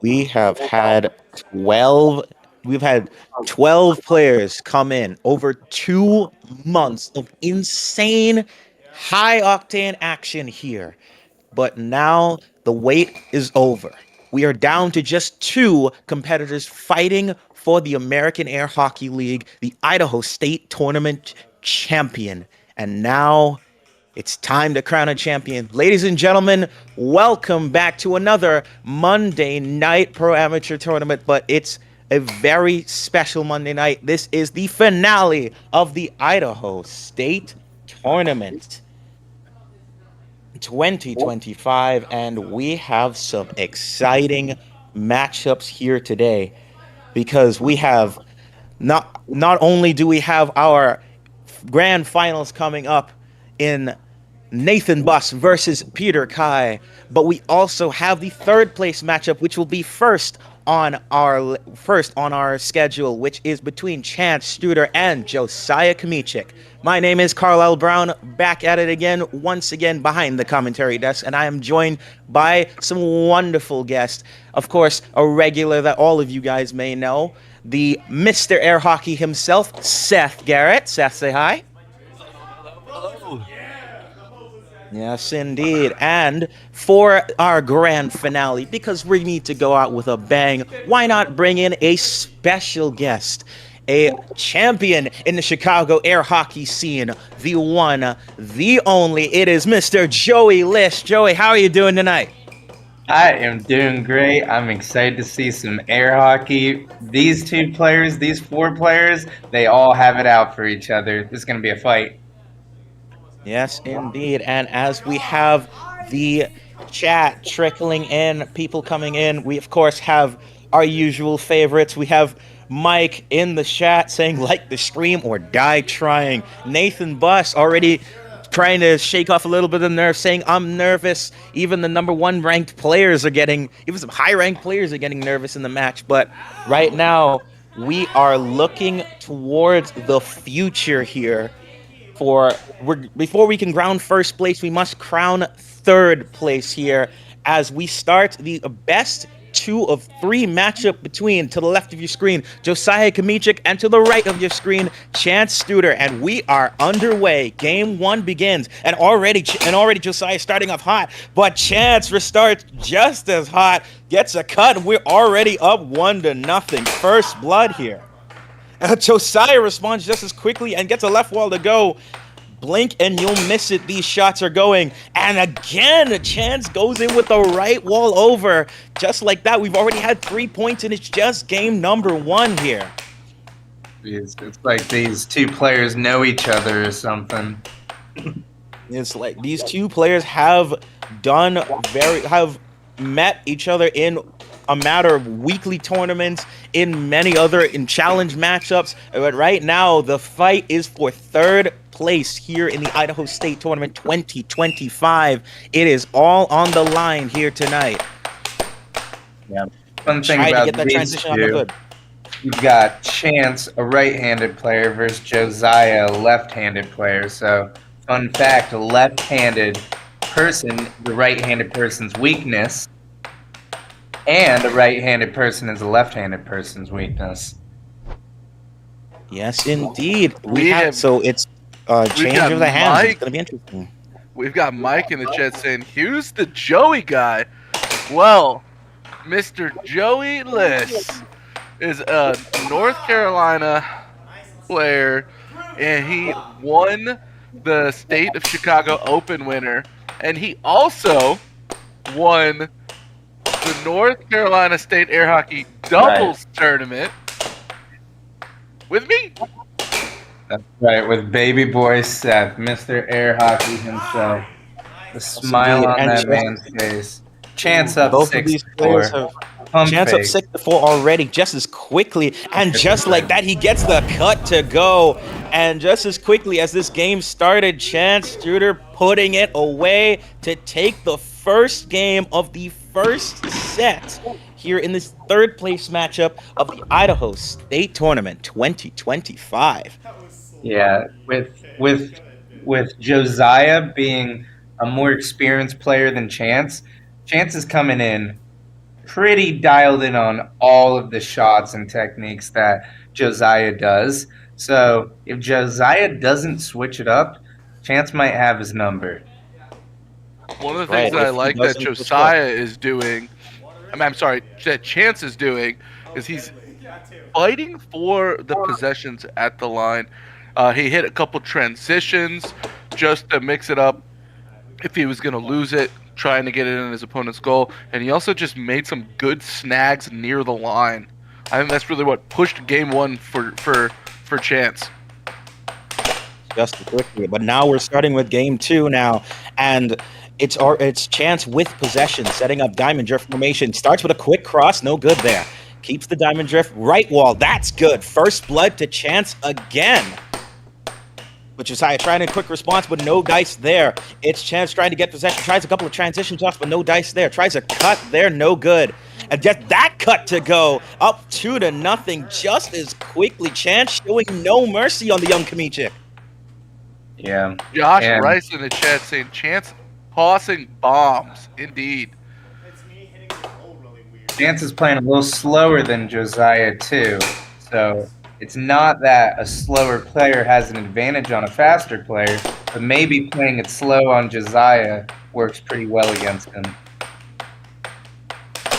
We have had 12 we've had 12 players come in over 2 months of insane high octane action here. But now the wait is over. We are down to just two competitors fighting for the American Air Hockey League, the Idaho State Tournament champion. And now it's time to crown a champion. Ladies and gentlemen, welcome back to another Monday night pro amateur tournament, but it's a very special Monday night. This is the finale of the Idaho State Tournament 2025, and we have some exciting matchups here today because we have not only do we have our grand finals coming up in Nathan Buss versus Peter Kai, but we also have the third place matchup, which will be first on our schedule, which is between Chance Studer and Josiah Kamichik. My name is Carlisle Brown, back at it again, once again behind the commentary desk, and I am joined by some wonderful guests. Of course, a regular that all of you guys may know, the Mr. Air Hockey himself, Seth Garrett. Seth, say hi. Hello. Yes, indeed. And for our grand finale, because we need to go out with a bang, why not bring in a special guest? A champion in the Chicago air hockey scene, the one, the only. It is Mr. Joey Lish. Joey, how are you doing tonight? I am doing great. I'm excited to see some air hockey. These two players, these four players, they all have it out for each other. This is going to be a fight. Yes, indeed. And as we have the chat trickling in, people coming in, we of course have our usual favorites. We have Mike in the chat saying like the stream or die trying. Nathan Buss already trying to shake off a little bit of nerve, saying I'm nervous. Even the number one ranked players are getting, even some high ranked players are getting nervous in the match. But right now, we are looking towards the future here before we can crown first place, we must crown third place here as we start the best two of three matchup between, to the left of your screen, Josiah Kamichik, and to the right of your screen, Chance Studer. And we are underway. Game one begins, and already Josiah starting off hot, but Chance restarts just as hot, gets a cut, and we're already up 1-0. First blood here. Josiah responds just as quickly and gets a left wall to go. Blink and you'll miss it. These shots are going. And again, a chance goes in with the right wall over. Just like that, we've already had 3 points, and it's just game number one here. It's like these two players know each other or something. It's like these two players have met each other in a matter of weekly tournaments, in challenge matchups. But right now, the fight is for third place here in the Idaho State Tournament 2025. It is all on the line here tonight. Yeah. Fun thing Try to about get that these transition on the two, good. you've got Chance, a right-handed player, versus Josiah, a left-handed player. So, fun fact, a left-handed person, the right-handed person's weakness, and a right-handed person is a left-handed person's weakness. Yes, indeed. So it's We've change got of the hands. Mike. It's gonna be interesting. We've got Mike in the chat saying, "Who's the Joey guy?" Well, Mr. Joey Lish is a North Carolina player, and he won the State of Chicago Open winner, and he also won the North Carolina State Air Hockey Doubles Tournament with me. That's right, with baby boy Seth, Mr. Air Hockey himself. The smile on that man's face. Chance up Both of these 6-4. players have Chance up 6-4 already, just as quickly, and just like that, he gets the cut to go. And just as quickly as this game started, Chance Studer putting it away to take the first game of the first set here in this third place matchup of the Idaho State Tournament 2025. Yeah, with Josiah being a more experienced player than Chance, Chance is coming in pretty dialed in on all of the shots and techniques that Josiah does. So if Josiah doesn't switch it up, Chance might have his number. One of the Right, things that I if he like that doesn't switch it up. Josiah is doing, I'm sorry, that Chance is doing, is he's fighting for the possessions at the line. He hit a couple transitions just to mix it up if he was going to lose it, trying to get it in his opponent's goal. And he also just made some good snags near the line. I think that's really what pushed game one for Chance. Just quickly, but now we're starting with game 2 now, and it's Chance with possession, setting up diamond drift formation. Starts with a quick cross, no good there. Keeps the diamond drift, right wall, that's good. First blood to Chance again. But Josiah trying a quick response, but no dice there. It's Chance trying to get possession, tries a couple of transition shots, but no dice there. Tries a cut there, no good. And just that cut to go, up 2-0, just as quickly. Chance showing no mercy on the young Himitsu. Yeah. Josh And Rice in the chat saying Chance tossing bombs. Indeed. Chance is playing a little slower than Josiah too. So it's not that a slower player has an advantage on a faster player, but maybe playing it slow on Josiah works pretty well against him.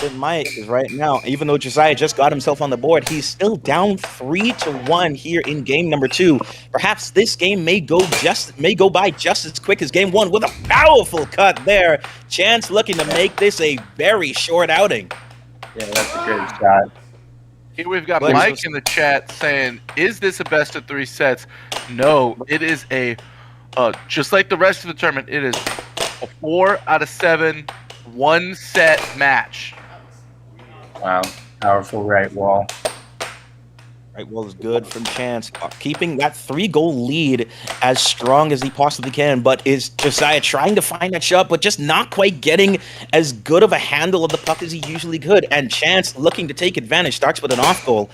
It might, because right now, even though Josiah just got himself on the board, he's still down 3-1 here in game number 2. Perhaps this game may go by just as quick as game 1 with a powerful cut there. Chance looking to make this a very short outing. Yeah, that's a good shot. Here we've got Mike in the chat saying, is this a best of 3 sets? No, it is a, just like the rest of the tournament, it is a 4 out of 7 one-set match. Wow, powerful right wall. Right wall is good from Chance, keeping that 3-goal lead as strong as he possibly can. But is Josiah trying to find that shot, but just not quite getting as good of a handle of the puck as he usually could. And Chance looking to take advantage, starts with an off goal.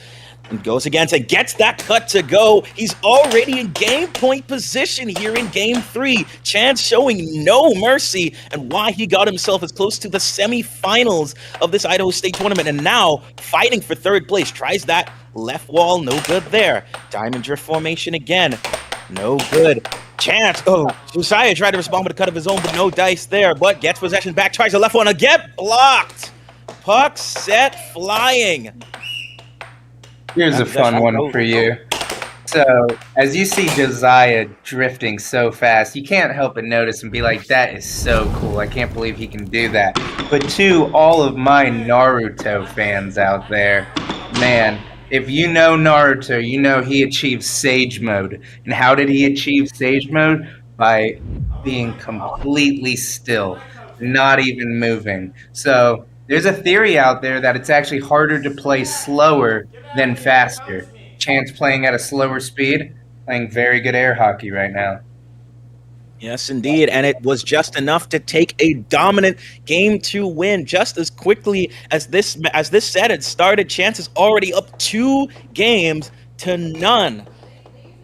And goes against it, gets that cut to go. He's already in game point position here in game 3. Chance showing no mercy and why he got himself as close to the semifinals of this Idaho State tournament. And now fighting for 3rd place. Tries that left wall, no good there. Diamond drift formation again, no good. Chance, Josiah tried to respond with a cut of his own, but no dice there. But gets possession back, tries a left one again, blocked. Puck set flying. Here's a fun one for you. So, as you see Josiah drifting so fast, you can't help but notice and be like, that is so cool. I can't believe he can do that. But to all of my Naruto fans out there, man, if you know Naruto, you know he achieved Sage Mode. And how did he achieve Sage Mode? By being completely still, not even moving. So, there's a theory out there that it's actually harder to play slower than faster. Chance playing at a slower speed, playing very good air hockey right now. Yes, indeed, and it was just enough to take a dominant game 2 win just as quickly as this set had started. Chance is already up 2-0,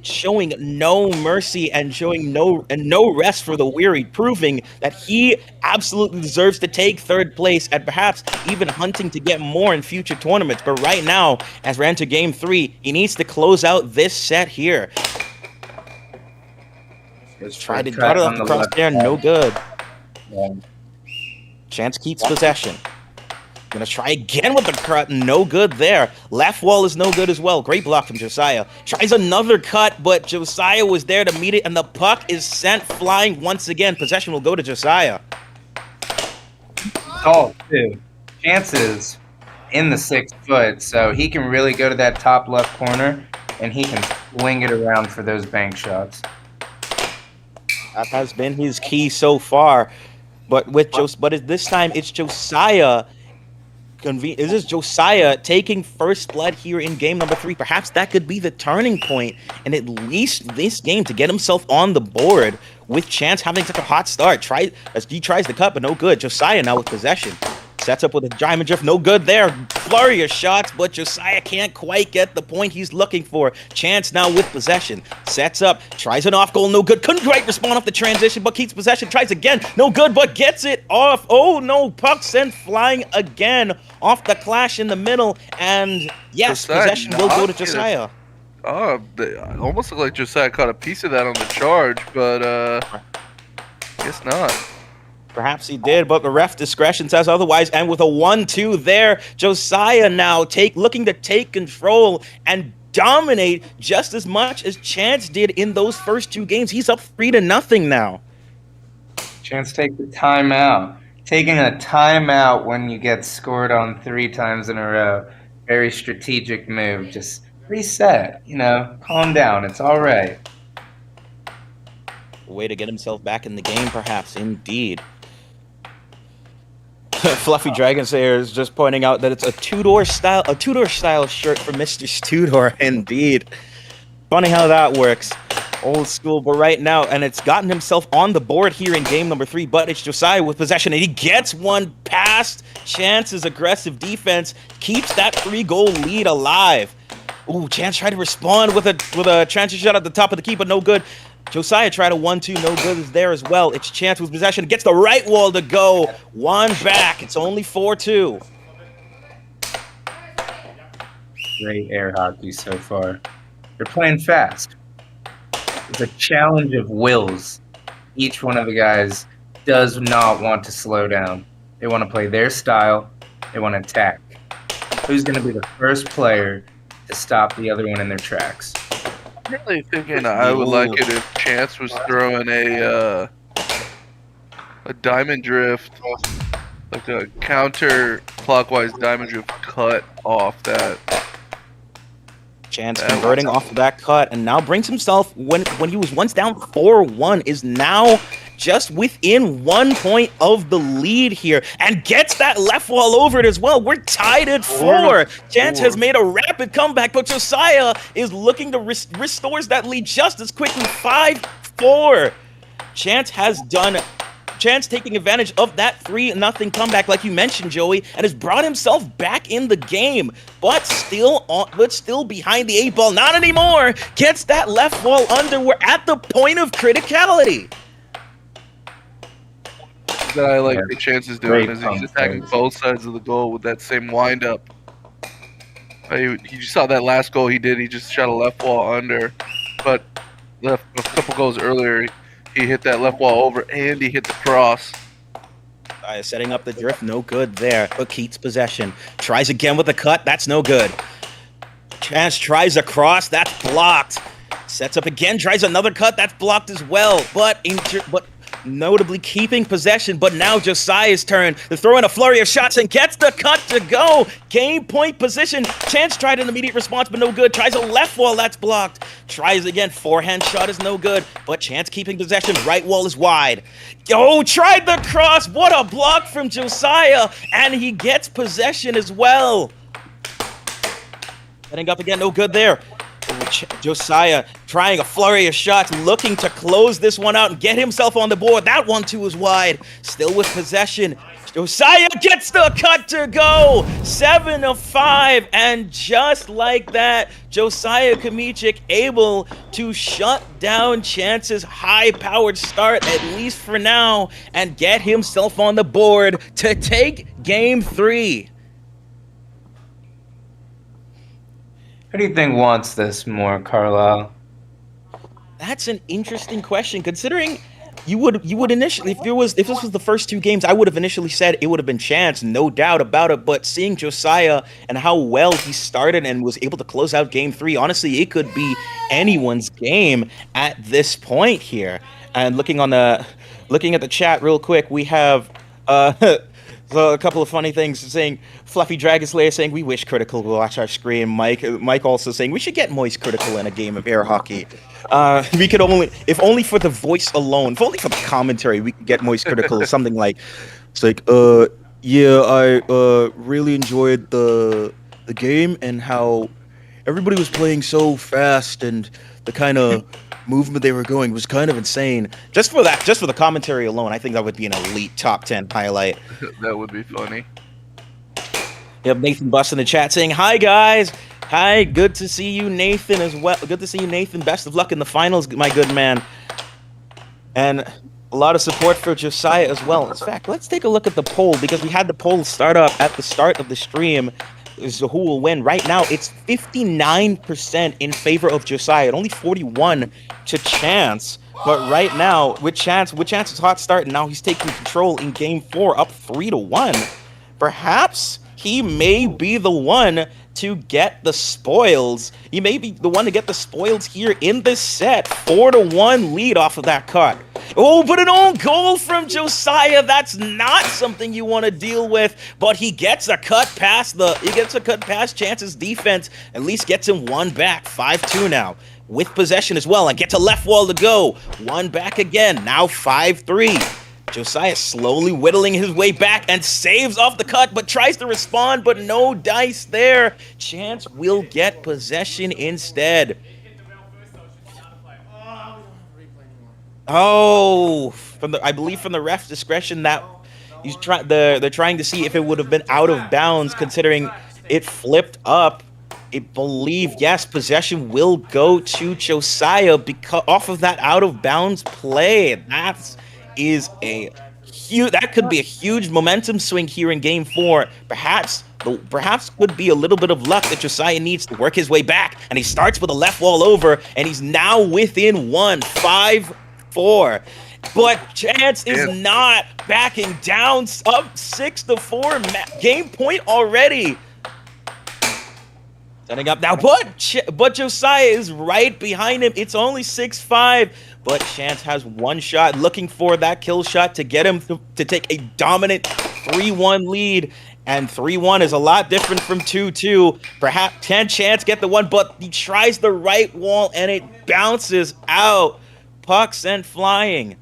showing no mercy and showing no rest for the weary, proving that he absolutely deserves to take 3rd place and perhaps even hunting to get more in future tournaments. But right now, as we're into game 3, he needs to close out this set here. Let's try to cut it off the cross there, no good. Yeah. Chance keeps possession. Gonna try again with the cut, no good there. Left wall is no good as well. Great block from Josiah. Tries another cut, but Josiah was there to meet it, and the puck is sent flying once again. Possession will go to Josiah. Tall, too. Chances in the 6 foot, so he can really go to that top left corner, and he can swing it around for those bank shots. That has been his key so far. But this time it's Josiah. Is this Josiah taking first blood here in game number 3? Perhaps that could be the turning point, and at least this game to get himself on the board with Chance having such a hot start. As he tries the cut, but no good. Josiah now with possession. Sets up with a diamond drift, no good there. Flurry of shots, but Josiah can't quite get the point he's looking for. Chance now with possession. Sets up, tries an off goal, no good. Couldn't quite respond off the transition, but keeps possession. Tries again, no good, but gets it off. Oh no, puck sent flying again off the clash in the middle. And yes, Josiah possession will go to Josiah. They almost look like Josiah caught a piece of that on the charge, but guess not. Perhaps he did, but the ref discretion says otherwise. And with a 1-2 there, Josiah now looking to take control and dominate just as much as Chance did in those first 2 games. He's up 3-0 now. Chance take the timeout. Taking a timeout when you get scored on 3 times in a row. Very strategic move. Just reset, calm down. It's all right. A way to get himself back in the game, perhaps. Indeed. Fluffy Dragon Slayer is just pointing out that it's a Tudor style shirt for Mr. Studor. Indeed. Funny how that works. Old school, but right now, and it's gotten himself on the board here in game number 3, but it's Josiah with possession, and he gets one past Chance's aggressive defense, keeps that 3-goal lead alive. Ooh, Chance tried to respond with a transition shot at the top of the key, but no good. Josiah tried a 1-2, no good is there as well. It's Chance with possession, gets the right wall to go. One back, it's only 4-2. Great air hockey so far. They're playing fast. It's a challenge of wills. Each one of the guys does not want to slow down. They want to play their style. They want to attack. Who's going to be the first player to stop the other one in their tracks? I'm really thinking I would like it if Chance was throwing a diamond drift, like a counter-clockwise diamond drift cut off that. Chance converting off of that cut, and now brings himself, when he was once down 4-1, is now just within 1 point of the lead here, and gets that left wall over it as well. We're tied at 4. Chance has made a rapid comeback, but Josiah is looking to restores that lead just as quickly. 5-4. Chance taking advantage of that 3-0 comeback, like you mentioned, Joey, and has brought himself back in the game, but still behind the 8 ball. Not anymore. Gets that left wall under. We're at the point of criticality. That I like the Chance is doing is he's attacking both sides of the goal with that same windup. You just saw that last goal he did. He just shot a left wall under, but a couple goals earlier, he hit that left wall over and he hit the cross. Setting up the drift, no good there, but keeps possession. Tries again with the cut, that's no good. Chance tries a cross, that's blocked. Sets up again, tries another cut, that's blocked as well. But notably keeping possession, but now Josiah's turn to throw in a flurry of shots and gets the cut to go. Game point position. Chance tried an immediate response, but no good. Tries a left wall, that's blocked. Tries again, forehand shot is no good, but Chance keeping possession. Right wall is wide. Oh, tried the cross. What a block from Josiah, and he gets possession as well. Setting up again, no good there. Josiah trying a flurry of shots, looking to close this one out and get himself on the board. That 1-2 is wide. Still with possession. Josiah gets the cut to go. 7-5, and just like that, Josiah Kmichik able to shut down Chance's high-powered start, at least for now, and get himself on the board to take Game 3. Who do you think wants this more, Carlisle? That's an interesting question, considering you would initially, if this was the first 2 games, I would have initially said it would have been Chance, no doubt about it. But seeing Josiah and how well he started and was able to close out Game 3, honestly, it could be anyone's game at this point here. And looking at the chat real quick, we have so a couple of funny things saying, Fluffy Dragon Slayer saying, we wish Critical would watch our screen. Mike also saying, we should get Moist Critical in a game of air hockey. We could if only for the voice alone, if only for the commentary, we could get Moist Critical. Something like, it's like, yeah, I really enjoyed the game and how everybody was playing so fast and the kind of movement they were going was kind of insane. Just for the commentary alone, I think that would be an elite top 10 highlight. That would be funny. We have Nathan Bus in the chat saying, "Hi guys, hi, good to see you, Nathan as well. Good to see you, Nathan. Best of luck in the finals, my good man." And a lot of support for Josiah as well. In fact, let's take a look at the poll because we had the poll start up at the start of the stream. So who will win? Right now, it's 59% in favor of Josiah, and only 41 to Chance. But right now, with Chance's hot start, and now he's taking control in Game 4, up 3-1. Perhaps he may be the one to get the spoils. He may be the one to get the spoils here in this set. 4-1 lead off of that cut. Oh, but an own goal from Josiah. That's not something you want to deal with. But he gets a cut past Chance's defense. At least gets him one back. 5-2 now. With possession as well. And gets a left wall to go. One back again. Now 5-3. Josiah slowly whittling his way back and saves off the cut, but tries to respond, but no dice there. Chance will get possession instead. Oh, I believe from the ref's discretion that they're trying to see if it would have been out of bounds, considering it flipped up. I believe, yes, possession will go to Josiah because off of that out of bounds play. That could be a huge momentum swing here in Game 4. Perhaps could be a little bit of luck that Josiah needs to work his way back, and he starts with a left wall over, and he's now within 5-4. But Chance is not backing down, up 6-4. Game point already. Setting up now, but Josiah is right behind him. It's only 6-5, but Chance has one shot, looking for that kill shot to get him to take a dominant 3-1 lead. And 3-1 is a lot different from 2-2. Perhaps can Chance get the one, but he tries the right wall and it bounces out. Puck sent flying.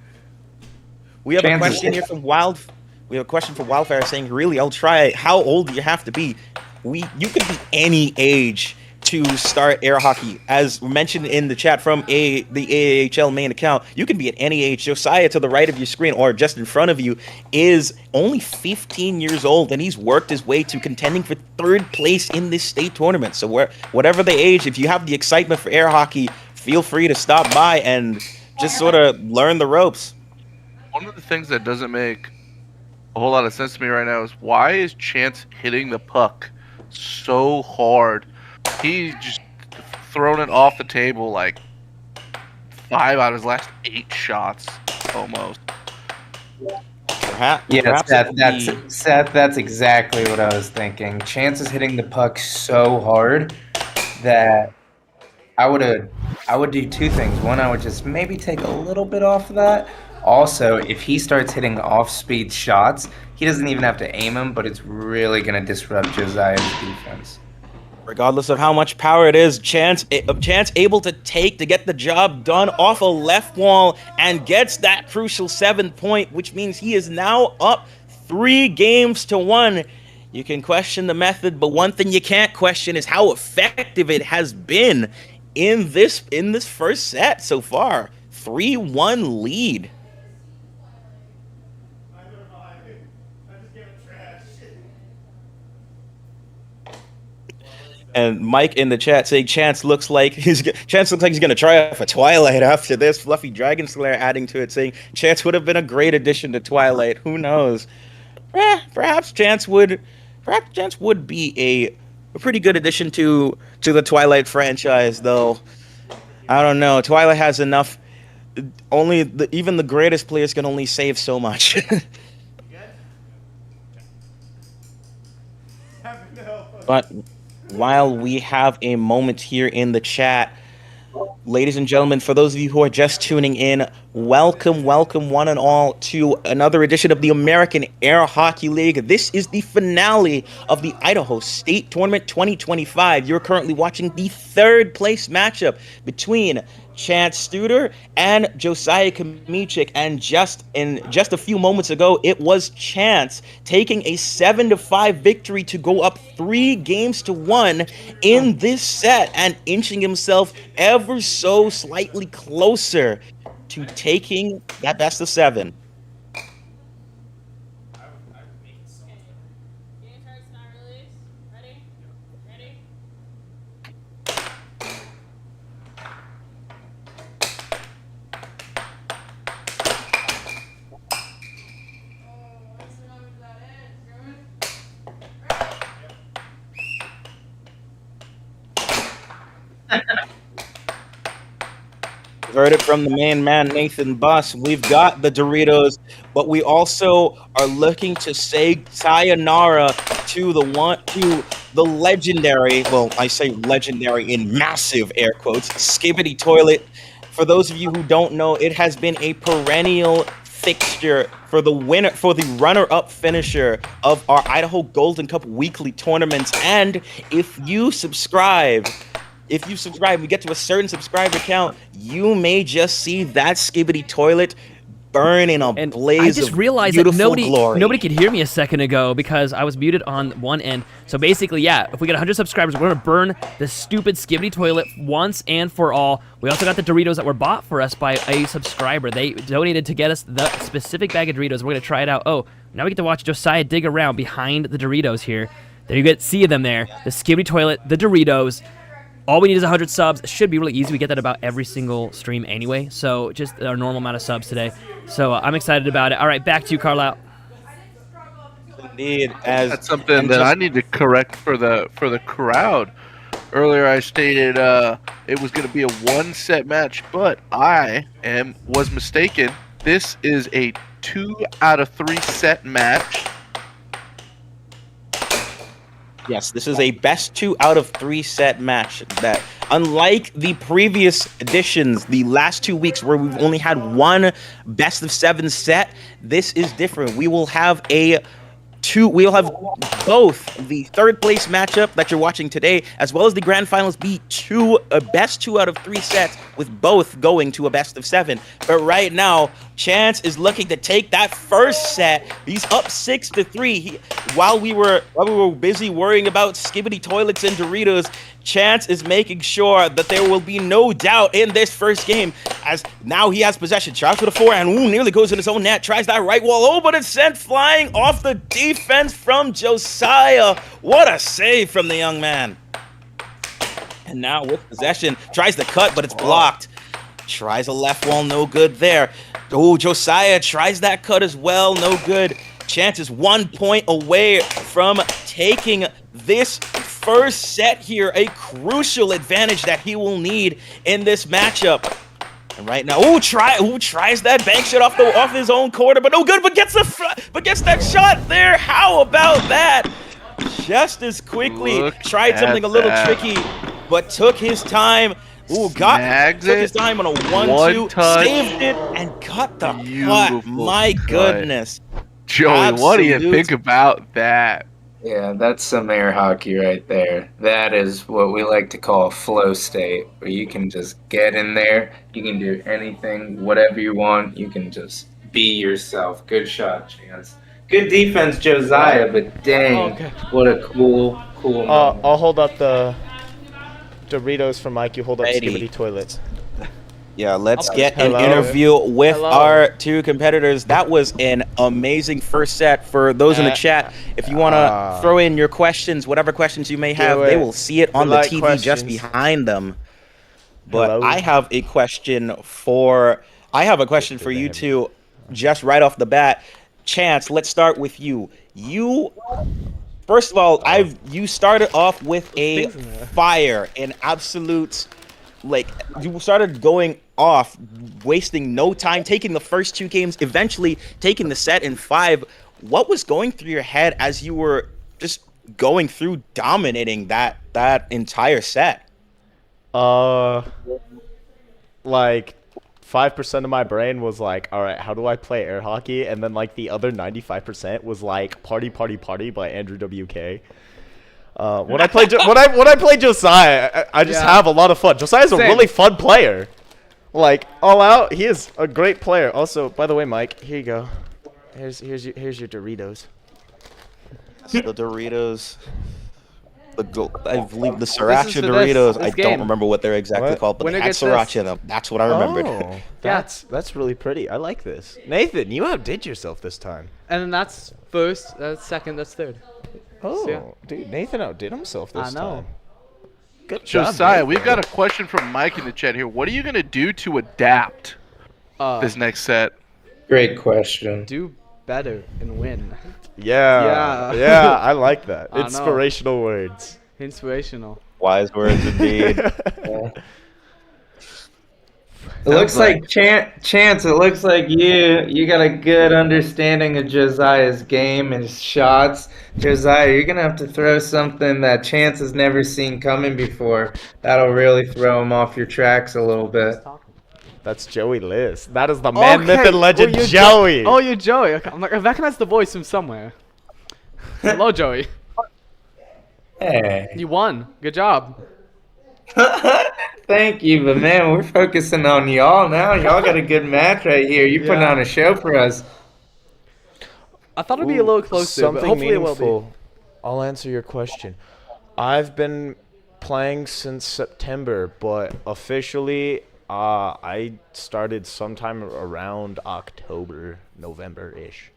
We have a question here from Wildfire saying, "Really, I'll try it. How old do you have to be?" You could be any age to start air hockey. As mentioned in the chat from the AAHL main account, you can be at any age. Josiah, to the right of your screen or just in front of you, is only 15 years old, and he's worked his way to contending for third place in this state tournament. So whatever the age, if you have the excitement for air hockey, feel free to stop by and just sort of learn the ropes. One of the things that doesn't make a whole lot of sense to me right now is why is Chance hitting the puck so hard? He's just thrown it off the table like 5 out of his last 8 shots, almost. Perhaps that's exactly what I was thinking. Chance is hitting the puck so hard that I would do two things. One, I would just maybe take a little bit off of that. Also, if he starts hitting off-speed shots, he doesn't even have to aim them, but it's really going to disrupt Josiah's defense. Regardless of how much power it is, Chance able to get the job done off a left wall and gets that crucial 7 point, which means he is now up 3-1. You can question the method, but one thing you can't question is how effective it has been in this first set so far. 3-1 lead. And Mike in the chat saying Chance looks like he's gonna try out for Twilight after this. Fluffy Dragon Slayer adding to it saying Chance would have been a great addition to Twilight. Who knows? Perhaps Chance would be a pretty good addition to the Twilight franchise, though. I don't know. Twilight has enough. Even the greatest players can only save so much. But while we have a moment here in the chat, ladies and gentlemen, for those of you who are just tuning in, welcome one and all to another edition of the American Air Hockey League. This is the finale of the Idaho State Tournament 2025. You're currently watching the third place matchup between Chance Studer and Josiah Kamichik, and just a few moments ago, it was Chance taking a 7-5 victory to go up 3-1 in this set and inching himself ever so slightly closer to taking that best of 7. Heard it from the main man, Nathan Buss. We've got the Doritos, but we also are looking to say sayonara to the legendary. Well, I say legendary in massive air quotes. Skibidi toilet. For those of you who don't know, it has been a perennial fixture for the runner-up finisher of our Idaho Golden Cup weekly tournaments. And if you subscribe, we get to a certain subscriber count, you may just see that Skibidi toilet burn in a blaze I just of realized that beautiful glory. nobody could hear me a second ago because I was muted on one end. So basically, yeah, if we get 100 subscribers, we're going to burn the stupid Skibidi toilet once and for all. We also got the Doritos that were bought for us by a subscriber. They donated to get us the specific bag of Doritos. We're going to try it out. Oh, now we get to watch Josiah dig around behind the Doritos here. There you get, see them there. The Skibidi toilet, the Doritos. All we need is 100 subs. It should be really easy. We get that about every single stream anyway. So just our normal amount of subs today. So I'm excited about it. All right, back to you, Carlisle. Indeed, That's something that I need to correct for the crowd. Earlier, I stated it was going to be a one-set match, but was mistaken. This is a 2 out of 3 set match. Yes, this is a best 2 out of 3 set match. That, unlike the previous editions, the last 2 weeks where we've only had one best of 7 set, this is different. We'll have both the third place matchup that you're watching today, as well as the grand finals, be a best 2 out of 3 sets, with both going to a best of 7. But right now, Chance is looking to take that first set. He's up 6-3. While we were busy worrying about Skibidi toilets and Doritos, Chance is making sure that there will be no doubt in this first game, as now he has possession. Tries with a forehand, nearly goes in his own net, tries that right wall, but it's sent flying off the defense from Josiah. What a save from the young man. And now with possession, tries to cut, but it's blocked. Tries a left wall, no good there. Oh, Josiah tries that cut as well, no good. Chance is 1 point away from taking this first set here, a crucial advantage that he will need in this matchup. And right now, tries that bank shot off his own quarter, but no good. But gets that shot there. How about that? Just as quickly, tried something a little tricky, but took his time. Took his time on a 1-2, saved it, and cut the cut. My goodness. Joey, what do you think about that? Yeah, that's some air hockey right there. That is what we like to call a flow state, where you can just get in there, you can do anything, whatever you want, you can just be yourself. Good shot, Chance. Good defense, Josiah, but dang, what a cool moment. I'll hold up the Doritos for Mike, you hold up Skibidi toilets. Yeah, let's get an interview with our 2 competitors. That was an amazing first set. For those in the chat, if you want to throw in your questions, whatever questions you may have, they will see it on the TV just behind them. But I have a question for you two, just right off the bat. Chance, let's start with you. First of all, you started off with a fire, an absolute, you started going off, wasting no time, taking the first 2 games, eventually taking the set in 5. What was going through your head as you were just going through dominating that entire set? 5% of my brain was like, all right, how do I play air hockey? And then the other 95% was like Party Party Party by Andrew WK. When I play Josiah, I just have a lot of fun. Josiah's a really fun player. All out, he is a great player. Also, by the way, Mike, here you go. Here's your Doritos. The Doritos. I believe the Sriracha Doritos. I don't remember what they're exactly called, but they had Sriracha in them. That's what I remembered. Oh, that's really pretty. I like this. Nathan, you outdid yourself this time. And then that's first, that's second, that's third. Oh, So, yeah. dude, Nathan outdid himself this I know. time. Good job, Josiah, Nathan. we've got a question from Mike in the chat here. What are you going to do to adapt this next set? Great question. Do better and win. Yeah, Yeah. I like that. I know. Inspirational words. Inspirational. Wise words indeed. It looks Sounds like like Chance. It looks like you got a good understanding of Josiah's game and his shots. Josiah, you're gonna have to throw something that Chance has never seen coming before. That'll really throw him off your tracks a little bit. That's Joey List. That is the man, myth, and legend, you're Joey. Oh, you're Joey. Okay. I'm like, I recognize the voice from somewhere. Hello, Joey. Hey. You won. Good job. Thank you, but man, we're focusing on y'all now. Y'all got a good match right here. You're putting Yeah. on a show for us. I thought it'd be a little closer, but Something hopefully it will be. meaningful. I'll answer your question. I've been playing since September, but officially, I started sometime around October, November-ish,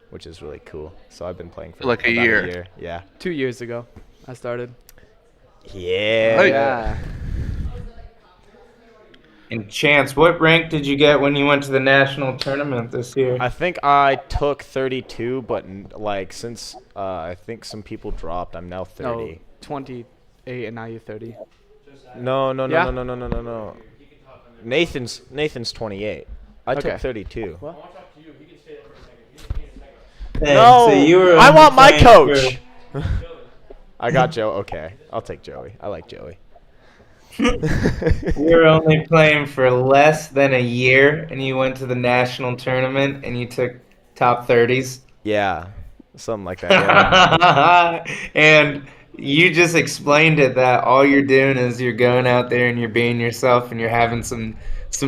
which is really cool. So I've been playing for Like a about year. Yeah. 2 years ago, I started. Yeah. Hey. Yeah. And Chance, what rank did you get when you went to the national tournament this year? I think I took 32, but like since I think some people dropped, I'm now 30. No, 28, and now you're 30. No. Yeah? No. Nathan's 28. I Okay. took 32. Dang, No, so you were I only want my playing coach. I got Joe. Okay, I'll take Joey. I like Joey. You were only playing for less than a year, and you went to the national tournament, and you took top 30s. Yeah, something like that. Yeah. And you just explained it that all you're doing is you're going out there and you're being yourself and you're having some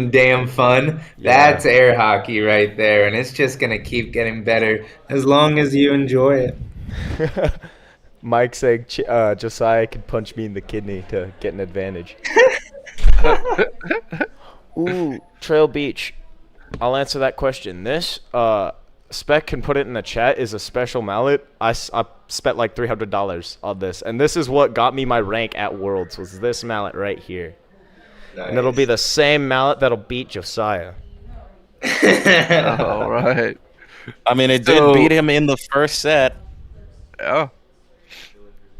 damn fun. Yeah. That's air hockey right there, and it's just gonna keep getting better as long as you enjoy it. Mike saying Josiah could punch me in the kidney to get an advantage. Ooh, Trail Beach. I'll answer that question. This Spec can put it in the chat is a special mallet. I spent like $300 on this, and this is what got me my rank at Worlds. Was this mallet right here, and it'll be the same mallet that'll beat Josiah. all right. I mean, it So- did beat him in the first set. Yeah.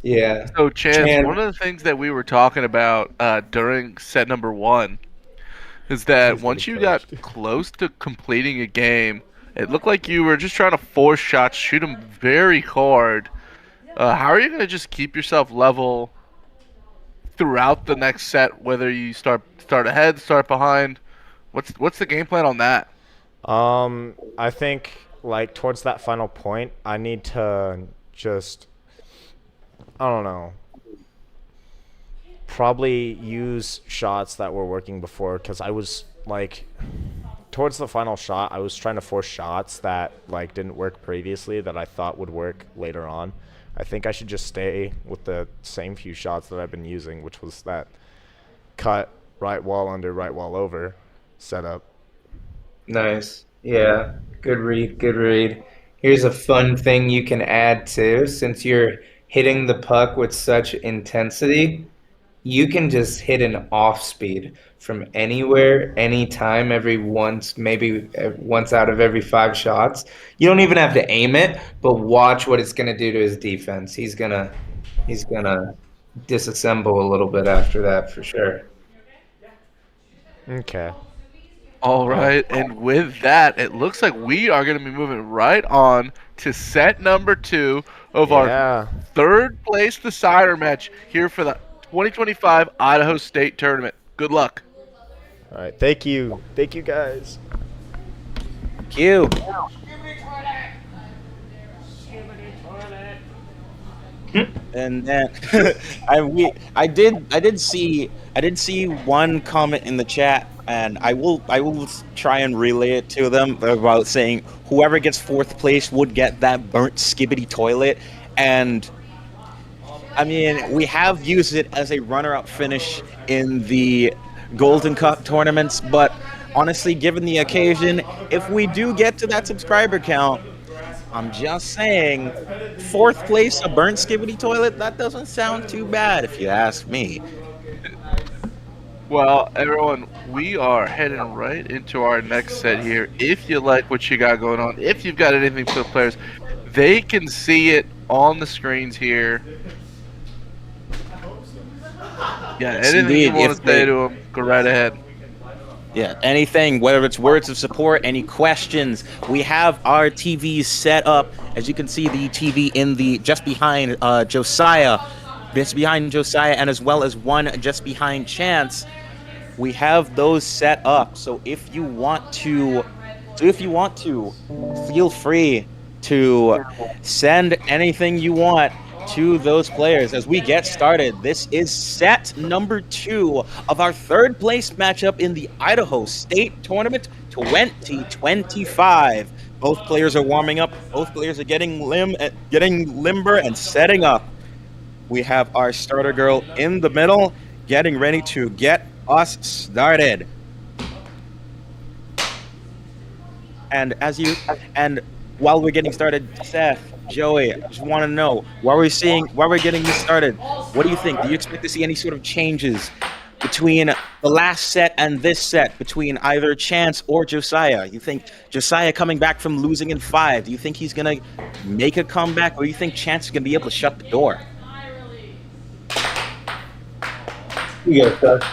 Yeah. So, Chance, Chan- one of the things that we were talking about during set number 1 is that He's once you getting got coached. close to completing a game, it looked like you were just trying to force shots, shoot them very hard. How are you going to just keep yourself level throughout the next set, whether you start ahead, start behind? What's the game plan on that? I think like towards that final point, I need to just, I don't know, probably use shots that were working before, because I was like, towards the final shot, I was trying to force shots that like didn't work previously that I thought would work later on. I think I should just stay with the same few shots that I've been using, which was that cut, right wall under, right wall over setup. Nice. Yeah. Good read. Good read. Here's a fun thing you can add too. Since you're hitting the puck with such intensity, you can just hit an off speed from anywhere, anytime, every once, maybe once out of every 5 shots. You don't even have to aim it, but watch what it's gonna do to his defense. He's gonna disassemble a little bit after that for sure. Okay. All right, and with that, it looks like we are going to be moving right on to set number 2 of our Yeah. third place decider match here for the 2025 Idaho State Tournament. Good luck. All right. Thank you. Thank you, guys. Q. And then I did see one comment in the chat, and I will try and relay it to them about saying whoever gets 4th place would get that burnt Skibidi toilet. And I mean, we have used it as a runner-up finish in the Golden Cup tournaments, but honestly, given the occasion, if we do get to that subscriber count, I'm just saying, 4th place, a burnt Skibidi toilet, that doesn't sound too bad if you ask me. Well, everyone, we are heading right into our next set here. If you like what you got going on, if you've got anything for the players, they can see it on the screens here. Yeah, Yes, anything you indeed. want If to say they- to them, go right ahead. Yeah, anything, whether it's words of support, any questions. We have our TVs set up. As you can see, the TV in the just behind Josiah, just behind Josiah, and as well as one just behind Chance. We have those set up. So if you want to, feel free to send anything you want to those players as we get started. This is set number 2 of our third place matchup in the Idaho State Tournament 2025. Both players are warming up. Both players are getting limber and setting up. We have our starter girl in the middle, getting ready to get us started. And while we're getting started, Seth, Joey, I just want to know, while we're getting this started, what do you think? Do you expect to see any sort of changes between the last set and this set, between either Chance or Josiah? You think Josiah coming back from losing in 5, do you think he's going to make a comeback, or do you think Chance is going to be able to shut the door? You go, Seth.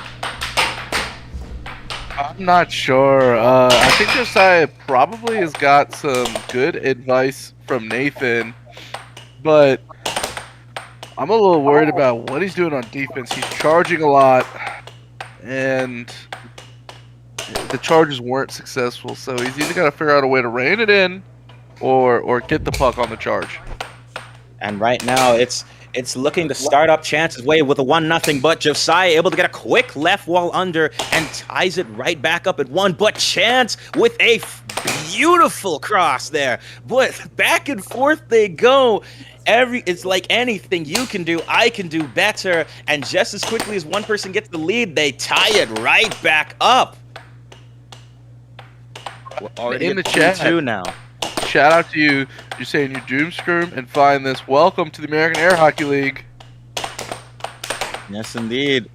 I'm not sure. I think Josiah probably has got some good advice from Nathan, but I'm a little worried about what he's doing on defense. He's charging a lot, and the charges weren't successful, so he's either got to figure out a way to rein it in or get the puck on the charge. And right now, it's looking to start up Chance's way with a 1-0, but Josiah able to get a quick left wall under and ties it right back up at 1. But Chance with a beautiful cross there. But back and forth they go. It's like anything you can do, I can do better. And just as quickly as one person gets the lead, they tie it right back up. We're already In the at chat 2-2 now. Shout out to you. You're saying you doom scream and find this. Welcome to the American Air Hockey League. Yes, indeed.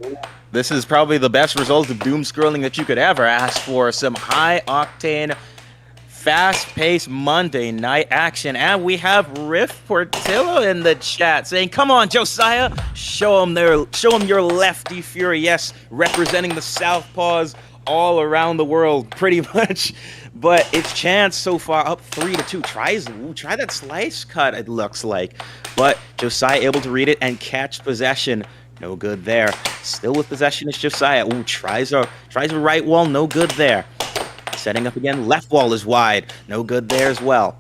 This is probably the best result of doom scrolling that you could ever ask for. Some high-octane, fast-paced Monday night action. And we have Riff Portillo in the chat saying, come on, Josiah. Show them your lefty fury. Yes, representing the Southpaws all around the world, pretty much. But it's Chance so far up 3-2. Try that slice cut, it looks like. But Josiah able to read it and catch possession. No good there. Still with possession is Josiah. Ooh, tries a right wall. No good there. Setting up again. Left wall is wide. No good there as well.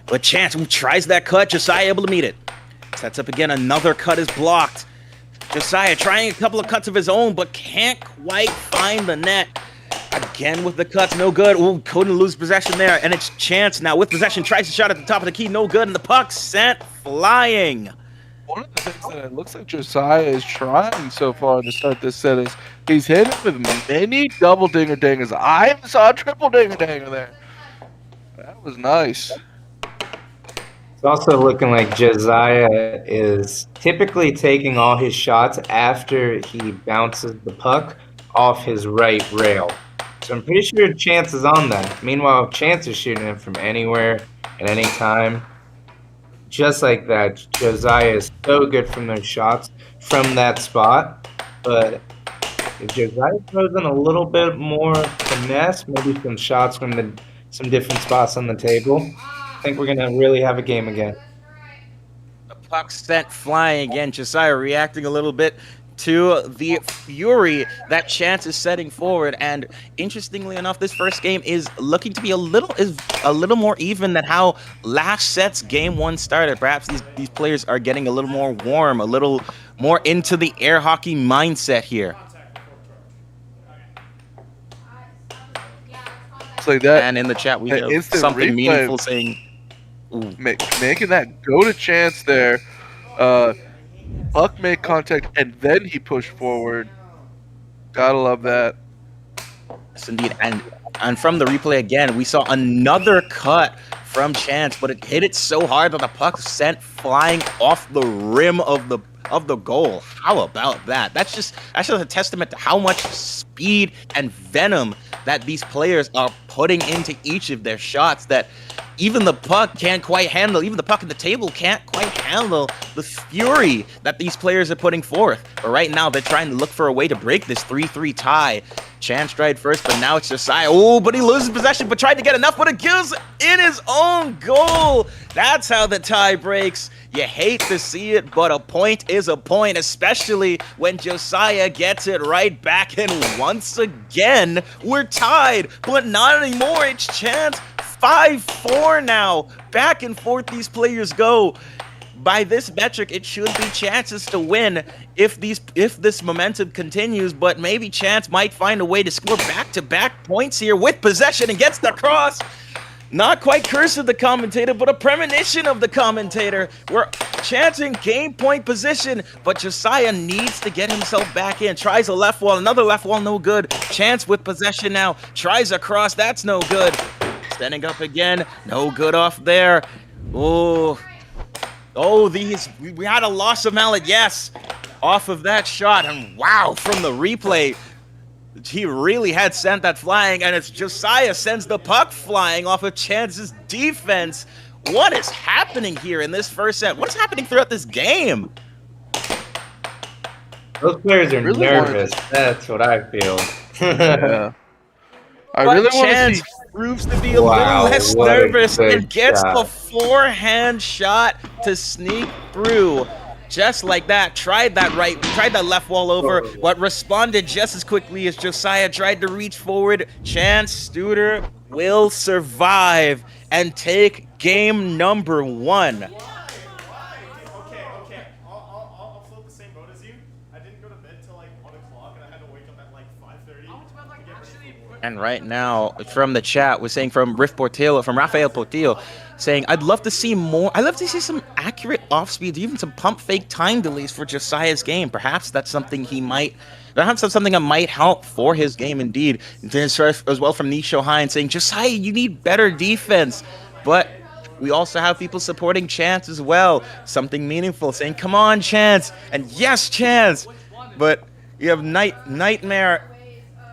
But Chance tries that cut. Josiah able to meet it. Sets up again. Another cut is blocked. Josiah trying a couple of cuts of his own, but can't quite find the net. Again with the cuts, no good. Ooh, couldn't lose possession there. And it's Chance now with possession. Tries a shot at the top of the key, no good. And the puck sent flying. One of the things that it looks like Josiah is trying so far to start this set is he's hitting with many double dinger dingers. I saw a triple dinger dinger there. That was nice. It's also looking like Josiah is typically taking all his shots after he bounces the puck off his right rail. So I'm pretty sure Chance is on that. Meanwhile, Chance is shooting it from anywhere at any time. Just like that, Josiah is so good from those shots from that spot. But if Josiah throws in a little bit more finesse, maybe some shots from some different spots on the table, I think we're going to really have a game again. The puck sent flying again. Josiah reacting a little bit to the fury that Chance is setting forward. And interestingly enough, this first game is looking to be a little more even than how last set's game 1 started. Perhaps these players are getting a little more warm, a little more into the air hockey mindset here. It's like that. And in the chat, we have something meaningful saying, ooh. Making that go to Chance there. Puck made contact and then he pushed forward. Gotta love that. Yes, indeed. And from the replay again, we saw another cut from Chance, but it hit it so hard that the puck sent flying off the rim of the goal. How about that? That's just a testament to how much speed and venom that these players are putting into each of their shots, that even the puck can't quite handle, even the puck in the table can't quite handle the fury that these players are putting forth. But right now, they're trying to look for a way to break this 3-3 tie. Chance tried first, but now it's Josiah. Oh, but he loses possession, but tried to get enough, but it gives in his own goal. That's how the tie breaks. You hate to see it, but a point is a point, especially when Josiah gets it right back. And once again, we're tied, but not anymore. It's Chance 5-4 now. Back and forth these players go. By this metric, it should be Chance's to win if this momentum continues, but maybe Chance might find a way to score back-to-back points here with possession and gets the cross. Not quite curse of the commentator, but a premonition of the commentator. We're Chance in game point position, but Josiah needs to get himself back in. Tries a left wall, another left wall, no good. Chance with possession now. Tries a cross, that's no good. Standing up again, no good off there. We had a loss of mallet, yes, off of that shot. And wow, from the replay, he really had sent that flying, and it's Josiah sends the puck flying off of Chance's defense. What is happening here in this first set? What's happening throughout this game? Those players are Really nervous. That's what I feel. Yeah. I But really want to Chance see. proves to be a Wow, little less what a nervous good and gets shot. a forehand shot to sneak through. Just like that, tried that left wall over, but responded just as quickly as Josiah tried to reach forward. Chance Studer will survive and take game number 1. Okay. I'll float the same boat as you. I didn't go to bed till like 1 o'clock, and I had to wake up at like 5:30 to get ready for work. And right now, from the chat, we're saying from Rafael Portillo, saying, I'd love to see more. I'd love to see some accurate off speeds, even some pump fake time delays for Josiah's game. Perhaps that's something that might help for his game indeed. And then as well from Nisho Hine saying, Josiah, you need better defense. But we also have people supporting Chance as well. Something meaningful, saying, come on, Chance. And yes, Chance. But you have Nightmare.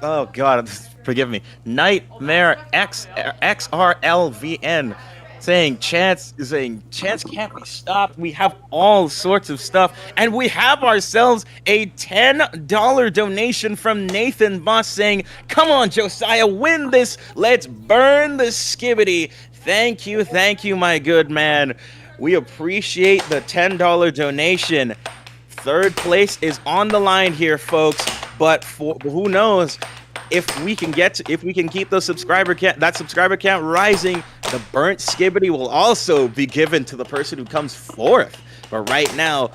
Oh, God. Forgive me. Nightmare XRLVN saying Chance can't be stopped. We have all sorts of stuff. And we have ourselves a $10 donation from Nathan Boss saying, come on, Josiah, win this. Let's burn the Skibidi. Thank you, my good man. We appreciate the $10 donation. Third place is on the line here, folks. But who knows? If we can keep the subscriber count rising, the burnt Skibidi will also be given to the person who comes fourth. But right now,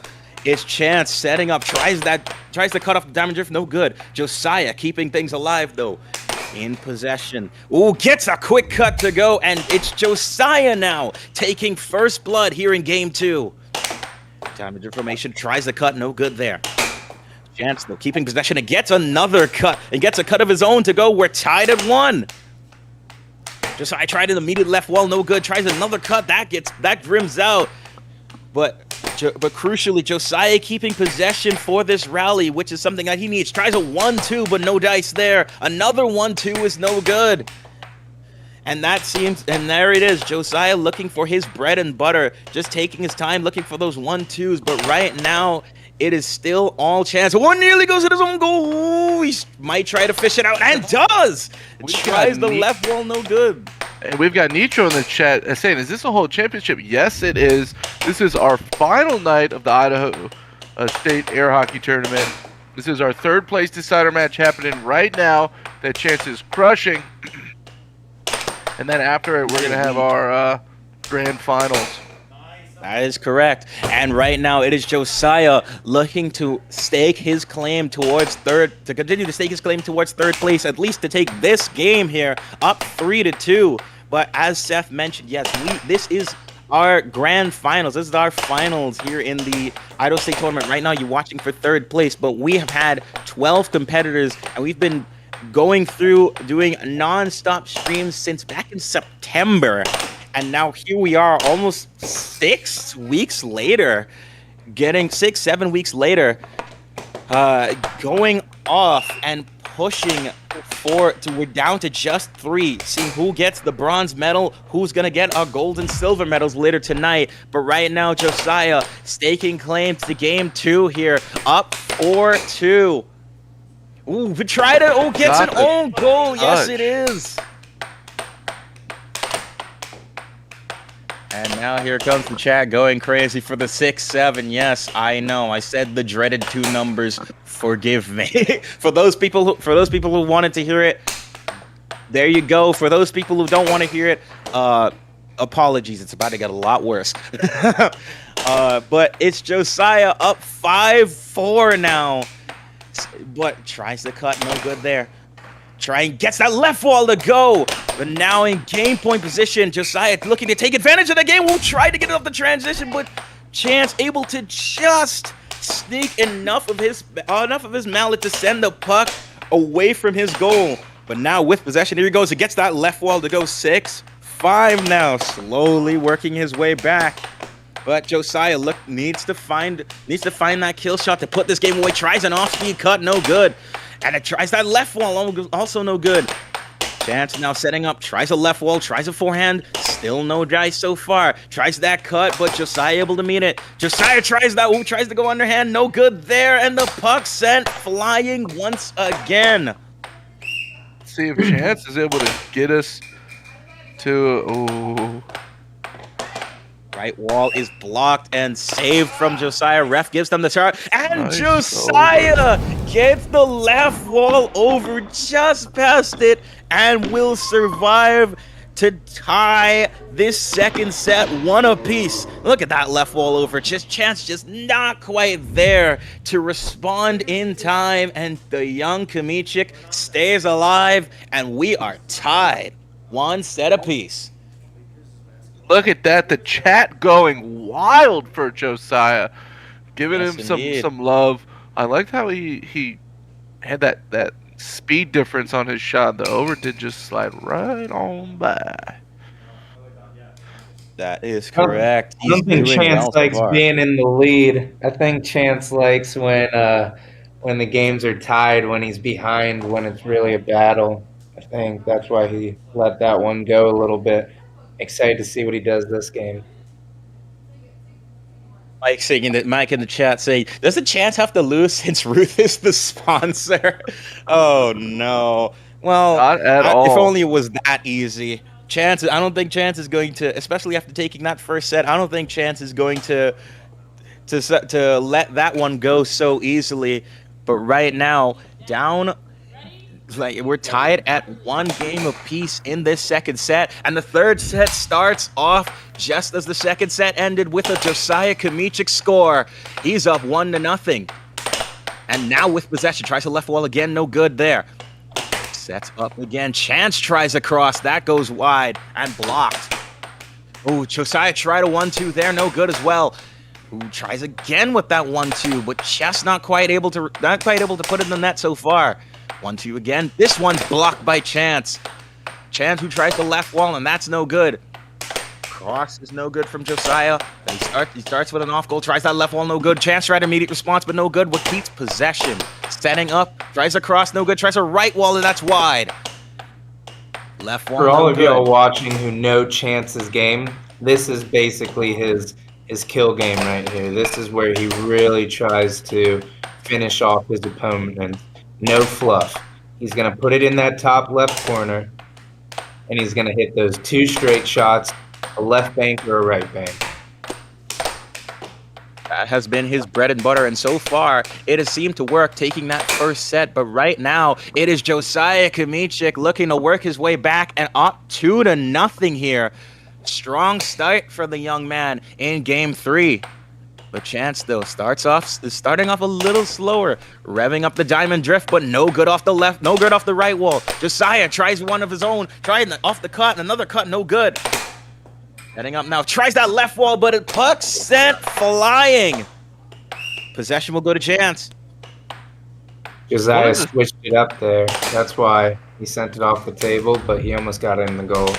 it's Chance setting up, tries to cut off the diamond drift, no good. Josiah keeping things alive though, in possession. Ooh, gets a quick cut to go, and it's Josiah now taking first blood here in game 2. Diamond drift formation, tries the cut, no good there. Chance though keeping possession and gets another cut and gets a cut of his own to go. We're tied at 1. Josiah tried an immediate left wall, no good. Tries another cut, that rims out. But crucially, Josiah keeping possession for this rally, which is something that he needs. Tries a 1-2, but no dice there. Another 1-2 is no good. And there it is. Josiah looking for his bread and butter, just taking his time, looking for those 1-2s. But right now, it is still all Chance. One nearly goes at his own goal. Ooh, he might try to fish it out, and does. Tries the left wall, no good. And we've got Nitro in the chat saying, is this a whole championship? Yes, it is. This is our final night of the Idaho State Air Hockey Tournament. This is our third place decider match happening right now that Chance is crushing. And then after it, we're going to have our grand finals. That is correct. And right now, it is Josiah looking to stake his claim towards continue to stake his claim towards third place, at least to take this game here up 3-2. But as Seth mentioned, yes, this is our grand finals. This is our finals here in the Idaho State Tournament. Right now, you're watching for third place, but we have had 12 competitors, and we've been going through doing non-stop streams since back in September. And now here we are almost 6 weeks later, getting 6-7 weeks later, going off and pushing we're down to just 3, seeing who gets the bronze medal, who's gonna get our gold and silver medals later tonight. But right now, Josiah staking claim to game 2 here, up 4-2. Ooh, try to gets an own goal. Yes, it is. And now here comes the chat going crazy for the 6-7. Yes, I know. I said the dreaded 2 numbers. Forgive me. For those people who wanted to hear it, there you go. For those people who don't want to hear it, apologies. It's about to get a lot worse. But it's Josiah up 5-4 now. But tries to cut, no good there. Gets that left wall to go. But now in game point position, Josiah looking to take advantage of the game. Will try to get it off the transition, but Chance able to just sneak enough of his mallet to send the puck away from his goal. But now with possession, here he goes. He gets that left wall to go 6-5 now, slowly working his way back. But Josiah needs to find that kill shot to put this game away. Tries an off-speed cut, no good. And it tries that left wall, also no good. Chance now setting up, tries a left wall, tries a forehand, still no dice so far. Tries that cut, but Josiah able to meet it. Josiah tries to go underhand, no good there, and the puck sent flying once again. Let's see if Chance is able to get us to... Right wall is blocked and saved from Josiah. Ref gives them the charge. And nice. Josiah gets the left wall over just past it and will survive to tie this second set 1 apiece. Look at that left wall over. Chance just not quite there to respond in time. And the young Himitsu stays alive. And we are tied 1 set apiece. Look at that, the chat going wild for Josiah, giving him some love. I liked how he had that speed difference on his shot. The over did just slide right on by. That is correct. I don't think Chance likes being in the lead. I think Chance likes when the games are tied, when he's behind, when it's really a battle. I think that's why he let that one go a little bit. Excited to see what he does this game. Mike in the chat saying, does the Chance have to lose since Ruth is the sponsor? Oh no. Well, not at all. If only it was that easy. I don't think Chance is going to, especially after taking that first set, I don't think Chance is going to let that one go so easily. But right now, we're tied at 1 game apiece in this second set, and the third set starts off just as the second set ended with a Josiah Himitsu score. He's up 1-0, and now with possession tries the left wall again, no good there. Sets up again. Chance tries across, that goes wide and blocked. Oh, Josiah tried a 1-2 there, no good as well. Ooh, tries again with that 1-2, but just not quite able to put it in the net so far. 1-2 again. This one's blocked by Chance. Chance who tries the left wall, and that's no good. Cross is no good from Josiah. He starts with an off goal, tries that left wall, no good. Chance tried immediate response, but no good. What keeps possession? Setting up, tries a cross, no good. Tries a right wall, and that's wide. Left wall, for all no of good. y'all watching who know Chance's game, this is basically his kill game right here. This is where he really tries to finish off his opponent. No fluff. He's going to put it in that top left corner, and he's going to hit those 2 straight shots, a left bank or a right bank. That has been his bread and butter, and so far, it has seemed to work taking that first set. But right now, it is Josiah Himitsu looking to work his way back and up 2-0 here. Strong start for the young man in game 3. But Chance, though, starting off a little slower, revving up the diamond drift, but no good off the left, no good off the right wall. Josiah tries one of his own, trying off the cut, another cut, no good. Heading up now, tries that left wall, but it puck sent flying. Possession will go to Chance. Josiah switched it up there. That's why he sent it off the table, but he almost got it in the goal.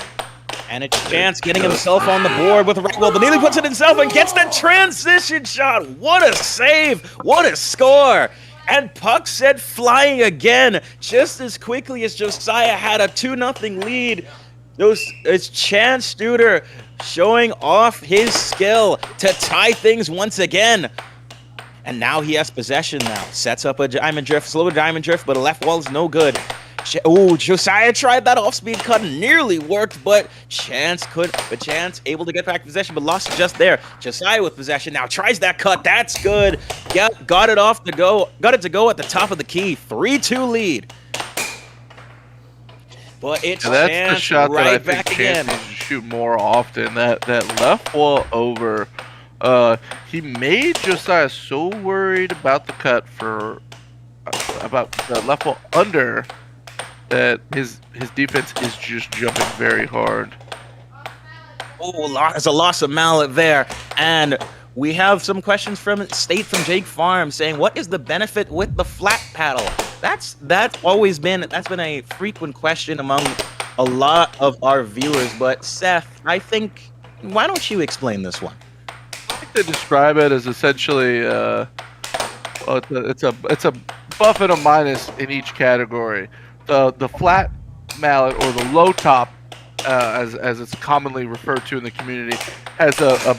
And it's Chance getting himself on the board with a right wall, but nearly puts it himself and gets the transition shot. What a save! What a score! And Puck said flying again, just as quickly as Josiah had a 2-0 lead. It's Chance Studer showing off his skill to tie things once again. And now he has possession now. Sets up a diamond drift, slow diamond drift, but a left wall is no good. Josiah tried that off-speed cut, nearly worked, but Chance able to get back possession, but lost it just there. Josiah with possession now tries that cut. That's good. Got it to go at the top of the key. 3-2 lead. But it's that's Chance the shot right that I think back Chance again. needs to shoot more often. That left wall over. He made Josiah so worried about the cut for about the left wall under that his defense is just jumping very hard. There's a loss of mallet there. And we have some questions from Jake Farm saying, what is the benefit with the flat paddle? That's been a frequent question among a lot of our viewers. But Seth, I think, why don't you explain this one? I like to describe it as essentially it's a buff and a minus in each category. The flat mallet, or the low top, as it's commonly referred to in the community, has a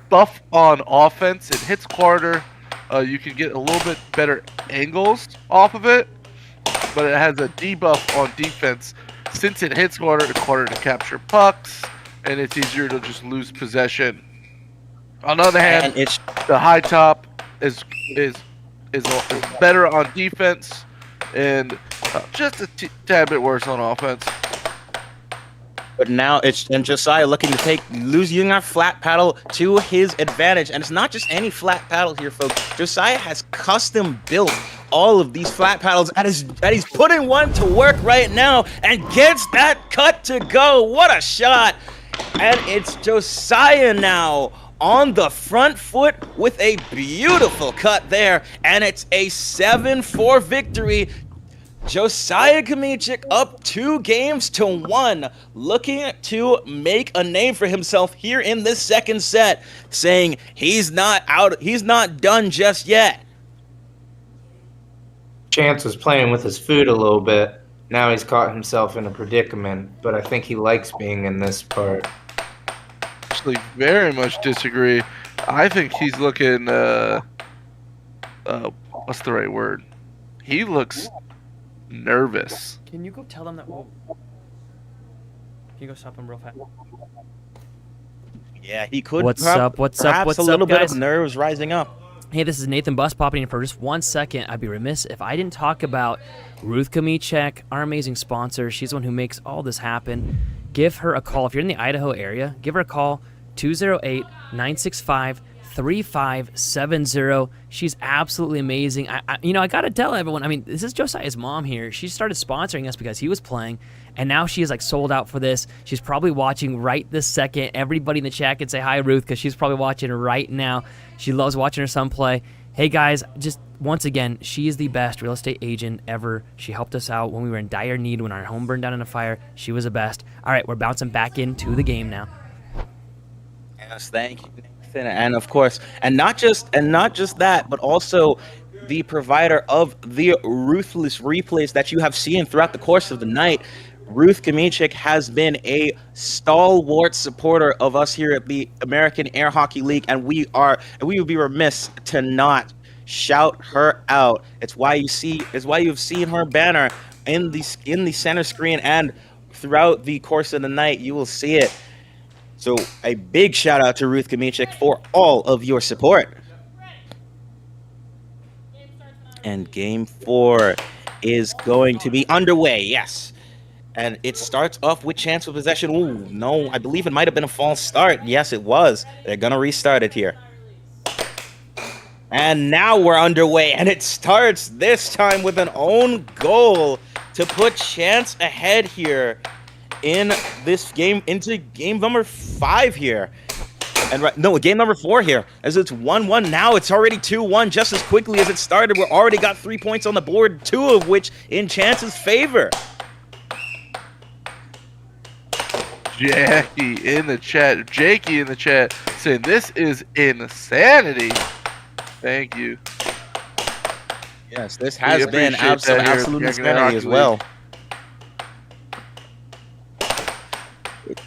buff on offense. It hits harder. You can get a little bit better angles off of it, but it has a debuff on defense. Since it hits harder, it's harder to capture pucks, and it's easier to just lose possession. On the other hand, the high top is better on defense and just a tad bit worse on offense. But now Josiah looking to using our flat paddle to his advantage. And it's not just any flat paddle here, folks. Josiah has custom built all of these flat paddles, and he's putting one to work right now and gets that cut to go. What a shot. And it's Josiah now on the front foot with a beautiful cut there. And it's a 7-4 victory. Josiah Himitsu up 2-1, looking to make a name for himself here in this second set, saying he's not done just yet. Chance was playing with his food a little bit. Now he's caught himself in a predicament, but I think he likes being in this part. Actually, very much disagree. I think he's looking, what's the right word? He looks nervous. Can you go tell them that? Can you go stop him real fast? Yeah, he could. What's up, perhaps guys? a little bit of nerves rising up. Hey, this is Nathan Bus popping in for just 1 second. I'd be remiss if I didn't talk about Ruth Himitsu, our amazing sponsor. She's the one who makes all this happen. Give her a call. If you're in the Idaho area, give her a call, 208-965-3570. She's absolutely amazing. I got to tell everyone, this is Josiah's mom here. She started sponsoring us because he was playing, and now she is sold out for this. She's probably watching right this second. Everybody in the chat can say hi, Ruth, because she's probably watching right now. She loves watching her son play. Hey, guys, just once again, she is the best real estate agent ever. She helped us out when we were in dire need, when our home burned down in a fire. She was the best. All right, we're bouncing back into the game now. Yes, thank you, Nathan. And of course, and not just that, but also the provider of the ruthless replays that you have seen throughout the course of the night. Ruth Himitsu has been a stalwart supporter of us here at the American Air Hockey League, and we would be remiss to not shout her out. It's why you've seen her banner in the center screen, and throughout the course of the night, you will see it. So a big shout out to Ruth Himitsu for all of your support. And game 4 is going to be underway, yes. And it starts off with chance of possession. Ooh, no, I believe it might have been a false start. Yes, it was. They're going to restart it here. And now we're underway, and it starts this time with an own goal to put Chance ahead here in this game, into game number 5 here. Game number 4 here, as it's 1-1. Now it's already 2-1 just as quickly as it started. We're already got 3 points on the board, 2 of which in Chance's favor. Jakey in the chat saying this is insanity. Thank you. Yes, this We has been appreciate that here at absolute the Young insanity Hockey as well. League.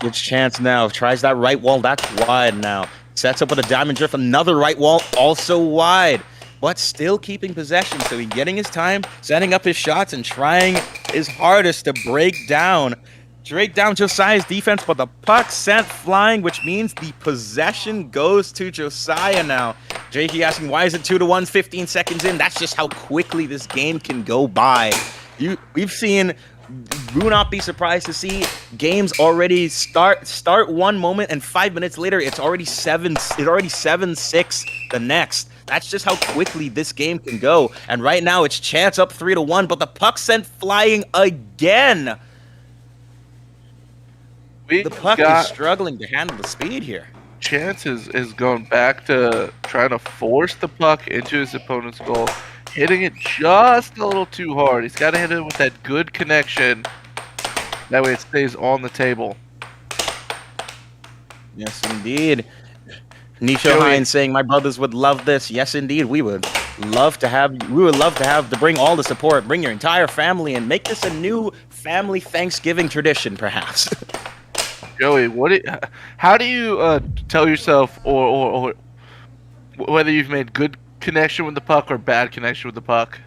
It's Chance now. Tries that right wall. That's wide now. Sets up with a diamond drift. Another right wall, also wide. But still keeping possession. So he's getting his time, setting up his shots, and trying his hardest to break down Josiah's defense. But the puck sent flying, which means the possession goes to Josiah now. Jakey asking, why is it 2-1, 15 seconds in? That's just how quickly this game can go by. We've seen... Do not be surprised to see games already start one moment and 5 minutes later it's already 7-6 the next. That's just how quickly this game can go. And right now it's Chance up 3-1, but the puck sent flying again. The puck is struggling to handle the speed here. Chance is going back to trying to force the puck into his opponent's goal. Hitting it just a little too hard. He's got to hit it with that good connection. That way it stays on the table. Yes, indeed. Nisha Hines saying, my brothers would love this. Yes, indeed. We would love to bring all the support, bring your entire family, and make this a new family Thanksgiving tradition, perhaps. Joey, how do you tell yourself or whether you've made good connection with the puck or bad connection with the puck?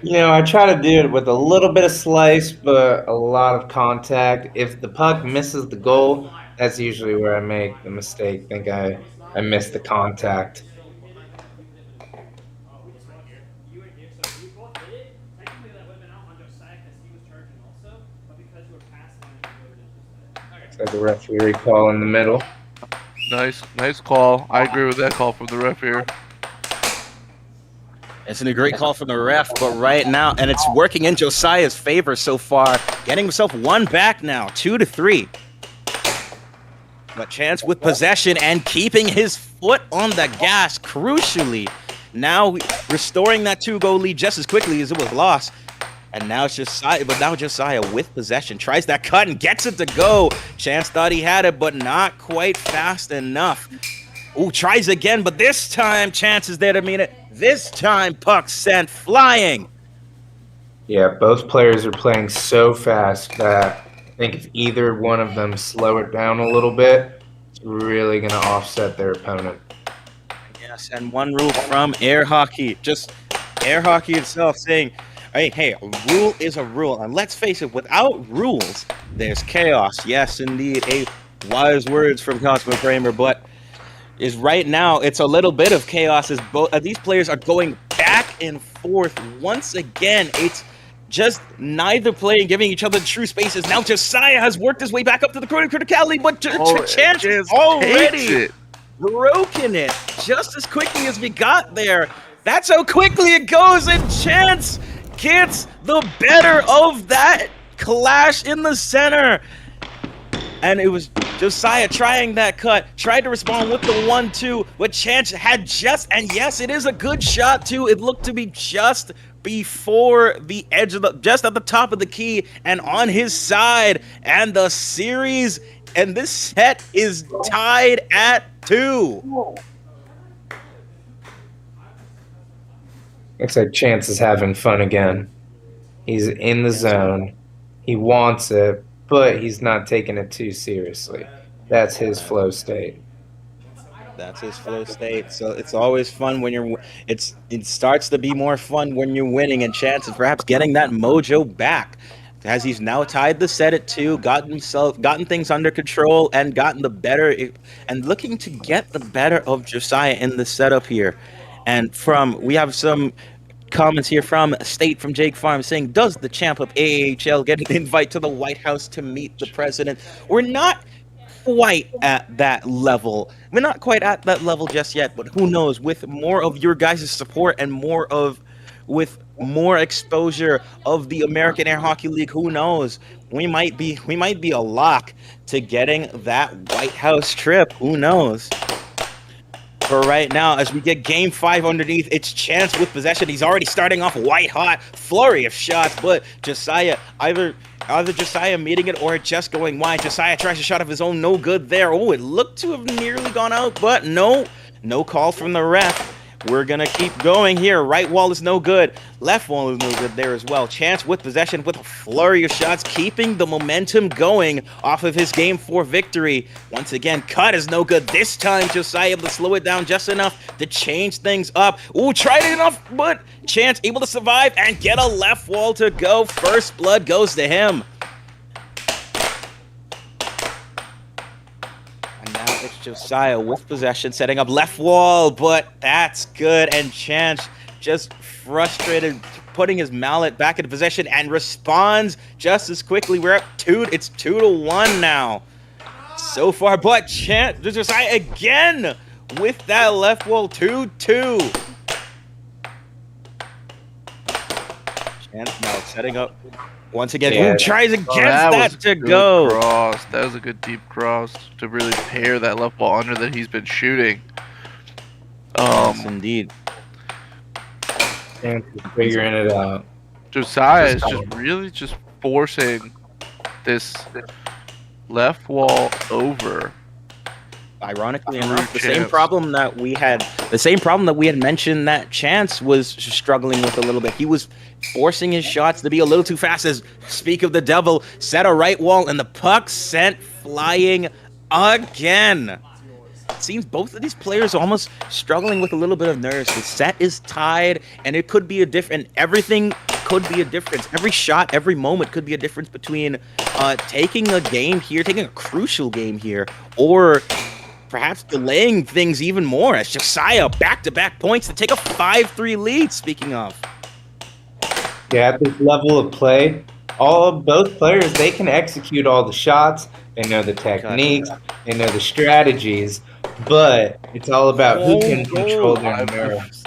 I try to do it with a little bit of slice, but a lot of contact. If the puck misses the goal, that's usually where I make the mistake. Think I missed the contact. So the referee call in the middle. Nice call. I agree with that call from the ref here. It's a great call from the ref, but right now, and it's working in Josiah's favor so far, getting himself one back now, 2-3. But Chance with possession and keeping his foot on the gas, crucially. Now restoring that 2-goal lead just as quickly as it was lost. And now it's Josiah with possession, tries that cut and gets it to go. Chance thought he had it, but not quite fast enough. Ooh, tries again, but this time Chance is there to meet it. This time puck sent flying. Yeah, both players are playing so fast that I think if either one of them slow it down a little bit, it's really going to offset their opponent. Yes, and one rule from air hockey, just air hockey itself saying, hey, a rule is a rule. And let's face it, without rules, there's chaos. Yes, indeed, a wise words from Cosmo Kramer, but is right now it's a little bit of chaos as these players are going back and forth once again. It's just neither playing giving each other true spaces. Now Josiah has worked his way back up to the criticality, but Chance has already broken it just as quickly as we got there. That's how quickly it goes, and Chance gets the better of that clash in the center. And it was Josiah trying that cut, tried to respond with the 1-2, but Chance had and yes, it is a good shot too. It looked to be just before the edge of just at the top of the key and on his side. And the series and this set is tied at 2. Looks like Chance is having fun again. He's in the zone. He wants it, but he's not taking it too seriously. That's his flow state. That's his flow state. So it's always fun when it starts to be more fun when you're winning, and Chance is perhaps getting that mojo back as he's now tied the set at 2, gotten things under control and gotten the better and looking to get the better of Josiah in the setup here. And we have some comments here from State from Jake Farm saying, does the champ of AAHL get an invite to the White House to meet the president? We're not quite at that level. We're not quite at that level just yet, but who knows? With more of your guys' support and with more exposure of the American Air Hockey League, who knows? We might be a lock to getting that White House trip. Who knows? For right now, as we get game 5 underneath, it's Chance with possession. He's already starting off white hot, flurry of shots, but Josiah either Josiah meeting it or just going wide. Josiah tries a shot of his own, no good there. Oh, it looked to have nearly gone out, but no call from the ref. we're going to keep going here. Right wall is no good. Left wall is no good there as well. Chance with possession with a flurry of shots, keeping the momentum going off of his game 4 victory. Once again, cut is no good. This time, Josiah able to slow it down just enough to change things up. Ooh, tried it enough, but Chance able to survive and get a left wall to go. First blood goes to him. And now it's Josiah with possession, setting up left wall, but that's good. And Chance just frustrated, putting his mallet back into possession and responds just as quickly. We're up it's 2-1 now so far, but Chance, Josiah again with that left wall. 2-2. Chance now setting up once again. Yeah. Ooh, tries against That was that a to good go. cross. That was a good deep cross to really pair that left ball under that he's been shooting. Yes, indeed. Chance is figuring it out. Josiah is just really just forcing this left wall over. Ironically Through enough, the Chance. same problem that we had mentioned that Chance was struggling with a little bit. He was forcing his shots to be a little too fast. As speak of the devil, set a right wall and the puck sent flying again. It seems both of these players are almost struggling with a little bit of nerves. The set is tied, and it could be a different. Everything could be a difference. Every shot, every moment could be a difference between taking a game here, taking a crucial game here, or perhaps delaying things even more. As Josiah back-to-back points to take a 5-3 lead. Speaking of, Yeah, at this level of play, both players, they can execute all the shots. They know the techniques. They know the strategies. But it's all about who can control their nerves.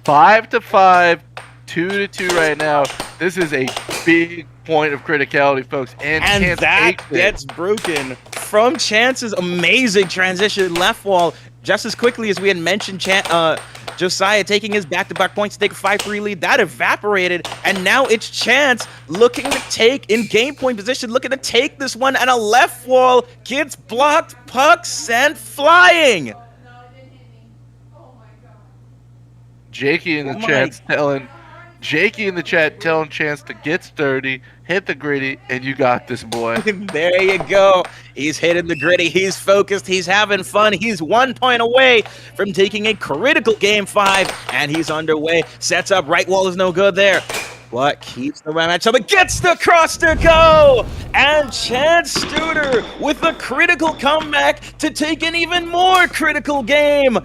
5-5, 2-2 right now. This is a big point of criticality, folks. And Chance that takes it. gets broken from Chance's amazing transition left wall. Just as quickly as we had mentioned, Josiah taking his back-to-back points to take a 5-3 lead. That evaporated, and now it's Chance looking to take in game point position, looking to take this one, and a left wall gets blocked, puck sent flying. Jakey in the chat telling Chance to get sturdy, hit the gritty, and you got this, boy. There you go. He's hitting the gritty. He's focused. He's having fun. He's 1 point away from taking a critical game 5, and he's underway. Sets up. Right wall is no good there. But keeps the matchup. It gets the cross to go. And Chance Studer with a critical comeback to take an even more critical game.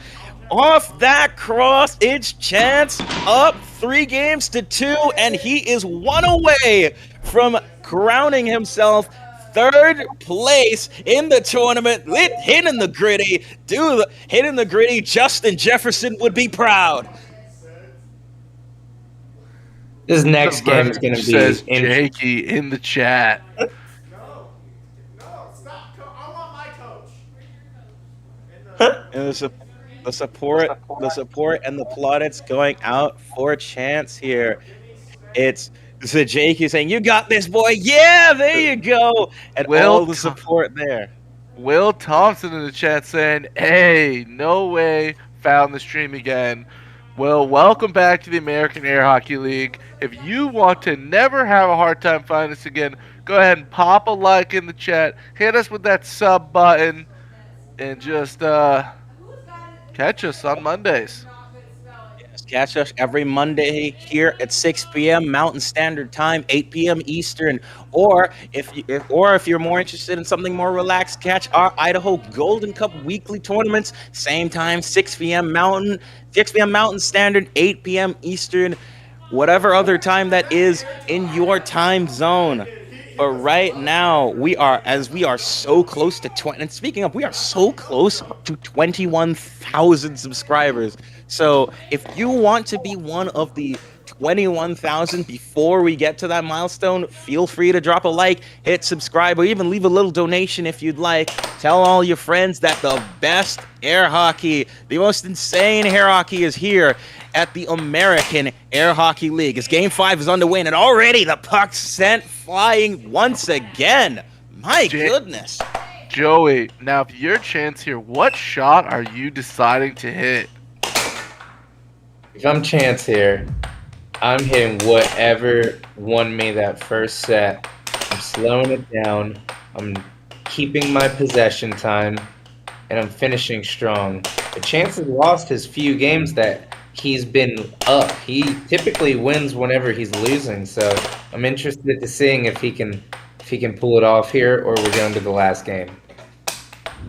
Off that cross, it's Chance up 3-2, and he is 1 away from crowning himself 3rd place in the tournament. Hitting the gritty. Hitting the gritty. Justin Jefferson would be proud. This next game is going to be Says Jakey in the chat. No, stop. I want my coach. And the support and the plaudits going out for Chance here. It's Jake who's saying, "You got this, boy." Yeah, there you go. And all the support there. Will Thompson in the chat saying, "Hey, no way, found the stream again." Well, welcome back to the American Air Hockey League. If you want to never have a hard time finding us again, go ahead and pop a like in the chat. Hit us with that sub button, and just catch us on Mondays. Yes, catch us every Monday here at 6 p.m. Mountain Standard Time, 8 p.m. Eastern. Or if you're more interested in something more relaxed, catch our Idaho Golden Cup weekly tournaments, same time, 6 p.m. Mountain Standard, 8 p.m. Eastern, whatever other time that is in your time zone. But right now, we are so close to 20. And speaking of, we are so close to 21,000 subscribers. So if you want to be one of the 21,000 before we get to that milestone, feel free to drop a like, hit subscribe, or even leave a little donation if you'd like. Tell all your friends that the best air hockey, the most insane air hockey is here at the American Air Hockey League. As Game 5 is underway, and already the puck sent flying once again. My goodness. Joey, now if your chance here, what shot are you deciding to hit? If I'm Chance here, I'm hitting whatever won me that first set. I'm slowing it down. I'm keeping my possession time, and I'm finishing strong. But Chance has lost his few games that he's been up. He typically wins whenever he's losing, so I'm interested to seeing if he can pull it off here, or we're going to the last game.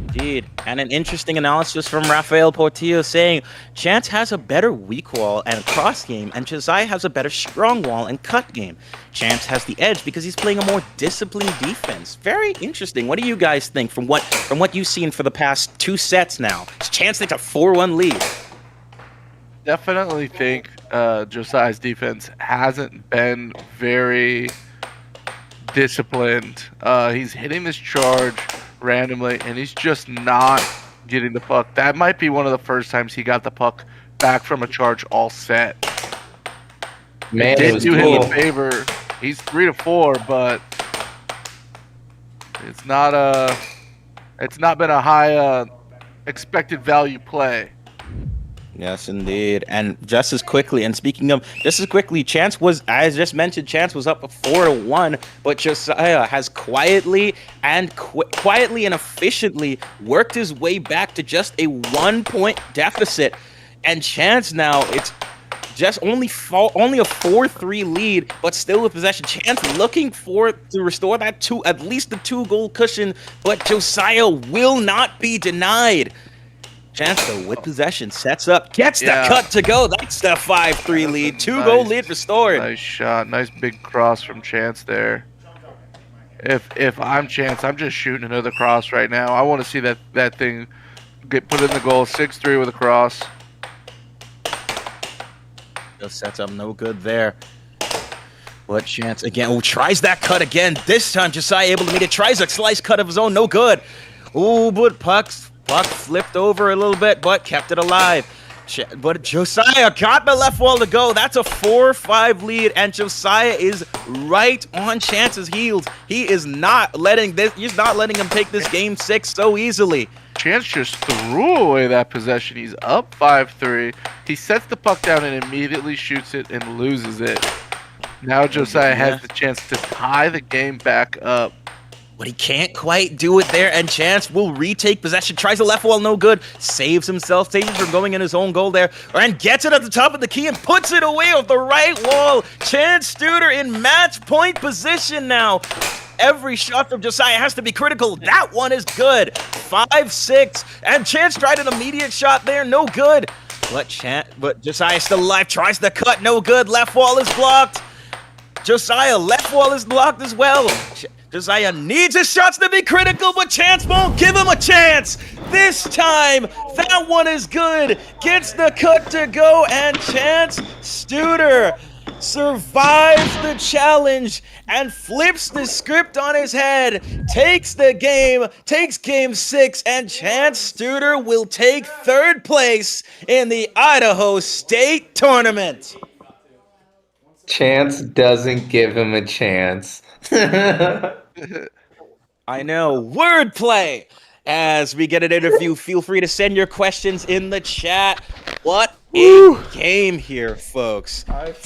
Indeed. And an interesting analysis from Rafael Portillo saying Chance has a better weak wall and cross game, and Josiah has a better strong wall and cut game. Chance has the edge because he's playing a more disciplined defense. Very interesting. What do you guys think from what you've seen for the past 2 sets now? Chance takes a 4-1 lead. Definitely think Josiah's defense hasn't been very disciplined. He's hitting this charge randomly, and he's just not getting the puck. That might be one of the first times he got the puck back from a charge all set. Man, It it did was do him cool. a favor. He's 3-4, but it's not been a high expected value play. Yes, indeed. And just as quickly, Chance was, as just mentioned, Chance was up 4-1, but Josiah has quietly and efficiently worked his way back to just a 1-point deficit. And Chance now, it's just only a 4-3 lead, but still with possession. Chance looking to restore that to at least the 2-goal cushion, but Josiah will not be denied. Chance, though, with possession, sets up, gets the cut to go. That's the 5-3 lead. 2-goal lead restored. Nice shot. Nice big cross from Chance there. If I'm Chance, I'm just shooting another cross right now. I want to see that thing get put in the goal. 6-3 with a cross. Just sets up no good there. What Chance again? Oh, tries that cut again. This time, Josiah able to meet it. Tries a slice cut of his own. No good. Oh, but puck flipped over a little bit, but kept it alive. But Josiah got the left wall to go. That's a 4-5 lead, and Josiah is right on Chance's heels. He's not letting him take this game 6 so easily. Chance just threw away that possession. He's up 5-3. He sets the puck down and immediately shoots it and loses it. Now Josiah has the chance to tie the game back up. But he can't quite do it there, and Chance will retake possession. Tries the left wall, no good. Saves himself, saves from going in his own goal there, and gets it at the top of the key and puts it away off the right wall. Chance Studer in match point position now. Every shot from Josiah has to be critical. That one is good. 5-6, and Chance tried an immediate shot there, no good. But Josiah still alive. Tries the cut, no good. Left wall is blocked. Josiah, left wall is blocked as well. Josiah needs his shots to be critical, but Chance won't give him a chance. This time, that one is good. Gets the cut to go, and Chance Studer survives the challenge and flips the script on his head. Takes game 6, and Chance Studer will take 3rd place in the Idaho State Tournament. Chance doesn't give him a chance. I know. Wordplay. As we get an interview, feel free to send your questions in the chat. What a game here, folks. That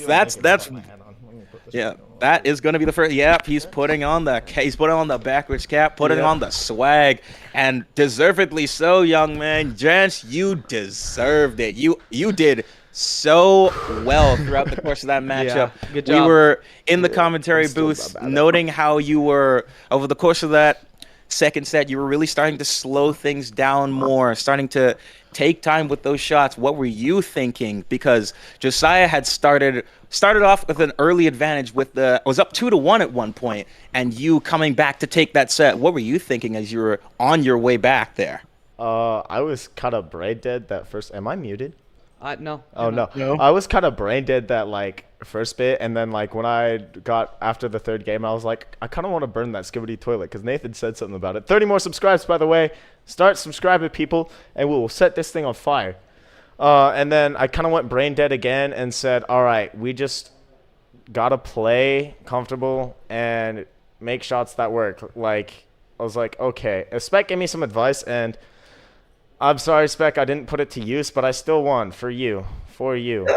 is going to be the first. Yep, he's putting on the backwards cap, putting on the swag, and deservedly so, young man. Chance, you deserved it. You did so well throughout the course of that matchup. Good job. We were in the commentary booth noting how you were, over the course of that second set, you were really starting to slow things down more, starting to take time with those shots. What were you thinking? Because Josiah had started off with an early advantage was up 2-1 at one point, and you coming back to take that set. What were you thinking as you were on your way back there? I was kind of brain dead that first. Am I muted? No. Oh no. I was kind of brain dead that first bit, and then when I got after the 3rd game, I was like, I kind of want to burn that Skibidi toilet because Nathan said something about it. 30 more subscribes, by the way. Start subscribing, people, and we will set this thing on fire. And then I kind of went brain dead again and said, all right, we just gotta play comfortable and make shots that work. I was like, okay. Spec gave me some advice, and I'm sorry, Spec. I didn't put it to use, but I still won for you. For you.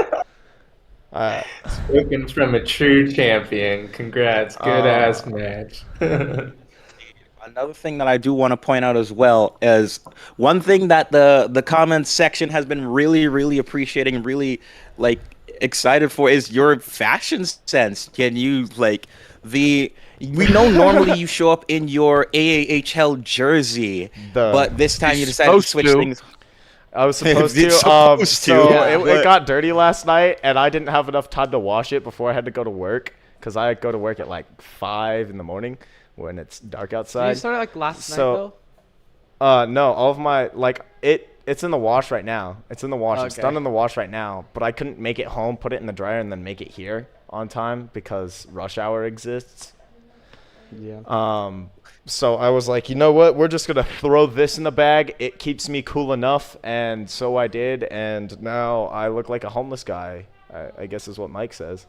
Spoken from a true champion. Congrats. Good ass match. Another thing that I do want to point out as well is one thing that the comments section has been really appreciating, really like excited for is your fashion sense. Can you like the we know normally you show up in your AAHL jersey, but this time you decided to switch things. I was supposed to. It's supposed So to. it got dirty last night, and I didn't have enough time to wash it before I had to go to work. Because I go to work at like 5 in the morning when it's dark outside. You started like last night though? No, all of my it's in the wash right now. It's in the wash. It's Okay. done in the wash right now. But I couldn't make it home, put it in the dryer, and then make it here on time because rush hour exists. Yeah. So I was like, you know what? We're just gonna throw this in the bag. It keeps me cool enough, and so I did. And now I look like a homeless guy. I guess is what Mike says.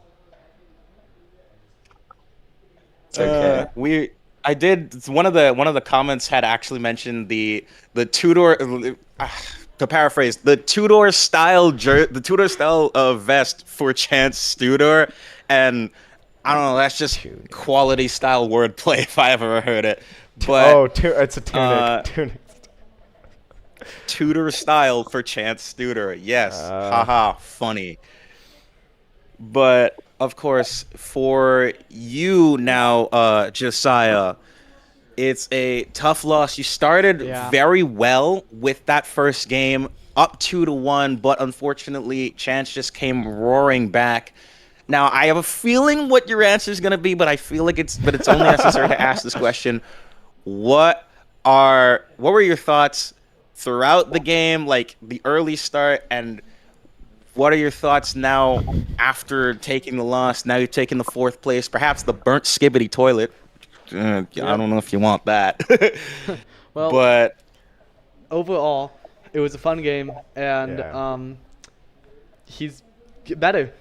Okay. I did one of the comments had actually mentioned the Tudor to paraphrase the Tudor style vest for Chance Tudor, and I don't know, that's just quality style wordplay if I ever heard it. But it's a tunic. Tunic. Tudor style for Chance Tudor, yes, haha, funny. But of course, for you now, Josiah, it's a tough loss. You started very well with that first game, up 2-1, but unfortunately, Chance just came roaring back. Now, I have a feeling what your answer is going to be, but I feel like it's only necessary to ask this question. What were your thoughts throughout the game, like the early start, and what are your thoughts now after taking the loss? Now you're taking the 4th place, perhaps the burnt Skibidi toilet. I don't know if you want that. Well, but overall, it was a fun game, and he's better.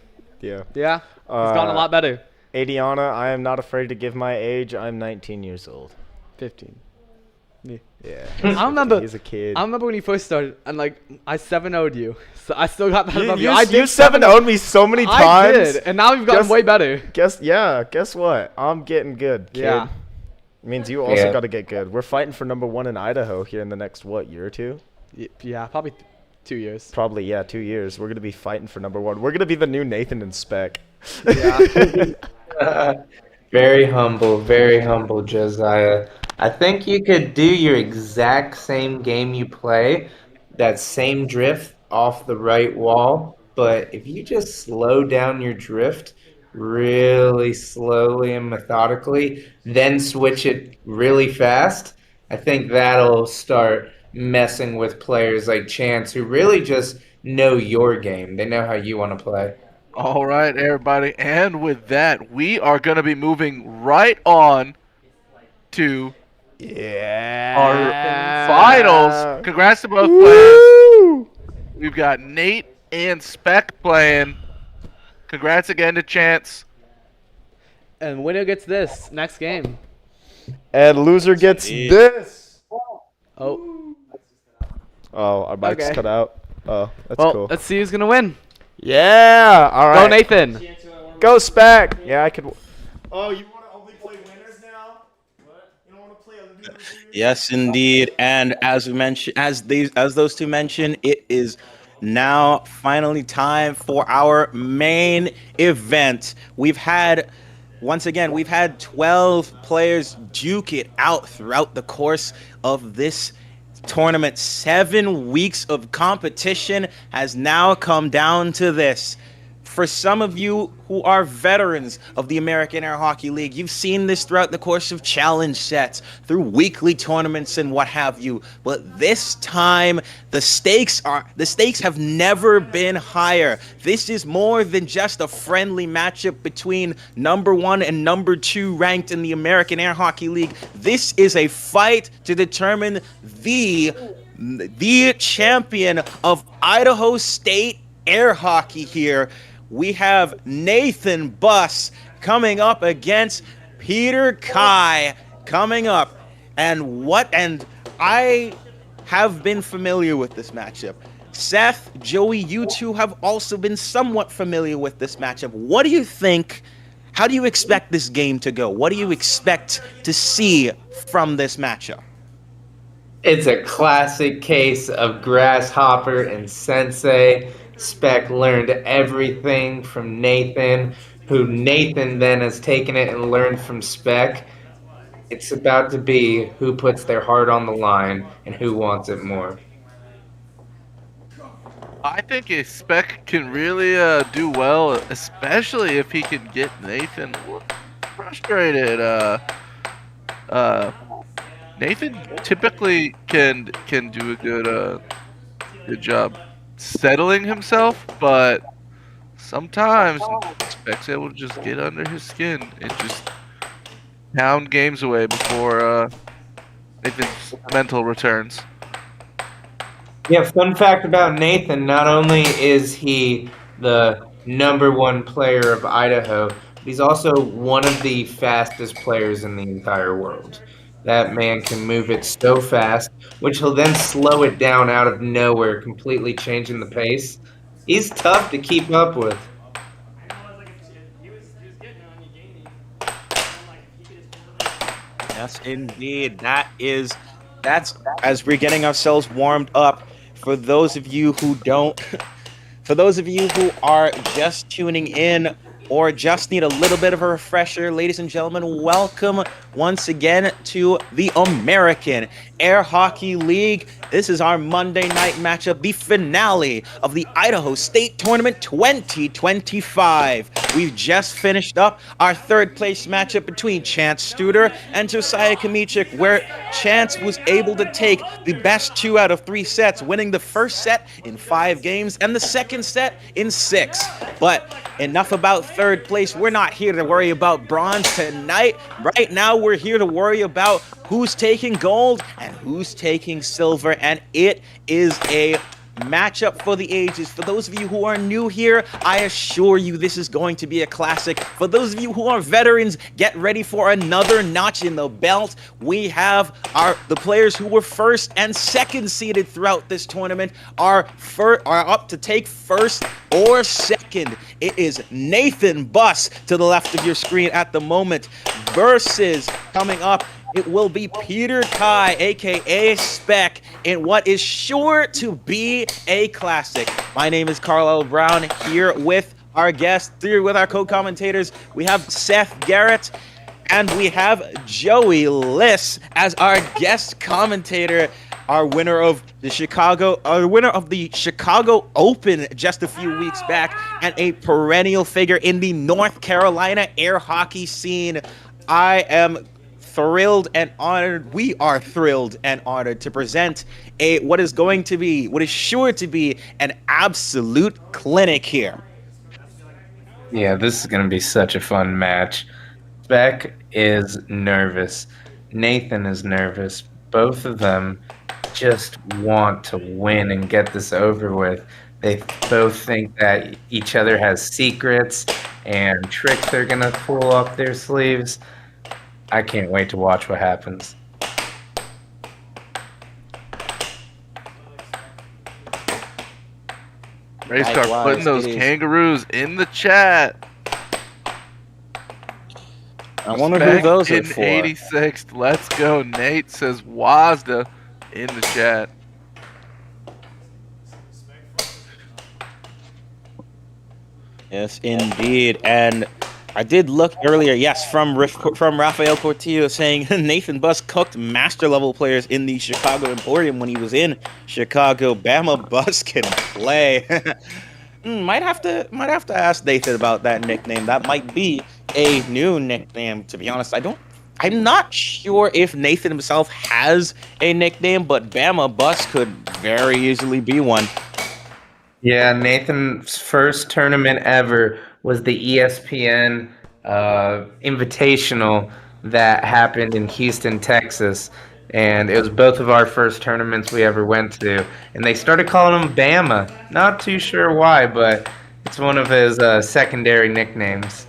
Yeah. Yeah, he's gotten a lot better. Adiana, I am not afraid to give my age. I'm 19 years old. 15. Yeah. I remember. He's a kid. I remember when you first started, and like I 7-0'd you, so I still got that above you. You I did 7-0'd me so many times. I did, and now you've gotten way better. Guess what? I'm getting good, kid. Yeah. Means you also got to get good. We're fighting for #1 in Idaho here in the next year or two? Yeah, probably 2 years. Probably 2 years. We're gonna be fighting for #1. We're gonna be the new Nathan and Spec. Yeah. Very humble, Josiah. I think you could do your exact same game you play, that same drift off the right wall, but if you just slow down your drift really slowly and methodically, then switch it really fast, I think that'll start messing with players like Chance who really just know your game. They know how you want to play. All right, everybody. And with that, we are going to be moving right on to our finals. Congrats to both players. We've got Nate and Spec playing. Congrats again to Chance. And winner gets this next game. And loser gets this. Oh. Oh, our mic's cut out. Oh, that's Well, cool. let's see who's gonna win. Yeah. All right. Go Nathan. Go Spec. Yeah, I could. Oh, you want to only play winners now? What? You don't want to play a loser? yes, indeed. And as we mentioned, as those two mentioned, it is now finally time for our main event. Once again, we've had 12 players duke it out throughout the course of this tournament. 7 weeks of competition has now come down to this. For some of you who are veterans of the American Air Hockey League, you've seen this throughout the course of challenge sets, through weekly tournaments and what have you. But this time, the stakes have never been higher. This is more than just a friendly matchup between #1 and #2 ranked in the American Air Hockey League. This is a fight to determine the champion of Idaho State Air Hockey here. We have Nathan Buss coming up against Peter Kai coming up. And have been familiar with this matchup. Seth, Joey, you two have also been somewhat familiar with this matchup. What do you think? How do you expect this game to go? What do you expect to see from this matchup? It's a classic case of Grasshopper and Sensei. Spec learned everything from Nathan, who Nathan then has taken it and learned from Spec. It's about to be who puts their heart on the line and who wants it more. I think a Spec can really do well, especially if he can get Nathan frustrated. Nathan typically can do a good job settling himself, but sometimes Spec's able to just get under his skin and just pound games away before Nathan's mental returns. Yeah, fun fact about Nathan, not only is he the #1 player of Idaho, but he's also one of the fastest players in the entire world. That man can move it so fast, which he'll then slow it down out of nowhere, completely changing the pace. He's tough to keep up with. Yes, indeed. That's as we're getting ourselves warmed up. For those of you who don't, for those of you who are just tuning in or just need a little bit of a refresher, ladies and gentlemen, welcome once again to the American Air Hockey League. This is our Monday night matchup, the finale of the Idaho State Tournament 2025. We've just finished up our third place matchup between Chance Studer and Josiah Kamichik, where Chance was able to take the best 2 out of 3 sets, winning the first set in 5 games and the second set in 6. But enough about third place. We're not here to worry about bronze tonight. Right now, we're here to worry about who's taking gold and who's taking silver, and it is a matchup for the ages. For those of you who are new here, I assure you this is going to be a classic. For those of you who are veterans, get ready for another notch in the belt. We have the players who were first and second seeded throughout this tournament are up to take first or second. It is Nathan Buss to the left of your screen at the moment versus coming up. It will be Peter Kai, aka Spec, in what is sure to be a classic. My name is Carlisle Brown, here with our guests, here with our co-commentators. We have Seth Garrett and we have Joey Liss as our guest commentator. Our winner of the Chicago Open just a few weeks back, and a perennial figure in the North Carolina air hockey scene. I am thrilled and honored. We are thrilled and honored to present what is sure to be an absolute clinic here. Yeah, this is going to be such a fun match. Beck is nervous. Nathan is nervous. Both of them just want to win and get this over with. They both think that each other has secrets and tricks they're going to pull up their sleeves. I can't wait to watch what happens. Ray, start putting those kangaroos in the chat. I wonder who those are in for. 86th. Let's go. Nate says Wazda in the chat. Yes, indeed. And I did look earlier, yes, from Rafael Portillo saying Nathan Buss cooked master level players in the Chicago Emporium when he was in Chicago. Bama Buss can play. Might have to ask Nathan about that nickname. That might be a new nickname. To be honest, I'm not sure if Nathan himself has a nickname, but Bama Buss could very easily be one. Yeah, Nathan's first tournament ever was the ESPN Invitational that happened in Houston, Texas. And it was both of our first tournaments we ever went to. And they started calling him Bama. Not too sure why, but it's one of his secondary nicknames.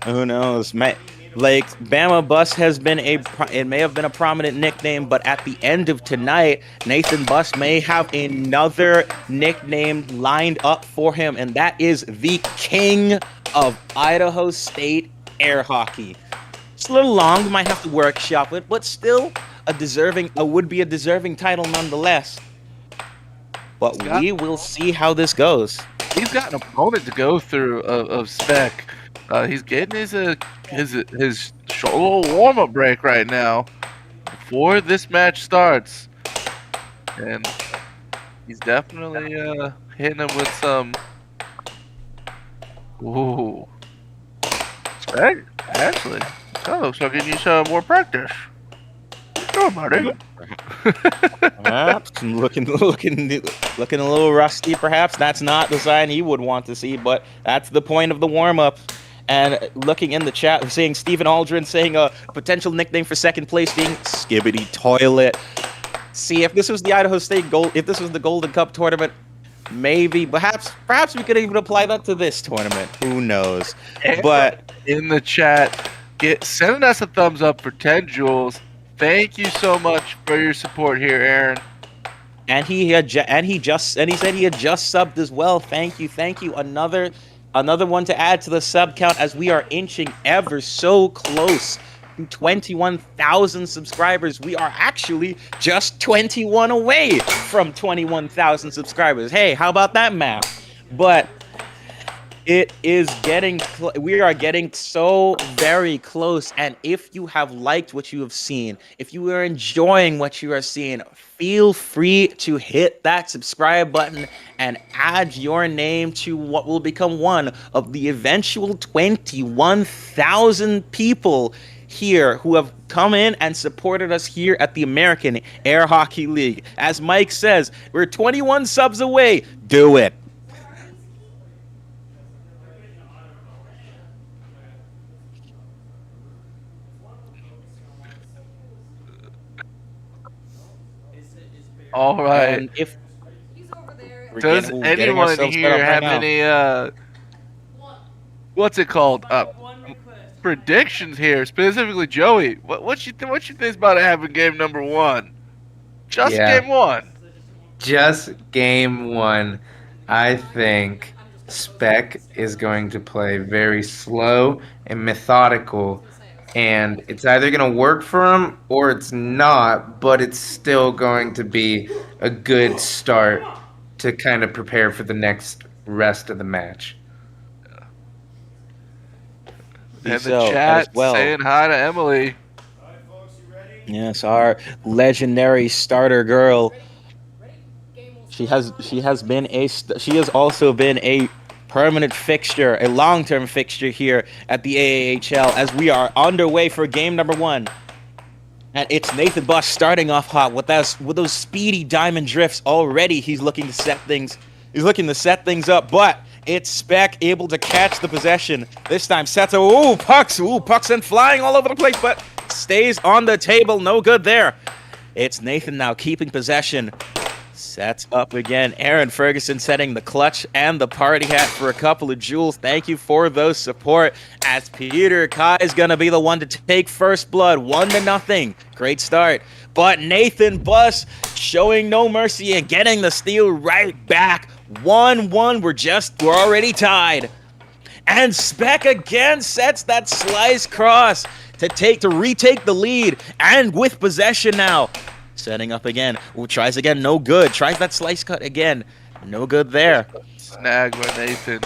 Who knows? Like Bama Bus has been it may have been a prominent nickname, but at the end of tonight, Nathan Bus may have another nickname lined up for him, and that is the King of Idaho State Air Hockey. It's a little long, we might have to workshop it, but still would be a deserving title nonetheless. But we will see how this goes. He's got an opponent to go through of Spec. He's getting his short warm up break right now before this match starts, and he's definitely hitting him with some. Ooh, Spec, actually, that looks like he needs more practice. Go, buddy. Perhaps looking a little rusty. Perhaps that's not the sign he would want to see, but that's the point of the warm up. And looking in the chat, we're seeing Stephen Aldrin saying a potential nickname for second place being Skibidi Toilet. See, if this was the Idaho State if this was the Golden Cup tournament, maybe, perhaps we could even apply that to this tournament. Who knows? But in the chat, sending us a thumbs up for 10 joules. Thank you so much for your support here, Aaron. And he said he had just subbed as well. Thank you. Another one to add to the sub count as we are inching ever so close to 21,000 subscribers. We are actually just 21 away from 21,000 subscribers. Hey, how about that math? But it is we are getting so very close, and if you have liked what you have seen, if you are enjoying what you are seeing, feel free to hit that subscribe button and add your name to what will become one of the eventual 21,000 people here who have come in and supported us here at the American Air Hockey League. As Mike says, we're 21 subs away. Do it. All right. And if does anyone here have any what's it called? Predictions here, specifically Joey. What you think's about to happen game number 1? Just game 1. Just game 1. I think Spec is going to play very slow and methodical, and it's either going to work for him or it's not, but it's still going to be a good start to kind of prepare for the next rest of the match. And the chat saying hi to Emily. Yes, our legendary starter girl. She has also been a permanent fixture, a long-term fixture here at the AAHL as we are underway for game number 1. And it's Nathan Bus starting off hot with those speedy diamond drifts already. He's looking to set things up, but it's Spec able to catch the possession. This time sets pucks and flying all over the place, but stays on the table. No good there. It's Nathan now keeping possession. Sets up again. Aaron Ferguson setting the clutch and the party hat for a couple of joules. Thank you for those support. As Peter Kai is going to be the one to take first blood. 1-0. Great start. But Nathan Bus showing no mercy and getting the steal right back. 1-1. We're already tied. And Spec again sets that slice cross to retake the lead. And with possession now. Setting up again. Tries again. No good. Tries that slice cut again. No good there. Snag by Nathan.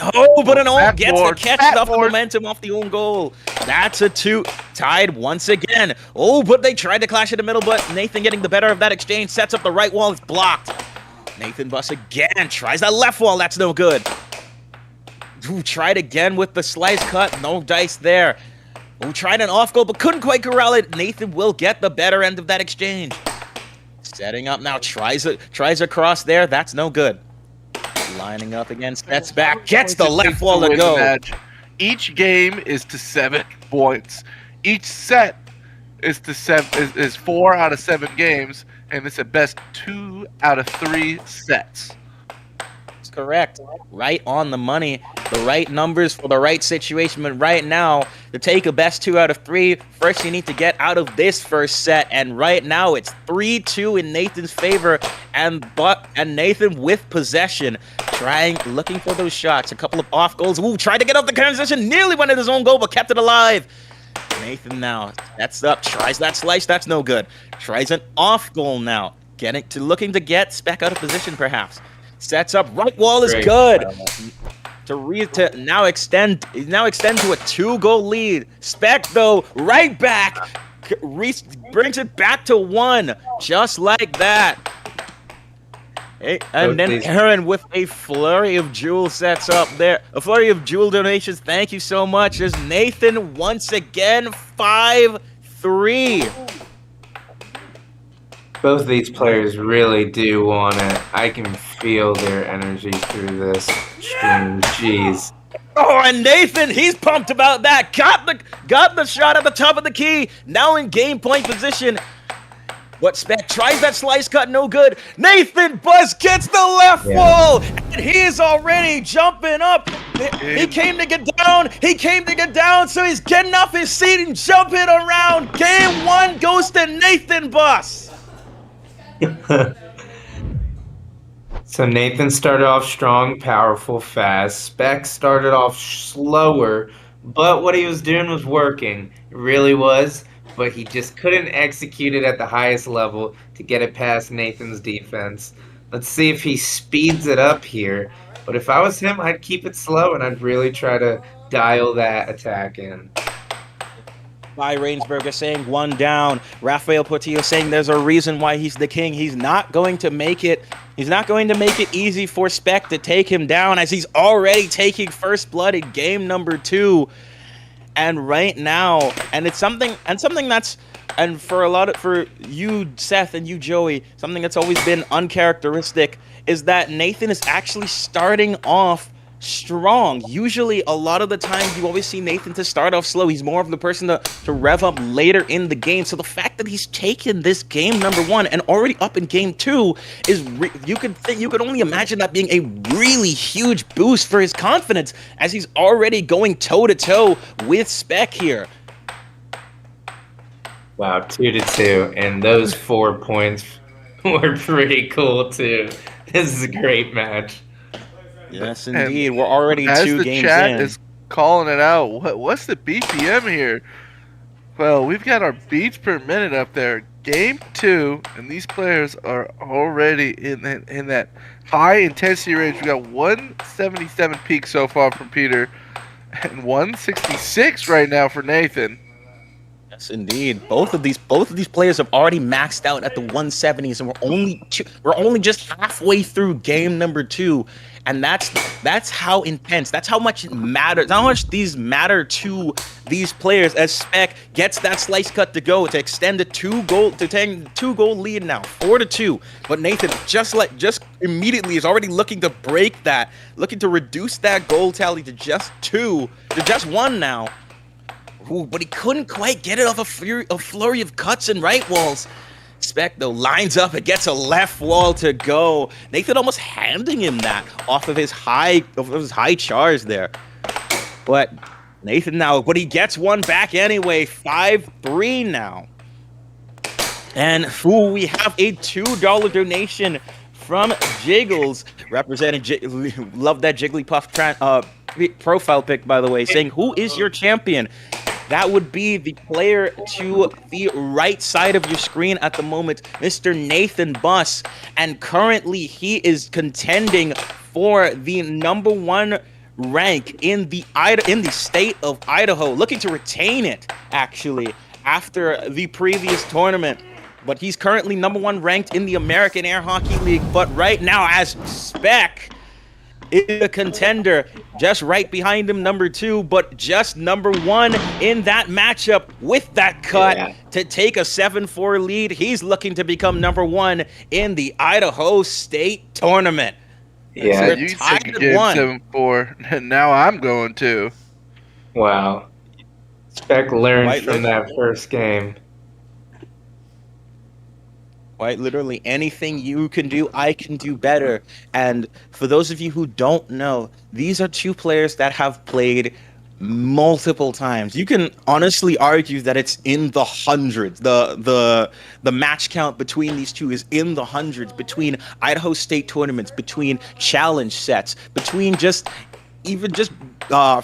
Oh, but gets the catch off the momentum off the own goal. That's a 2. Tied once again. Oh, but they tried to clash in the middle, but Nathan getting the better of that exchange. Sets up the right wall. It's blocked. Nathan Bus again. Tries that left wall. That's no good. Tried again with the slice cut. No dice there. Tried an off goal, but couldn't quite corral it. Nathan will get the better end of that exchange. Setting up now, tries across there. That's no good. Lining up again, sets back, gets the left wall to go. Each game is to 7 points. Each set is 4 out of 7 games, and it's at best 2 out of 3 sets. That's correct. Right on the money. The right numbers for the right situation. But right now, to take a best 2 out of 3, first you need to get out of this first set. And right now, it's 3-2 in Nathan's favor. And Nathan with possession, looking for those shots. A couple of off goals. Ooh, tried to get off the transition. Nearly went at his own goal, but kept it alive. Nathan now sets up, tries that slice. That's no good. Tries an off goal now. Looking to get Speck out of position, perhaps. Sets up, right wall is good. To now extend to a 2-goal lead. Speck though, right back, brings it back to 1, just like that. And then Aaron with a flurry of jewel sets up there. A flurry of jewel donations. Thank you so much. There's Nathan once again, 5-3. Both of these players really do want it. I can feel their energy through this stream. Jeez. Oh, and Nathan, he's pumped about that. Got the shot at the top of the key. Now in game point position. But Speck tries that slice cut, no good. Nathan Buzz gets the left wall, and he is already jumping up. He came to get down. So he's getting off his seat and jumping around. Game 1 goes to Nathan Buzz. So Nathan started off strong, powerful, fast. Speck started off slower, but what he was doing was working. It really was, but he just couldn't execute it at the highest level to get it past Nathan's defense. Let's see if he speeds it up here. But if I was him, I'd keep it slow and I'd really try to dial that attack in. By Rainsberger saying 1 down. Rafael Portillo saying there's a reason why he's the king. He's not going to make it easy for Speck to take him down, as he's already taking first blood in game number 2. And right now, and it's something that's, and for you, Seth, and you, Joey, something that's always been uncharacteristic is that Nathan is actually starting off strong. Usually, a lot of the time, you always see Nathan to start off slow. He's more of the person to rev up later in the game. So the fact that he's taken this game number 1 and already up in game 2 is you could only imagine that being a really huge boost for his confidence, as he's already going toe to toe with Speck here. Wow, 2-2, and those 4 points were pretty cool too. This is a great match. Yes, indeed. We're already 2 games in. As the chat is calling it out, what's the BPM here? Well, we've got our beats per minute up there. Game 2, and these players are already in that high intensity range. We got 177 peak so far from Peter, and 166 right now for Nathan. Yes, indeed. Both of these players have already maxed out at the 170s, and we're only just halfway through game number 2. And that's how intense. That's how much it matters. How much these matter to these players, as Speck gets that slice cut to go to extend a 2-goal lead now, 4-2. But Nathan just immediately is already looking to break that, looking to reduce that goal tally to just 1 now. Ooh, but he couldn't quite get it off a flurry of cuts and right walls. Speck, though, lines up and gets a left wall to go. Nathan almost handing him that off of his high chars there. But Nathan now, but he gets one back anyway. 5-3 now. And we have a $2 donation from Jiggles, representing love that Jigglypuff profile pic, by the way, saying, who is your champion? That would be the player to the right side of your screen at the moment, Mr. Nathan Buss. And currently, he is contending for the number 1 rank in the state of Idaho, looking to retain it, actually, after the previous tournament. But he's currently number 1 ranked in the American Air Hockey League. But right now, as Speck is a contender, just right behind him, number 2, but just number 1 in that matchup with that cut to take a 7-4 lead. He's looking to become number 1 in the Idaho State Tournament. Yeah, so you take a game 7-4, and now I'm going to. Wow. Speck learned from that first game. Quite literally, anything you can do, I can do better. And for those of you who don't know, these are two players that have played multiple times. You can honestly argue that it's in the hundreds. The match count between these two is in the hundreds, between Idaho State tournaments, between challenge sets, between just even just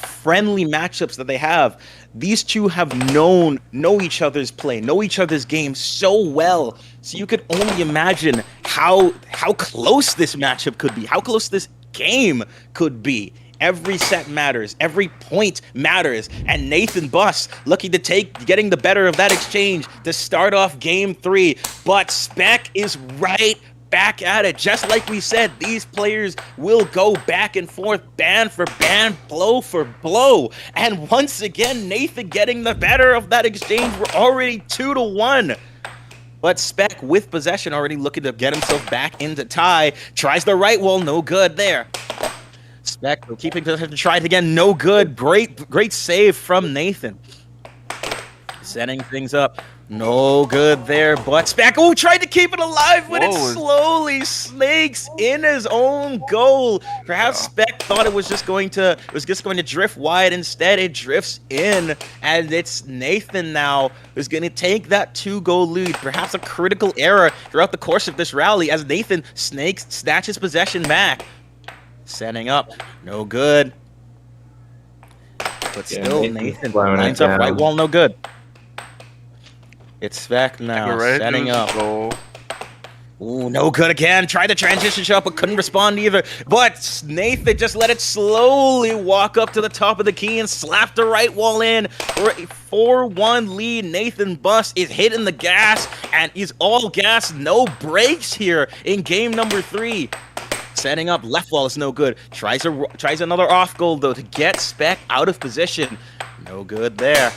friendly matchups that they have. These two have know each other's play, know each other's game so well. So you could only imagine how close this matchup could be, how close this game could be. Every set matters, every point matters, and Nathan Buss looking to getting the better of that exchange to start off game 3. But Spec is right back at it. Just like we said, these players will go back and forth, band for band, blow for blow. And once again, Nathan getting the better of that exchange. We're already 2-1. But Spec with possession already looking to get himself back into tie. Tries the right wall, no good there. Spec keeping possession, tried again, no good. Great save from Nathan. Setting things up. No good there, but Spec, tried to keep it alive, but it slowly snakes in his own goal. Perhaps Spec thought it was just going to drift wide. Instead, it drifts in, and it's Nathan now who's going to take that 2-goal lead. Perhaps a critical error throughout the course of this rally as Nathan snatches possession back. Setting up, no good. But still, Nathan lines up right wall, no good. It's Spec now, setting up. Ooh, no good again. Tried to transition shot, but couldn't respond either. But Nathan just let it slowly walk up to the top of the key and slap the right wall in for a 4-1 lead. Nathan Buss is hitting the gas, and he's all gas, no brakes here in game number 3. Setting up, left wall is no good. Tries another off goal, though, to get Spec out of position. No good there.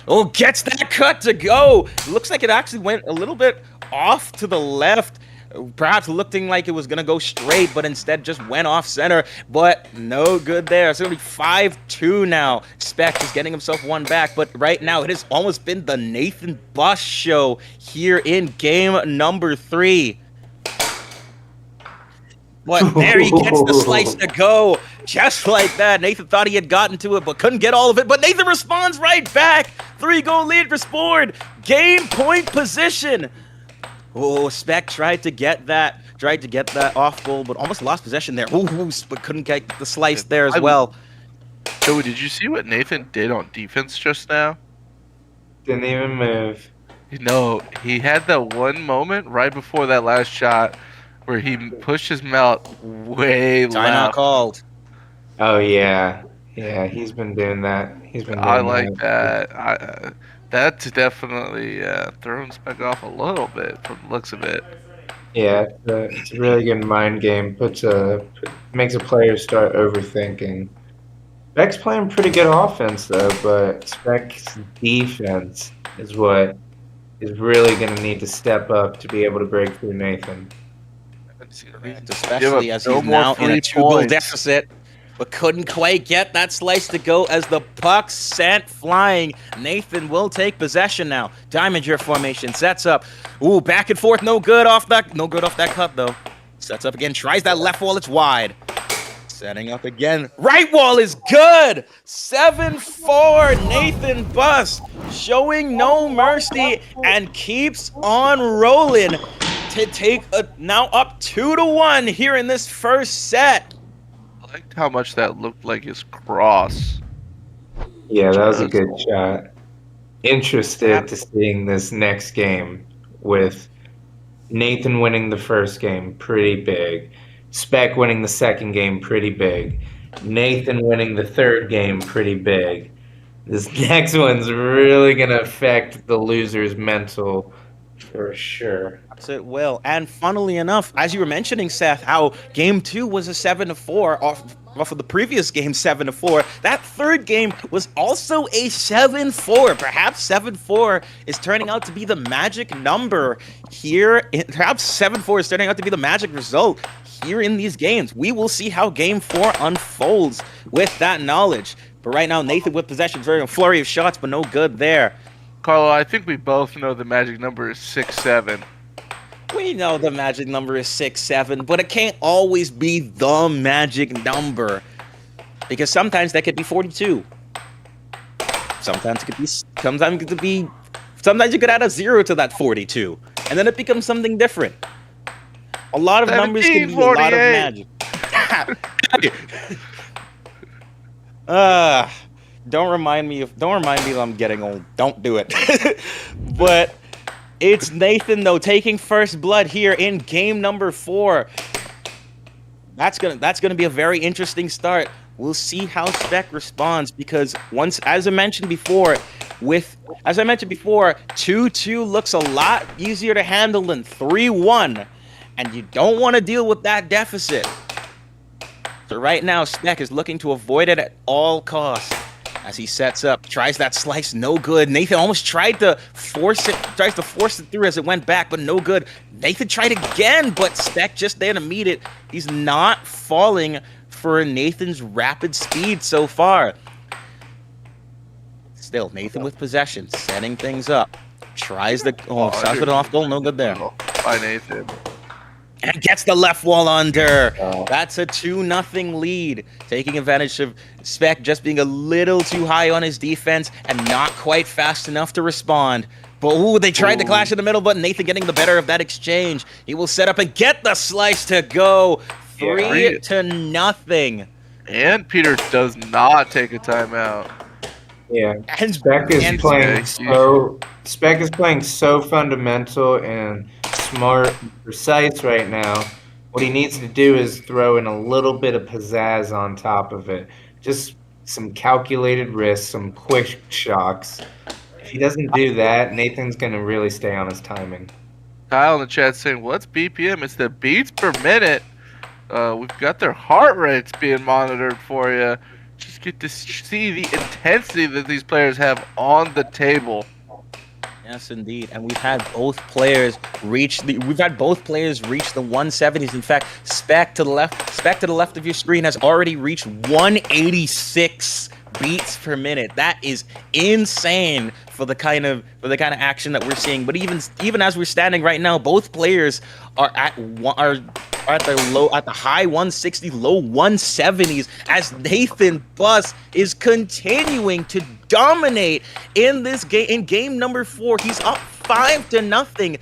Oh, gets that cut to go. Looks like it actually went a little bit off to the left. Perhaps looking like it was going to go straight, but instead just went off center. But no good there. It's going to be 5-2 now. Spec is getting himself one back. But right now, it has almost been the Nathan Buss show here in game number 3. But there he gets the slice to go. Just like that. Nathan thought he had gotten to it, but couldn't get all of it. But Nathan responds right back. 3-goal lead for Sport. Game point position. Oh, Spec tried to get that off goal, but almost lost possession there. But couldn't get the slice there as well. Joey, did you see what Nathan did on defense just now? Didn't even move. No, he had that one moment right before that last shot where he pushed his mouth way loud. Timeout called. Oh yeah, he's been doing that. I like that. That's definitely thrown Spec off a little bit from the looks of it. Yeah, it's a really good mind game. Makes a player start overthinking. Spec's playing pretty good offense though, but Spec's defense is what is really going to need to step up to be able to break through Nathan. Especially as he's now in a 2-goal deficit, but couldn't quite get that slice to go as the puck sent flying. Nathan will take possession now. Diamond your formation, sets up. Ooh, back and forth, no good off that cut though. Sets up again, tries that left wall, it's wide. Setting up again, right wall is good. 7-4, Nathan Buss showing no mercy and keeps on rolling to take now up 2-1 here in this first set. I liked how much that looked like his cross. Yeah, that was a good shot. Interested to seeing this next game with Nathan winning the first game, pretty big. Spec winning the second game, pretty big. Nathan winning the third game, pretty big. This next one's really going to affect the loser's mental for sure. It will. And funnily enough, as you were mentioning, Seth, how game 2 was a 7-4 off of the previous game, 7-4. That third game was also a 7-4. Perhaps 7-4 is turning out to be the magic number here. Perhaps 7-4 is turning out to be the magic result here in these games. We will see how game 4 unfolds with that knowledge. But right now, Nathan with possession, very a flurry of shots, but no good there. Carlo, I think we both know the magic number is 6-7. We know the magic number is 6-7, but it can't always be the magic number. Because sometimes that could be 42. Sometimes you could add a 0 to that 42. And then it becomes something different. A lot of numbers can be a lot of magic. Don't remind me that I'm getting old. Don't do it. But it's Nathan though taking first blood here in game number 4. That's gonna be a very interesting start. We'll see how Spec responds because as I mentioned before, 2-2 looks a lot easier to handle than 3-1, and you don't want to deal with that deficit. So right now, Spec is looking to avoid it at all costs. As he sets up, tries that slice, no good. Nathan almost tries to force it through as it went back, but no good. Nathan tried again, but Spec just there to meet it. He's not falling for Nathan's rapid speed so far. Still, Nathan with possession, setting things up. Tries the starts with an off goal, no good there. By Nathan. And gets the left wall under. That's a 2-0 lead. Taking advantage of Spec just being a little too high on his defense and not quite fast enough to respond. But they tried to clash in the middle, but Nathan getting the better of that exchange. He will set up and get the slice to go. 3-0. And Peter does not take a timeout. Yeah, And Spec is playing so fundamental and smart and precise right now. What he needs to do is throw in a little bit of pizzazz on top of it. Just some calculated risks, some quick shocks. If he doesn't do that, Nathan's going to really stay on his timing. Kyle in the chat saying, what's BPM? It's the beats per minute. We've got their heart rates being monitored for you. Just get to see the intensity that these players have on the table. Yes, indeed, and we've had both players reach the 170s. In fact, Spec to the left of your screen has already reached 186 beats per minute. That is insane for the kind of action that we're seeing. But even as we're standing right now, both players are at the high 160, low 170s as Nathan Bus is continuing to dominate in this game. In game number 4, he's up 5-0.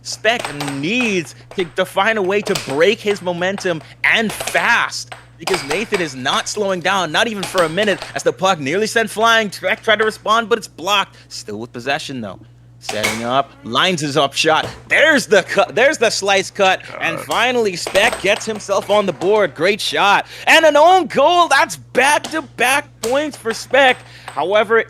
Spec needs to find a way to break his momentum and fast, because Nathan is not slowing down, not even for a minute, as the puck nearly sent flying. Spec tried to respond, but it's blocked. Still with possession though. Setting up, lines his up shot. There's the cut. There's the slice cut. And finally, Spec gets himself on the board. Great shot. And an own goal. That's back-to-back points for Spec. However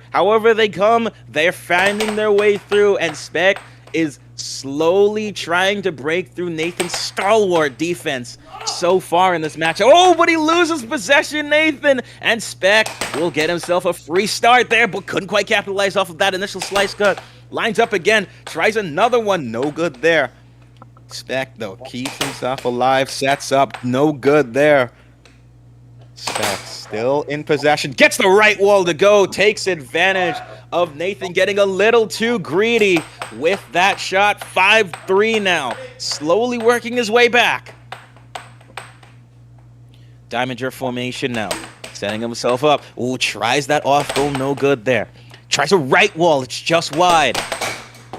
they come, they're finding their way through, and Spec is slowly trying to break through Nathan's stalwart defense so far in this match. Oh, but he loses possession, Nathan, and Spec will get himself a free start there, but couldn't quite capitalize off of that initial slice cut. Lines up again, tries another one, no good there. Spec, though, keeps himself alive, sets up, no good there. Spec still in possession, gets the right wall to go, takes advantage of Nathan getting a little too greedy with that shot. 5-3 now, slowly working his way back. Diamonger formation now, setting himself up. Ooh, tries that off goal, no good there. Tries a right wall, it's just wide.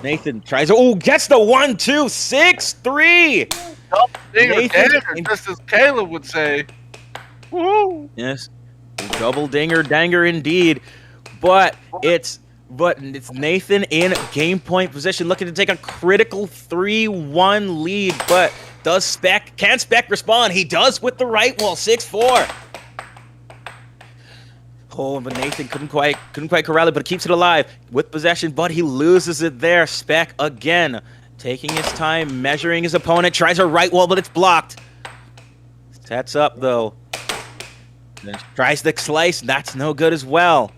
Nathan tries, gets the 1-2, 6-3. Nathan, just as Caleb would say. Woo! Yes, double dinger danger indeed. But it's Nathan in game point position, looking to take a critical 3-1 lead. But can Spec respond? He does with the right wall, 6-4. Oh, but Nathan couldn't quite corral it, but keeps it alive with possession, but he loses it there. Spec again, taking his time, measuring his opponent, tries a right wall, but it's blocked. Sets up though. Then tries the slice, that's no good as well.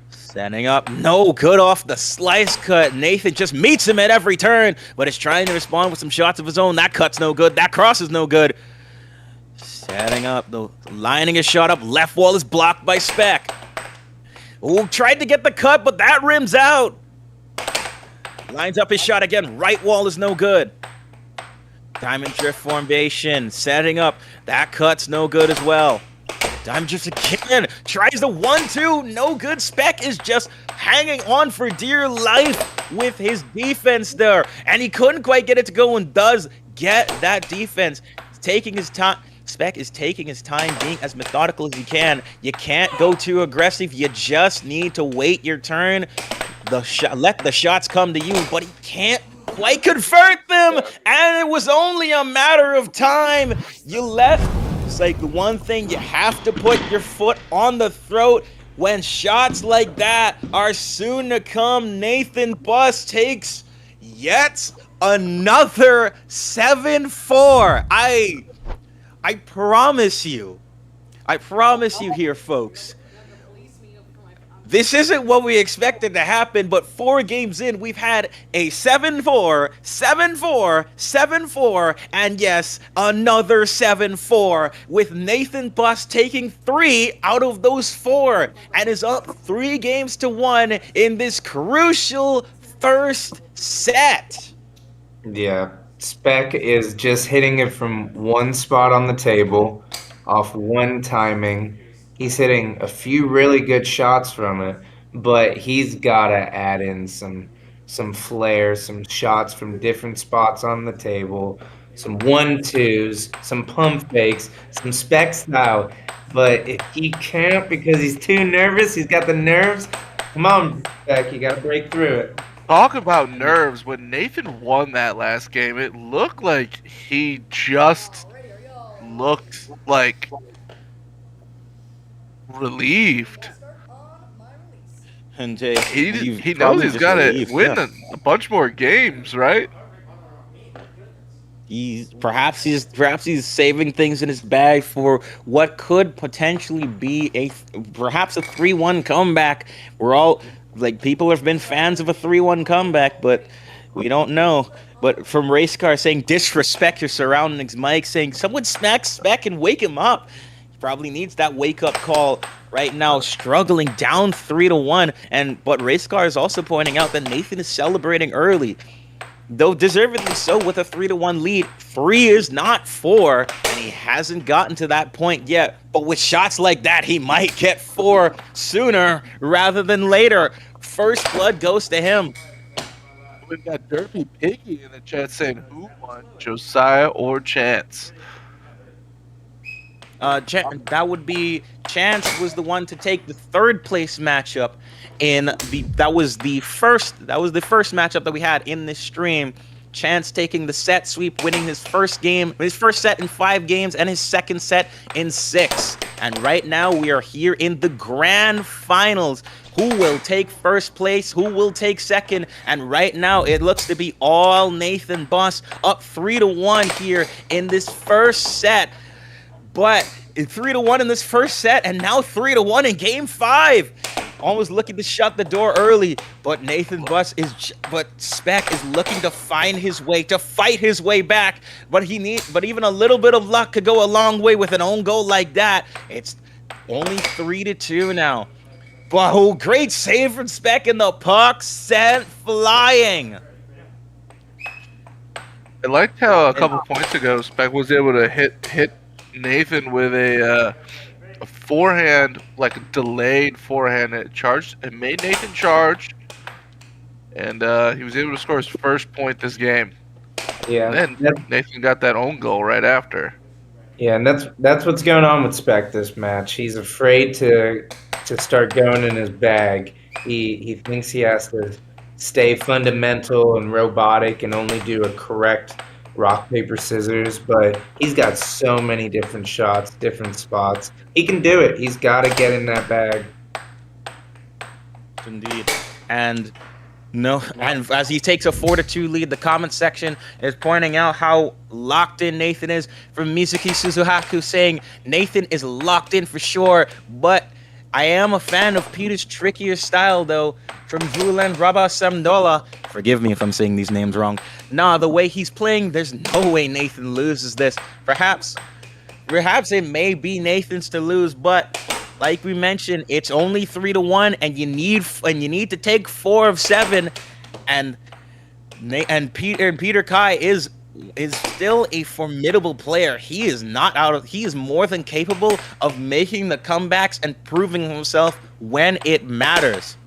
Setting up, no good off the slice cut. Nathan just meets him at every turn, but is trying to respond with some shots of his own. That cut's no good, that cross is no good. Setting up, though, lining his shot up. Left wall is blocked by Spec. Tried to get the cut, but that rims out. Lines up his shot again. Right wall is no good. Diamond drift formation. Setting up. That cut's no good as well. Diamond drift again. Tries the 1-2. No good. Spec is just hanging on for dear life with his defense there. And he couldn't quite get it to go and does get that defense. He's taking his time. Spec is taking his time, being as methodical as he can. You can't go too aggressive. You just need to wait your turn. Let the shots come to you, but he can't quite convert them. And it was only a matter of time. It's like the one thing you have to put your foot on the throat when shots like that are soon to come. Nathan Bus takes yet another 7-4. I promise you here, folks, this isn't what we expected to happen, but 4 games in, we've had a 7-4, 7-4, 7-4, and yes, another 7-4, with Nathan Bus taking 3 out of those 4, and is up 3 games to 1 in this crucial first set. Yeah, Spec is just hitting it from one spot on the table, off one timing. He's hitting a few really good shots from it, but he's got to add in some flair, some shots from different spots on the table, some 1-2s, some pump fakes, some Spec style. But if he can't because he's too nervous, he's got the nerves, come on, Spec, you got to break through it. Talk about nerves. When Nathan won that last game, it looked like he just looked like relieved. And He knows he's got to win a bunch more games, right? Perhaps he's saving things in his bag for what could potentially be perhaps a 3-1 comeback. We're all like, people have been fans of a 3-1 comeback, but we don't know. But from Race Car saying disrespect your surroundings, Mike saying someone smack Spec and wake him up. He probably needs that wake up call right now, struggling down 3-1. But Race Car is also pointing out that Nathan is celebrating early, though deservedly so, with a 3-1 lead. 3 is not 4, and he hasn't gotten to that point yet. But with shots like that, he might get 4 sooner rather than later. First blood goes to him. We've got Derpy Piggy in the chat saying, who won, Josiah or Chance? That would be Chance was the one to take the 3rd place matchup that was the first matchup that we had in this stream. Chance taking the set sweep, winning his first set in 5 games, and his second set in 6. And right now we are here in the grand finals. Who will take first place? Who will take second? And right now it looks to be all Nathan Bus, up 3-1 here in this first set. But 3-1 in this first set, and now 3-1 in game 5. Almost looking to shut the door early, but Spec is looking to find his way, to fight his way back. But even a little bit of luck could go a long way with an own goal like that. It's only 3-2 now. But great save from Spec, and the puck sent flying. I liked how a couple points ago Spec was able to hit Nathan with a forehand, like a delayed forehand. It made Nathan charge, and he was able to score his first point this game. Yeah. And then Nathan got that own goal right after. Yeah, and that's what's going on with Spec this match. He's afraid to start going in his bag. He thinks he has to stay fundamental and robotic and only do a correct rock, paper, scissors, but he's got so many different shots, different spots. He can do it. He's got to get in that bag. Indeed. And as he takes a 4-2 lead, the comment section is pointing out how locked in Nathan is. From Mizuki Suzuhaku saying Nathan is locked in for sure, but I am a fan of Peter's trickier style, though. From Julen Rabasamdola, forgive me if I'm saying these names wrong. The way he's playing, there's no way Nathan loses this. Perhaps it may be Nathan's to lose, but like we mentioned, it's only 3-1, and you need to take 4 of 7, and Peter Kai is still a formidable player. He is not out of. He is more than capable of making the comebacks and proving himself when it matters.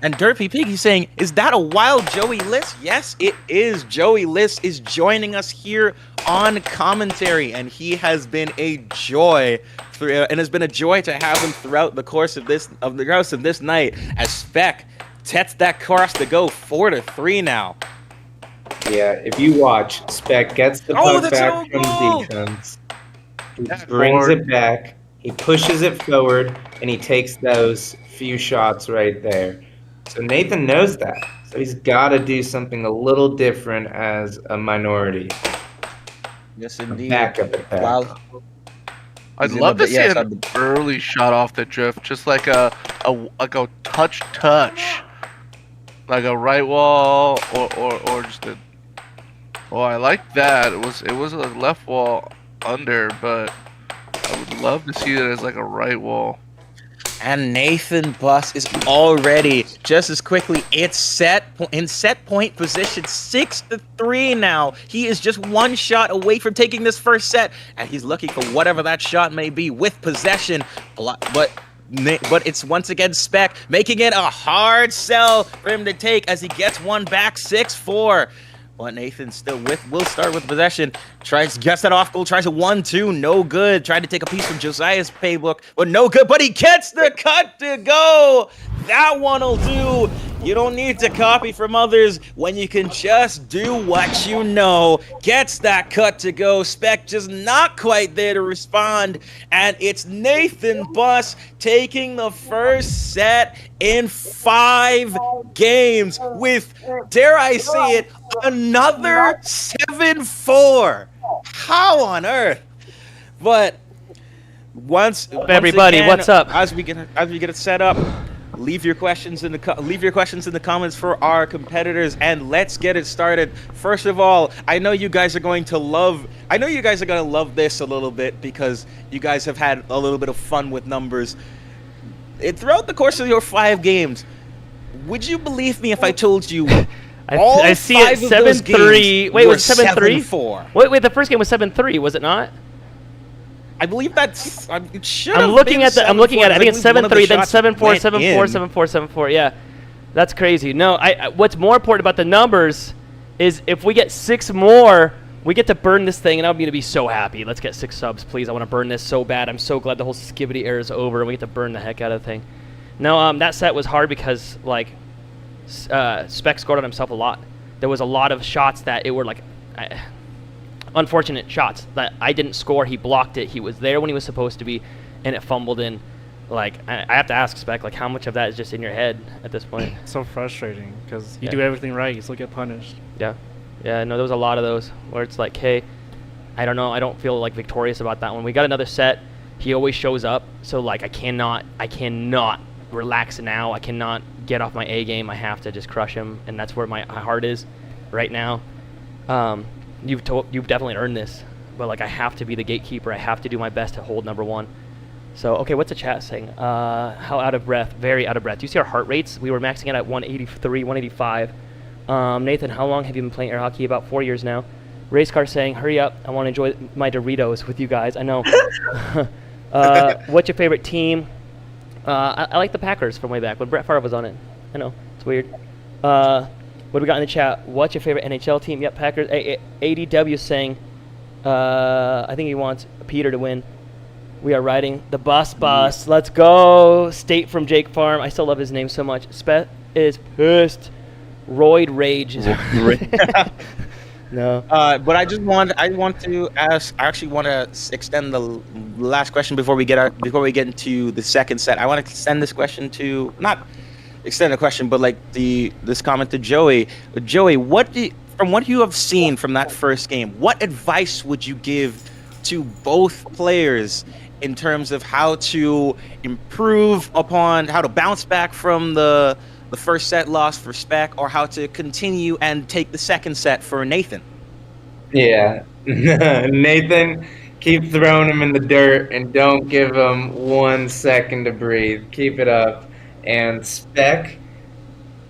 And Derpy Pig, he's saying, is that a wild Joey List? Yes, it is. Joey List is joining us here on commentary, and he has been a joy, and has been a joy to have him throughout the course of this night. As Spec sets that course to go 4-3 now. Yeah, if you watch, Spec gets the puck back from defense. He brings it back. He pushes it forward, and he takes those few shots right there. So Nathan knows that. So he's got to do something a little different as a minority. Yes, indeed. Backup attack. Wow. I'd love to see an early shot off the drift, just like a touch, like a right wall or just a. Oh, I like that. It was a left wall under, but I would love to see it as like a right wall. And Nathan Buss is already just as quickly. It's in set point position, 6-3 now. He is just one shot away from taking this first set, and he's looking for whatever that shot may be with possession. But it's once again Spec making it a hard sell for him to take as he gets one back, 6-4. But Nathan still will start with possession. Gets that off goal, tries a 1-2, no good. Tried to take a piece from Josiah's playbook, but no good. But he gets the cut to go. That one'll do. You don't need to copy from others when you can just do what you know. Gets that cut to go. Spec just not quite there to respond. And it's Nathan Buss taking the first set in 5 games with, dare I say it, another 7-4. How on earth? But once everybody, again, what's up? As we get it set up, leave your questions in the comments for our competitors, and let's get it started. First of all, I know you guys are going to love this a little bit because you guys have had a little bit of fun with numbers. Throughout the course of your 5 games, would you believe me if I told you I see it 7-3. Wait, was it 7-3? 7-4? Wait, the first game was 7-3, was it not? I believe that's. It should I'm have looking been at the. I'm looking at it. I think it's 7-3, then 7-4, went 7-4, in. 7-4, 7-4. Yeah, that's crazy. No, what's more important about the numbers is if we get 6 more, we get to burn this thing, and I'm gonna be so happy. Let's get 6 subs, please. I want to burn this so bad. I'm so glad the whole Skibidi era is over, and we get to burn the heck out of the thing. No, that set was hard because like Spec scored on himself a lot. There was a lot of shots that it were like. Unfortunate shots that I didn't score. He blocked it. He was there when he was supposed to be, and it fumbled in. Like I have to ask Spec, like how much of that is just in your head at this point? It's so frustrating because you do everything right, you still get punished. Yeah, no, there was a lot of those where it's like, hey, I don't know, I don't feel like victorious about that one. We got another set. He always shows up, so like I cannot relax now. I cannot get off my A game. I have to just crush him, and that's where my heart is right now. You've definitely earned this, but like I have to be the gatekeeper. I have to do my best to hold number 1. So okay, what's the chat saying? How out of breath? Very out of breath. Do you see our heart rates? We were maxing it at 183, 185. Nathan, how long have you been playing air hockey? About 4 years now. Race car saying, hurry up! I want to enjoy my Doritos with you guys. I know. What's your favorite team? I like the Packers from way back when Brett Favre was on it. I know it's weird. What do we got in the chat? What's your favorite NHL team? Yep, Packers. ADW saying, I think he wants Peter to win. We are riding the bus. Let's go. State from Jake Farm. I still love his name so much. Spet is pissed. Roid Rage is no. But I want to ask. I actually want to extend the last question before we get into the second set. I want to extend this question to not extend the question, but like this comment to Joey. Joey, from what you have seen from that first game, what advice would you give to both players in terms of how to improve upon, how to bounce back from the first set loss for Spec, or how to continue and take the second set for Nathan? Yeah. Nathan, keep throwing him in the dirt and don't give him 1 second to breathe. Keep it up. And Spec,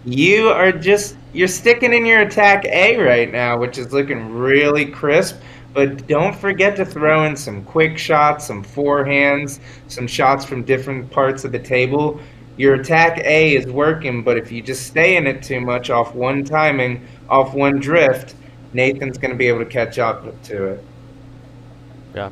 you are just You're sticking in your attack A right now, which is looking really crisp. But don't forget to throw in some quick shots, some forehands, some shots from different parts of the table. Your attack A is working, but if you just stay in it too much off one timing, off one drift, Nathan's going to be able to catch up to it. Yeah.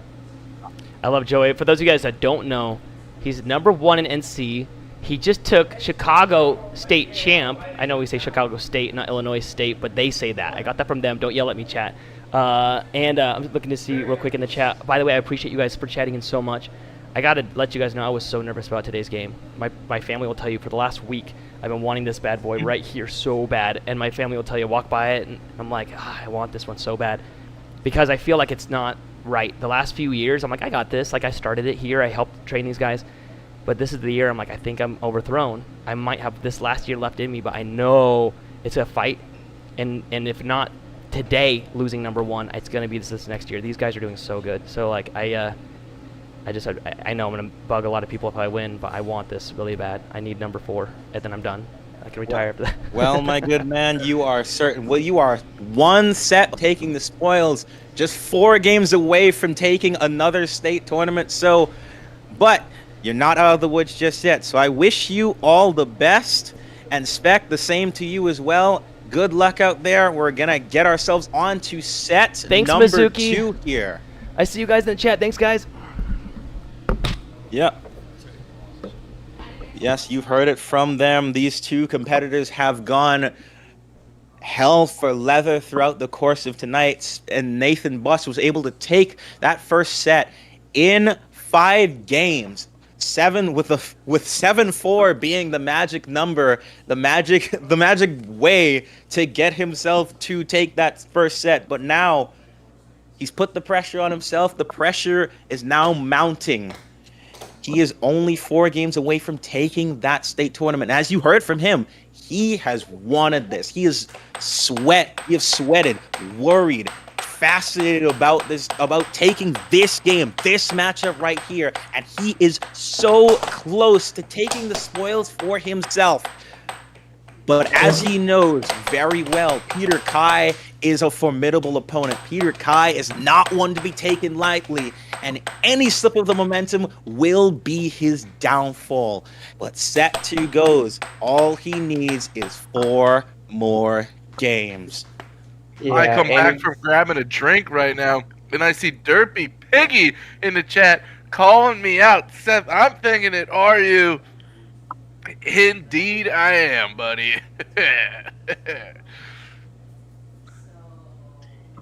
I love Joey. For those of you guys that don't know, he's #1 in NC. He just took Chicago State champ. I know we say Chicago State, not Illinois State, but they say that. I got that from them. Don't yell at me, chat. I'm looking to see real quick in the chat. By the way, I appreciate you guys for chatting in so much. I got to let you guys know I was so nervous about today's game. My family will tell you for the last week I've been wanting this bad boy right here so bad. And my family will tell you, walk by it, and I'm like, I want this one so bad. Because I feel like it's not right. The last few years, I'm like, I got this. Like, I started it here. I helped train these guys. But this is the year I'm like, I think I'm overthrown. I might have this last year left in me, but I know it's a fight. And if not today losing #1, it's going to be this next year. These guys are doing so good. So, like, I know I'm going to bug a lot of people if I win, but I want this really bad. I need #4, and then I'm done. I can retire after that. Well, my good man, you are certain. Well, you are one set taking the spoils, just 4 games away from taking another state tournament. So, but you're not out of the woods just yet. So I wish you all the best, and Spec, the same to you as well. Good luck out there. We're gonna get ourselves on to set Thanks, number Mizuki. 2 here. I see you guys in the chat. Thanks, guys. Yep. Yes, you've heard it from them. These 2 competitors have gone hell for leather throughout the course of tonight, and Nathan Buss was able to take that first set in 5 games. 7-4 being the magic number, the magic way to get himself to take that first set. But now he's put the pressure on himself. The pressure is now mounting. He is only 4 games away from taking that state tournament. As you heard from him, he has wanted this. He has sweated, worried, fascinated about this, about taking this game, this matchup right here, and he is so close to taking the spoils for himself. But as he knows very well, Peter Kai is a formidable opponent. Peter Kai is not one to be taken lightly, and any slip of the momentum will be his downfall. But set 2 goes. All he needs is 4 more games. Yeah, I come back from grabbing a drink right now, and I see Derpy Piggy in the chat calling me out. Seth, I'm thinking it, are you? Indeed I am, buddy.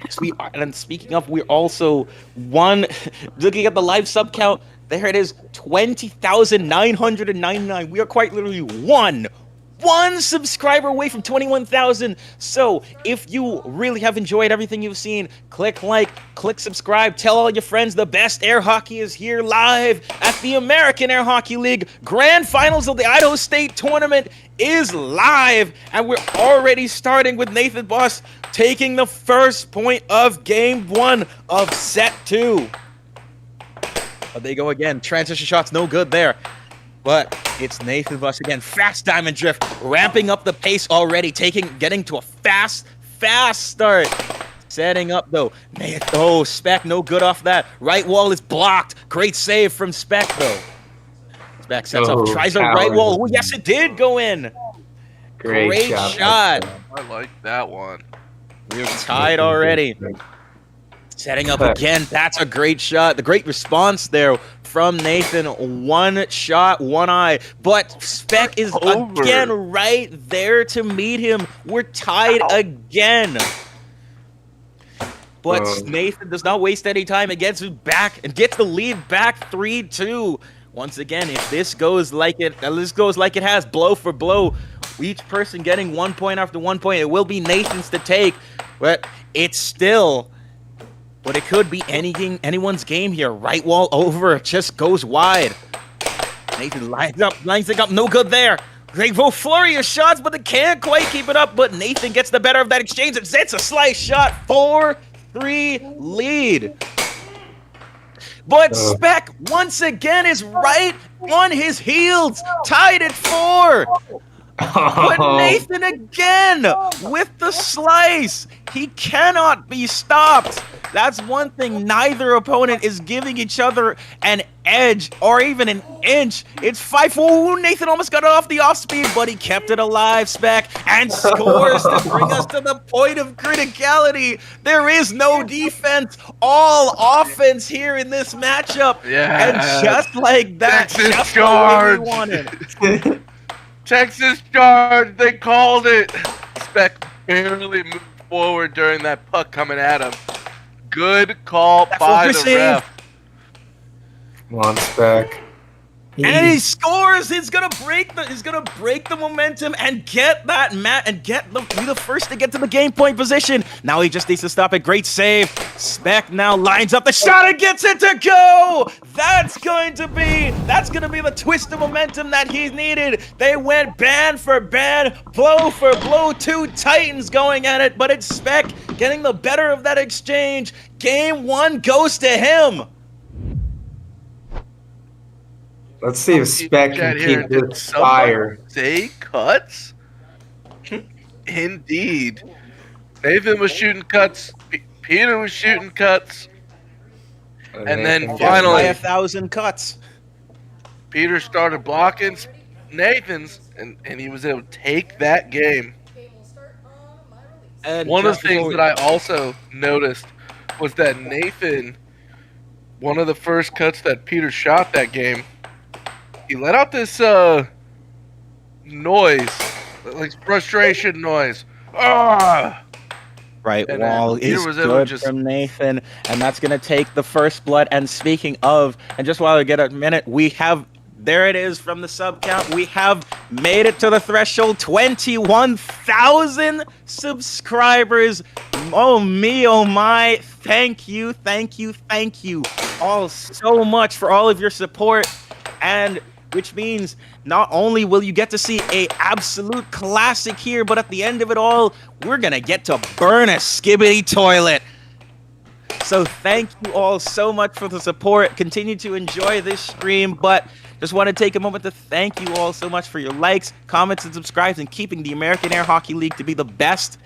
Yes, we are. And speaking of, we're also looking at the live sub count, there it is, 20,999. We are quite literally one subscriber away from 21,000. So if you really have enjoyed everything you've seen, click like, click subscribe, tell all your friends the best air hockey is here live at the American Air Hockey League. Grand finals of the Idaho State tournament is live, and we're already starting with Nathan Buss taking the first point of game 1 of set 2. Oh, they go again. Transition shots no good there. But it's Nathan Buss again. Fast diamond drift, ramping up the pace already, getting to a fast start. Setting up though. Spec no good off that. Right wall is blocked. Great save from Spec though. Spec sets up, tries a right wall. Oh, yes, it did go in. Great shot. I like that one. We're tied already. Setting up again. That's a great shot. The great response there from Nathan. 1 shot, 1 eye. But Spec is again right there to meet him. We're tied again. But Nathan does not waste any time and gets back and gets the lead back 3-2. Once again, if this goes like it has, blow for blow, each person getting 1 point after 1 point, it will be Nathan's to take. But it could be anyone's game here. Right wall over, just goes wide. Nathan lines it up, no good there. They go flurry of shots, but they can't quite keep it up. But Nathan gets the better of that exchange. It's a slice shot, 4-3 lead. But Spec once again is right on his heels, tied at 4. But Oh, Nathan again with the slice. He cannot be stopped. That's one thing. Neither opponent is giving each other an edge or even an inch. It's 5-4. Nathan almost got it off the off speed, but he kept it alive, Spec, and scores to bring us to the point of criticality. There is no defense, all offense here in this matchup. Yeah. And just like that, Texas just the way charge. we wanted. Texas charge, they called it. Spec barely moved forward during that puck coming at him. Good call by the ref. come on, Spec. And he scores. He's gonna break the momentum and get that be the first to get to the game point position. Now he just needs to stop it. Great save. Spec now lines up the shot and gets it to go. That's going to be the twist of momentum that he's needed. They went band for band, blow for blow. Two Titans going at it, but it's Spec getting the better of that exchange. Game 1 goes to him. Let's see if Spec can keep this fire. Say cuts? Indeed. Nathan was shooting cuts. Peter was shooting cuts. And then Nathan finally- By 1,000 cuts. Peter started blocking Nathan's, and he was able to take that game. And One of just the things before- that I also noticed was that Nathan, one of the first cuts that Peter shot that game, he let out this noise, like frustration noise. Ah! Right And wall Peter is was able to good just- from Nathan, and that's going to take the first blood. And speaking of, and just while we get a minute, there it is from the sub count. We have made it to the threshold, 21,000 subscribers. Oh me, oh my. Thank you all so much for all of your support. And which means not only will you get to see a absolute classic here, but at the end of it all, we're gonna get to burn a Skibidi toilet. So thank you all so much for the support. Continue to enjoy this stream, but just want to take a moment to thank you all so much for your likes, comments, and subscribes, and keeping the American Air Hockey League to be the best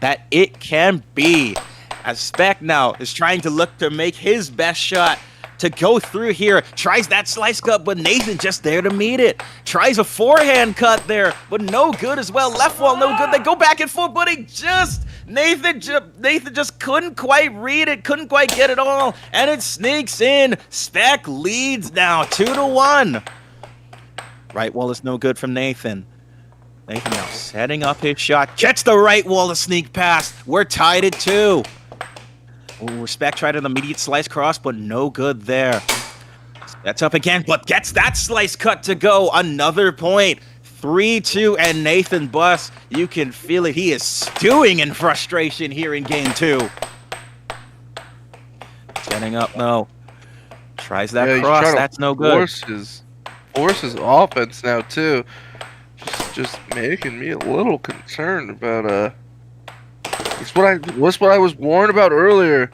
that it can be. As Spec now is trying to look to make his best shot to go through here, tries that slice cut, but Nathan just there to meet it. Tries a forehand cut there, but no good as well. Left wall, no good. They go back and forth, but Nathan just couldn't quite read it, couldn't quite get it all, and it sneaks in. Spec leads now 2-1. Right wall is no good from Nathan. Nathan now setting up his shot, gets the right wall to sneak past. We're tied at 2. Ooh, Spec tried an immediate slice cross, but no good there. That's up again, but gets that slice cut to go. Another point. 3-2, and Nathan Buss, you can feel it. He is stewing in frustration here in game 2. Getting up, no. Tries that Yeah, he's cross. trying to That's no good. Force his offense now too. Just making me a little concerned about It's what I was warned about earlier.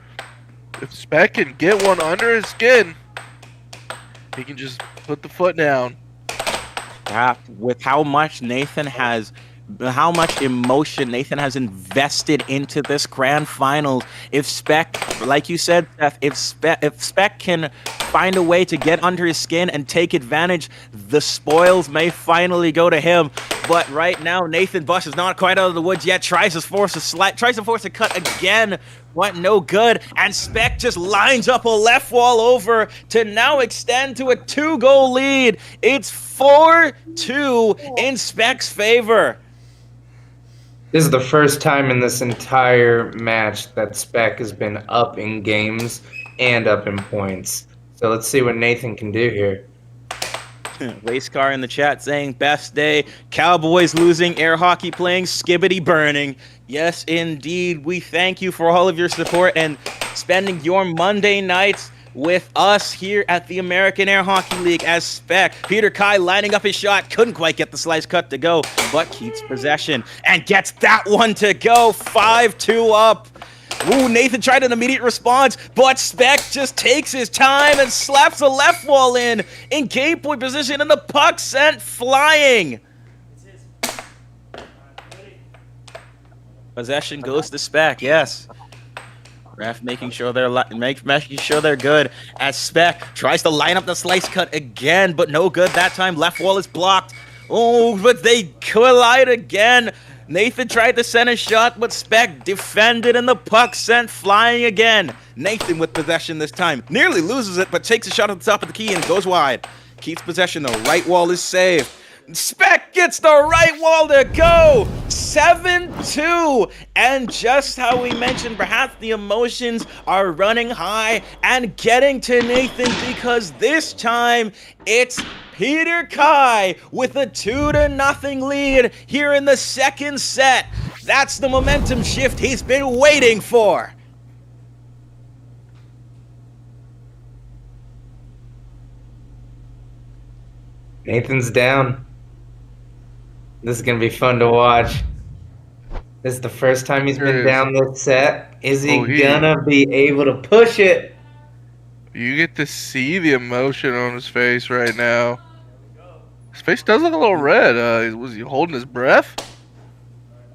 If Spec can get one under his skin, he can just put the foot down. Yeah, with how much emotion Nathan has invested into this grand finals. If Spec, like you said, Seth, if Spec can find a way to get under his skin and take advantage, the spoils may finally go to him. But right now, Nathan Buss is not quite out of the woods yet. Tries to force a cut again. What? No good. And Spec just lines up a left wall over to now extend to a 2-goal lead. It's 4-2 in Spec's favor. This is the first time in this entire match that Spec has been up in games and up in points. So let's see what Nathan can do here. Race car in the chat saying best day, Cowboys losing, air hockey playing, Skibidi burning. Yes, indeed. We thank you for all of your support and spending your Monday nights with us here at the American Air Hockey League as Spec. Peter Kai lining up his shot, couldn't quite get the slice cut to go, but keeps possession and gets that one to go. 5-2 up. Ooh, Nathan tried an immediate response, but Spec just takes his time and slaps the left wall in game point position, and the puck sent flying. Possession goes to Spec, yes. Ref making sure making sure they're good. As Spec tries to line up the slice cut again, but no good that time. Left wall is blocked. Oh, but they collide again. Nathan tried to send a shot, but Spec defended and the puck sent flying again. Nathan with possession this time. Nearly loses it, but takes a shot at the top of the key and goes wide. Keeps possession, the right wall is saved. Spec gets the right wall to go! 7-2! And just how we mentioned, perhaps the emotions are running high and getting to Nathan because this time it's Peter Kai with a 2-0 lead here in the second set. That's the momentum shift he's been waiting for. Nathan's down. This is going to be fun to watch. This is the first time he's been down this set. Is he going to be able to push it? You get to see the emotion on his face right now. His face does look a little red. Was he holding his breath?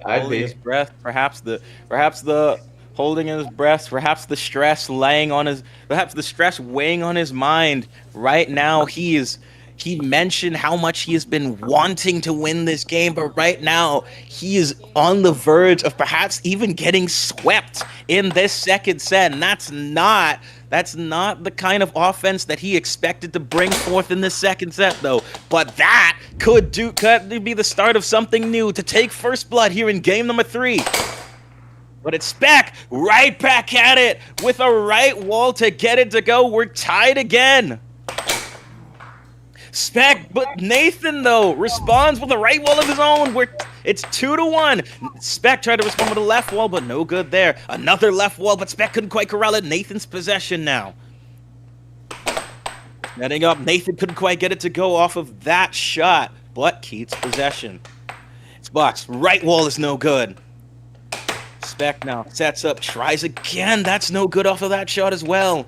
Holding his breath. Perhaps the holding in his breath. Perhaps the stress perhaps the stress weighing on his mind right now. He mentioned how much he has been wanting to win this game, but right now he is on the verge of perhaps even getting swept in this second set, and that's not the kind of offense that he expected to bring forth in this second set, though. But that could be the start of something new to take first blood here in game number 3. But it's Spec right back at it with a right wall to get it to go. We're tied again. Spec, but Nathan, though, responds with a right wall of his own. It's 2-1. Spec tried to respond with a left wall, but no good there. Another left wall, but Spec couldn't quite corral it. Nathan's possession now. Netting up, Nathan couldn't quite get it to go off of that shot, but keeps possession. It's boxed. Right wall is no good. Spec now sets up, tries again. That's no good off of that shot as well.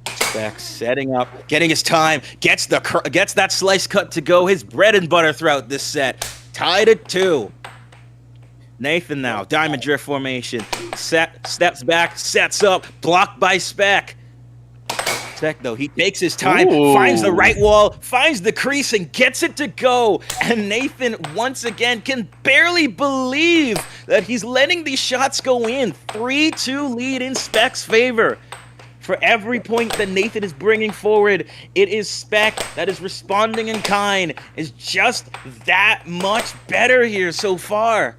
Spec setting up, getting his time, gets that slice cut to go, his bread and butter throughout this set. Tied at 2. Nathan now, diamond drift formation. Steps back, sets up, blocked by Spec. Spec, though, he takes his time, finds the right wall, finds the crease, and gets it to go. And Nathan, once again, can barely believe that he's letting these shots go in. 3-2 lead in Spec's favor. For every point that Nathan is bringing forward, it is Spec that is responding in kind, is just that much better here so far.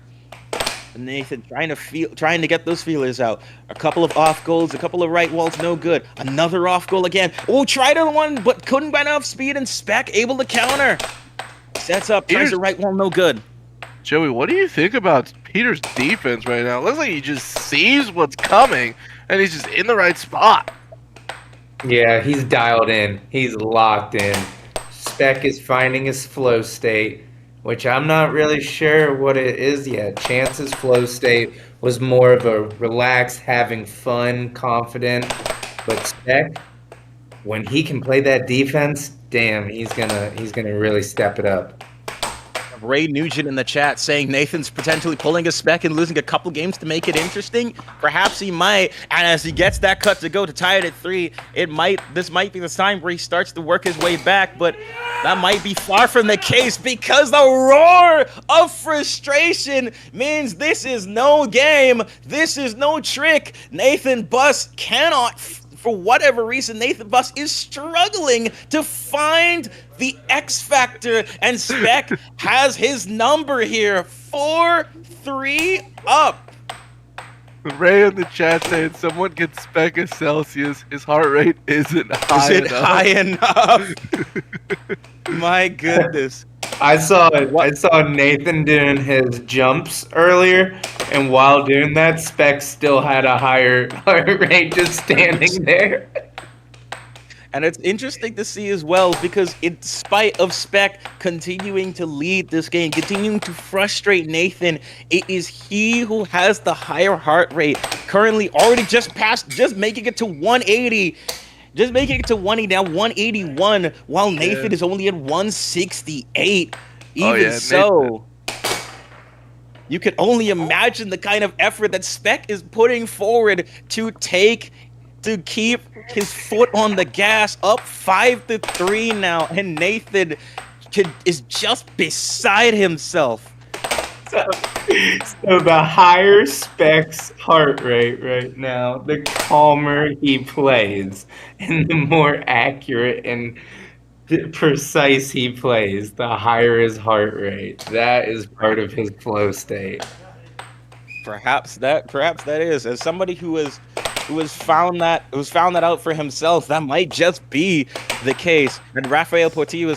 Nathan trying to get those feelers out. A couple of off goals, a couple of right walls, no good. Another off goal again. Oh, tried on one, but couldn't by enough speed, and Spec able to counter. Sets up, tries the right wall, no good. Joey, what do you think about Peter's defense right now? It looks like he just sees what's coming, and he's just in the right spot. Yeah, he's dialed in. He's locked in. Spec is finding his flow state, which I'm not really sure what it is yet. Chance's flow state was more of a relaxed, having fun, confident. But Spec, when he can play that defense, damn, he's gonna really step it up. Ray Nugent in the chat saying Nathan's potentially pulling a Spec and losing a couple games to make it interesting. Perhaps he might, and as he gets that cut to go to tie it at 3, this might be the time where he starts to work his way back, but that might be far from the case because the roar of frustration means this is no game, this is no trick. Nathan Buss cannot, for whatever reason, Nathan Buss is struggling to find the X factor, and Spec has his number here. 4-3 up. Ray in the chat saying someone gets Spec a Celsius. His heart rate isn't high enough. High enough? My goodness. I saw Nathan doing his jumps earlier, and while doing that, Spec still had a higher heart rate just standing there. And it's interesting to see as well because in spite of Spec continuing to lead this game, continuing to frustrate Nathan, it is he who has the higher heart rate. Currently already just making it to 180. Just making it to 180, now 181, while Nathan is only at 168. Even so. You can only imagine the kind of effort that Spec is putting forward to keep his foot on the gas. Up 5-3 now, and Nathan is just beside himself. So the higher Spec's heart rate right now, the calmer he plays, and the more accurate and precise he plays, the higher his heart rate. That is part of his flow state. Perhaps that is, as somebody who has found that out for himself, that might just be the case. And Rafael Portillo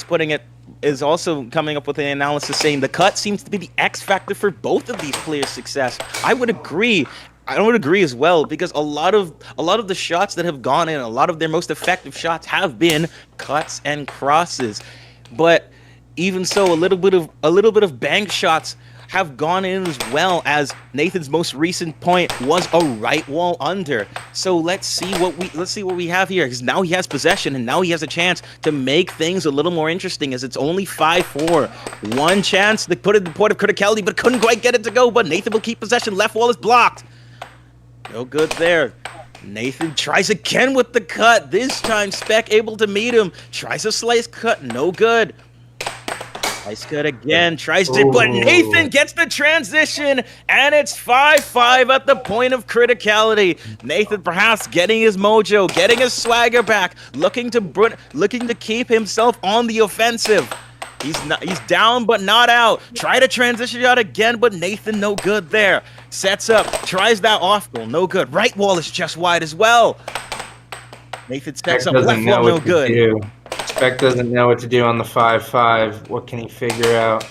is also coming up with an analysis saying the cut seems to be the X factor for both of these players' success. I would agree as well, because a lot of the shots that have gone in, a lot of their most effective shots have been cuts and crosses. But even so, a little bit of bank shots have gone in as well, as Nathan's most recent point was a right wall under. So let's see what we have here, because now he has possession and now he has a chance to make things a little more interesting, as it's only 5-4. One chance to put it in the point of criticality, but couldn't quite get it to go. But Nathan will keep possession. Left wall is blocked. No good there. Nathan tries again with the cut. This time Spec able to meet him. Tries a slice cut. No good. Slice cut again. Tries to, but Nathan gets the transition, and it's 5-5 at the point of criticality. Nathan perhaps getting his mojo, getting his swagger back, looking to keep himself on the offensive. He's down but not out. Try to transition out again, but Nathan no good there. Sets up, tries that off goal, no good. Right wall is just wide as well. Nathan sets up, left wall, no good. Spec doesn't know what to do on the 5-5. What can he figure out?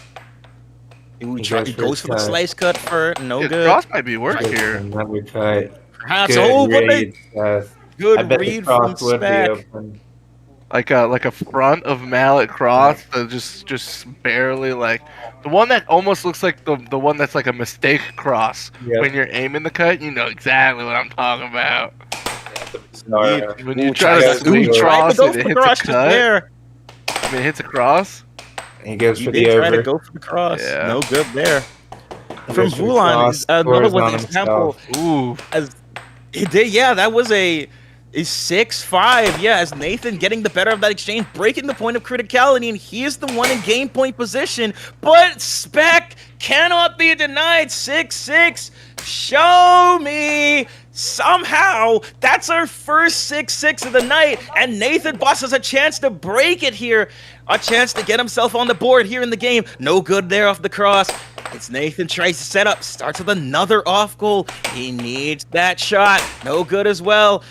He goes for the slice cut for no good. Cross might be work here. Another cut. Perhaps, Good read from Spec. Like a front of mallet cross that just barely, like the one that almost looks like the one that's like a mistake cross. Yep. When you're aiming the cut, you know exactly what I'm talking about. When you try try to cross it, it hits a cut. There. I mean, it hits a cross. He goes He for did the try over. to go for the cross. Yeah. No good there. From Goes for the Vulan, cross, another scores one on example. Ooh. As he did, yeah, that was a 6-5. Yeah, as Nathan getting the better of that exchange, breaking the point of criticality, and he is the one in game point position. But Spec cannot be denied. 6-6. Show me. Somehow, that's our first 6-6 of the night, and Nathan Boss has a chance to break it here. A chance to get himself on the board here in the game. No good there off the cross. It's Nathan tries to set up, starts with another off goal. He needs that shot. No good as well.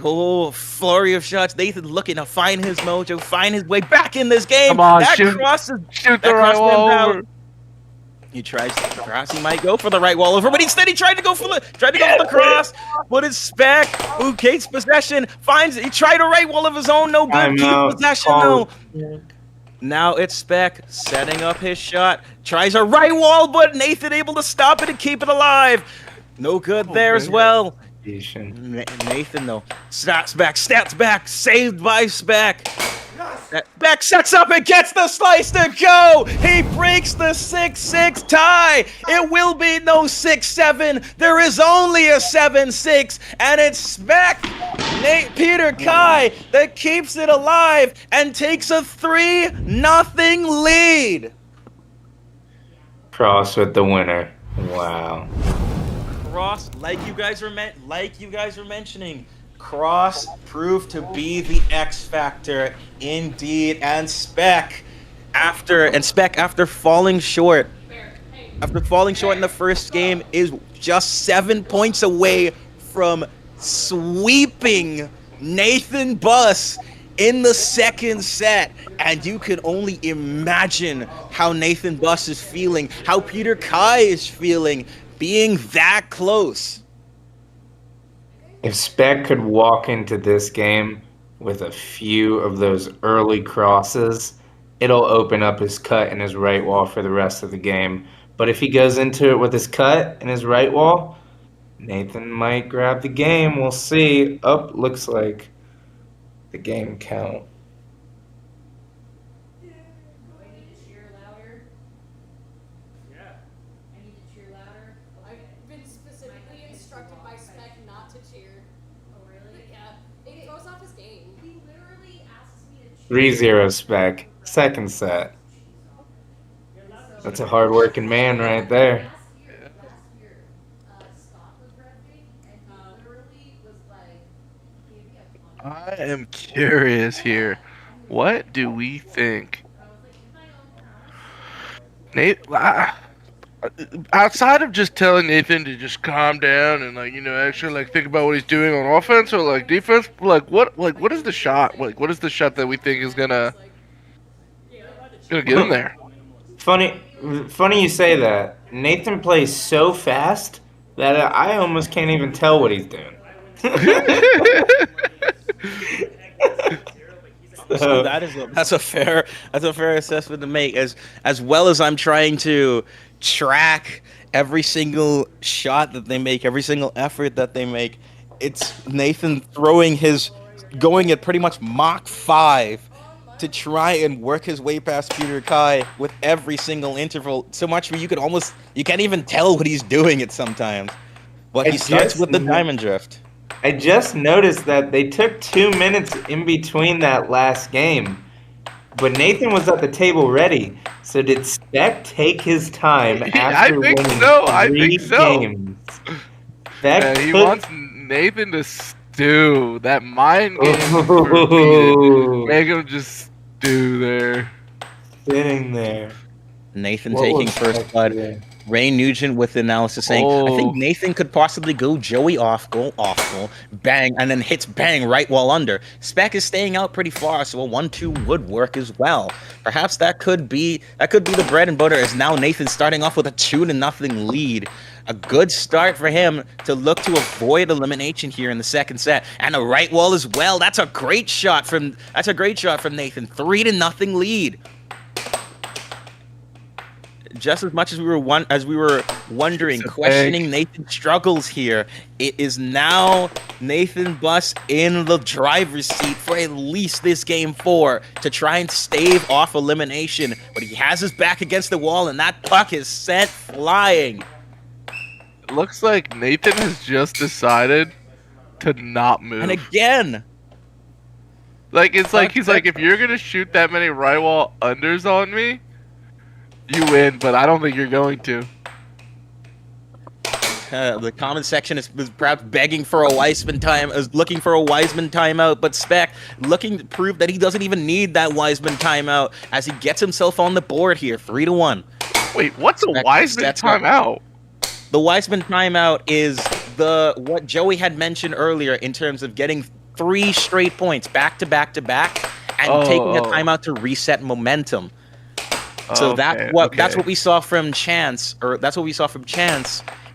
Oh, flurry of shots. Nathan looking to find his mojo, find his way back in this game. Come on, that shoot the right wall over. He tries to cross. He might go for the right wall over, but instead he tried to go for the cross. But it's Spec who takes possession, finds it. He tried a right wall of his own, no good. Keep possession though. Now it's Spec setting up his shot. Tries a right wall, but Nathan able to stop it and keep it alive. No good there as well. Nathan though stats back, saved by Spec. Beck sets up and gets the slice to go. He breaks the 6-6 tie. It will be no 6-7. There is only a 7-6, and it's Spec Peter Kai that keeps it alive and takes a 3-0 lead. Cross with the winner. Wow. Cross, like you guys were mentioning, Cross proved to be the X factor indeed, and Spec after falling short in the first game is just 7 points away from sweeping Nathan Buss in the second set. And you can only imagine how Nathan Buss is feeling, how Peter Kai is feeling, being that close. If Spec could walk into this game with a few of those early crosses, it'll open up his cut and his right wall for the rest of the game. But if he goes into it with his cut and his right wall, Nathan might grab the game. We'll see. Looks like the game count. 3-0 spec. Second set. That's a hard-working man right there. I am curious here. What do we think? Nate, outside of just telling Nathan to just calm down and actually think about what he's doing on offense or defense, what is the shot? What is the shot that we think is gonna get him there? Funny you say that. Nathan plays so fast that I almost can't even tell what he's doing. So that's a fair assessment to make. As well as I'm trying to track every single shot that they make, every single effort that they make, it's Nathan going at pretty much Mach 5 to try and work his way past Peter Kai with every single interval. So much where you can't even tell what he's doing it sometimes. But he starts with the diamond drift. I just noticed that they took 2 minutes in between that last game, but Nathan was at the table ready. So did Spec take his time after winning three games? Yeah, he wants Nathan to stew. That mind game. Make him just stew there. Sitting there. Nathan taking first blood. Ray Nugent with the analysis saying, I think Nathan could possibly go Joey off goal, bang, and then hits bang right while under. Spec is staying out pretty far, so a 1-2 would work as well. Perhaps that could be the bread and butter, as now Nathan starting off with a 2-0 lead. A good start for him to look to avoid elimination here in the second set. And a right wall as well. That's a great shot from Nathan. 3-0 lead. Just as much as we were wondering, questioning Nathan's struggles here, it is now Nathan Buss in the driver's seat for at least this game 4 to try and stave off elimination. But he has his back against the wall, and that puck is sent flying. It looks like Nathan has just decided to not move. And again, he's like, if you're gonna shoot that many right wall unders on me, you win, but I don't think you're going to. The comment section is perhaps begging for a Wiseman looking for a Wiseman timeout, but Spec looking to prove that he doesn't even need that Wiseman timeout as he gets himself on the board here, 3-1. Wait, what's a Wiseman timeout? The Wiseman timeout is what Joey had mentioned earlier in terms of getting 3 straight points back to back to back and taking a timeout to reset momentum. So that's what we saw from Chance,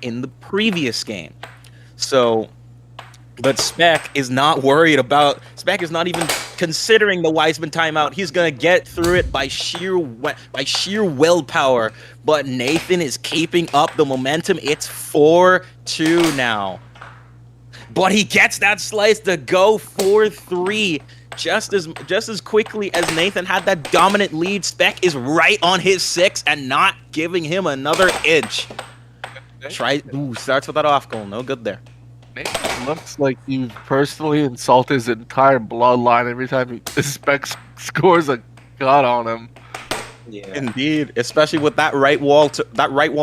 in the previous game. So, but Spec is not even considering the Wiseman timeout. He's gonna get through it by sheer willpower. But Nathan is keeping up the momentum. It's 4-2 now. But he gets that slice to go 4-3. Just as quickly as Nathan had that dominant lead, Spec is right on his 6 and not giving him another inch. Starts with that off goal. No good there. Nathan looks like you personally insult his entire bloodline every time Spec scores a cut on him. Yeah. Indeed, especially with that right wall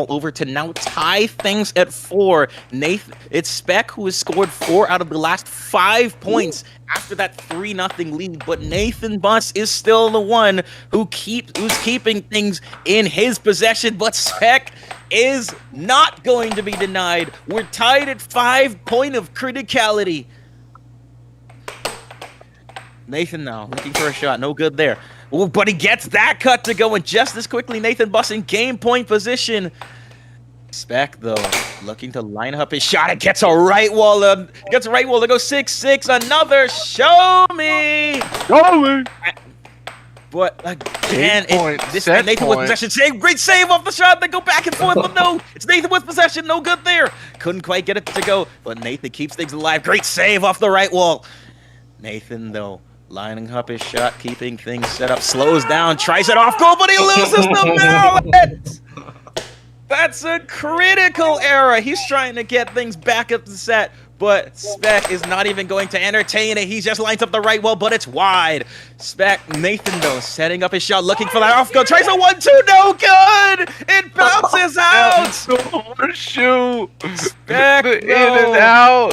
over to now tie things at 4. Nathan, it's Spec who has scored 4 out of the last 5 points after that 3-0 lead. But Nathan Buss is still the one who's keeping things in his possession. But Spec is not going to be denied. We're tied at 5 point of criticality. Nathan now looking for a shot, no good there. Ooh, but he gets that cut to go, and just as quickly, Nathan Buss in game point position. Spec, though, looking to line up his shot. It gets a right wall to go 6-6. Another show me. But again, Nathan with possession. Great save off the shot. They go back and forth, but no, it's Nathan with possession. No good there. Couldn't quite get it to go, but Nathan keeps things alive. Great save off the right wall. Nathan, though, lining up his shot, keeping things set up, slows down, tries it off goal, but he loses the mallet! That's a critical error. He's trying to get things back up the set, but Spec is not even going to entertain it. He just lines up the right wall, but it's wide. Nathan though, setting up his shot, looking for that off goal. Tries a 1-2, no good! It bounces out! Horseshoe! Spec, In and out!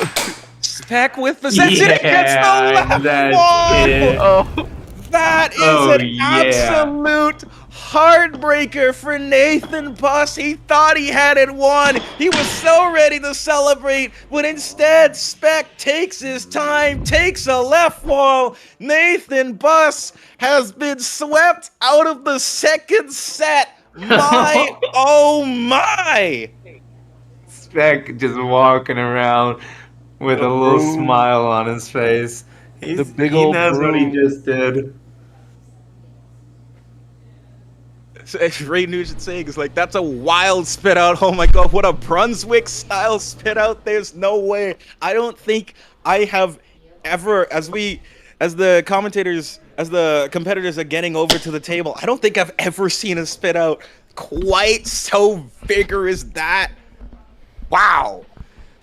Spec with possession, it gets the left that's wall! it. Oh, That is an absolute heartbreaker for Nathan Buss. He thought he had it won. He was so ready to celebrate, but instead Spec takes his time, takes a left wall. Nathan Buss has been swept out of the second set. My, oh my! Spec just walking around with a little smile on his face. He knows what he just did. As Ray Nugent saying, is like, that's a wild spit out. Oh my god, what a Brunswick style spit out. There's no way. I don't think I have ever, as the competitors are getting over to the table, I don't think I've ever seen a spit out quite so vigorous as that. Wow.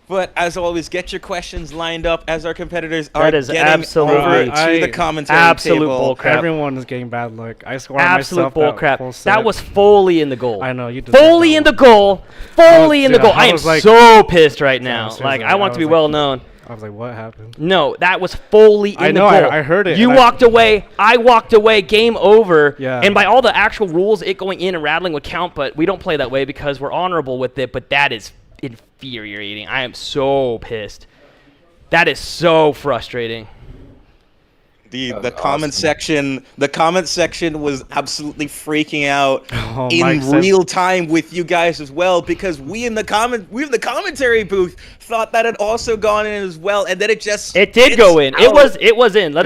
But as always, get your questions lined up as our competitors are is getting absolutely- over to the commentary absolute table. bullcrap. Everyone is getting bad luck. I scored Absolute myself that bullcrap. full set. That was Foley in the goal. I know you did. Foley in the goal. Foley in the dude, goal. I I am was like- so pissed right now. seriously, Like, I want I to be was like- well known. I was like, what happened? No, that was Foley in I the know, goal. I heard it, You and I- walked away. I walked away. Game over. Yeah. And by all the actual rules, it going in and rattling would count, but we don't play that way because we're honorable with it. But that is infuriating. I am so pissed. That is so frustrating. The comment section was absolutely freaking out Oh, in Mike said- real time with you guys as well, because we in the commentary booth thought that had also gone in as well, and then it Did go in. It was in. It was in.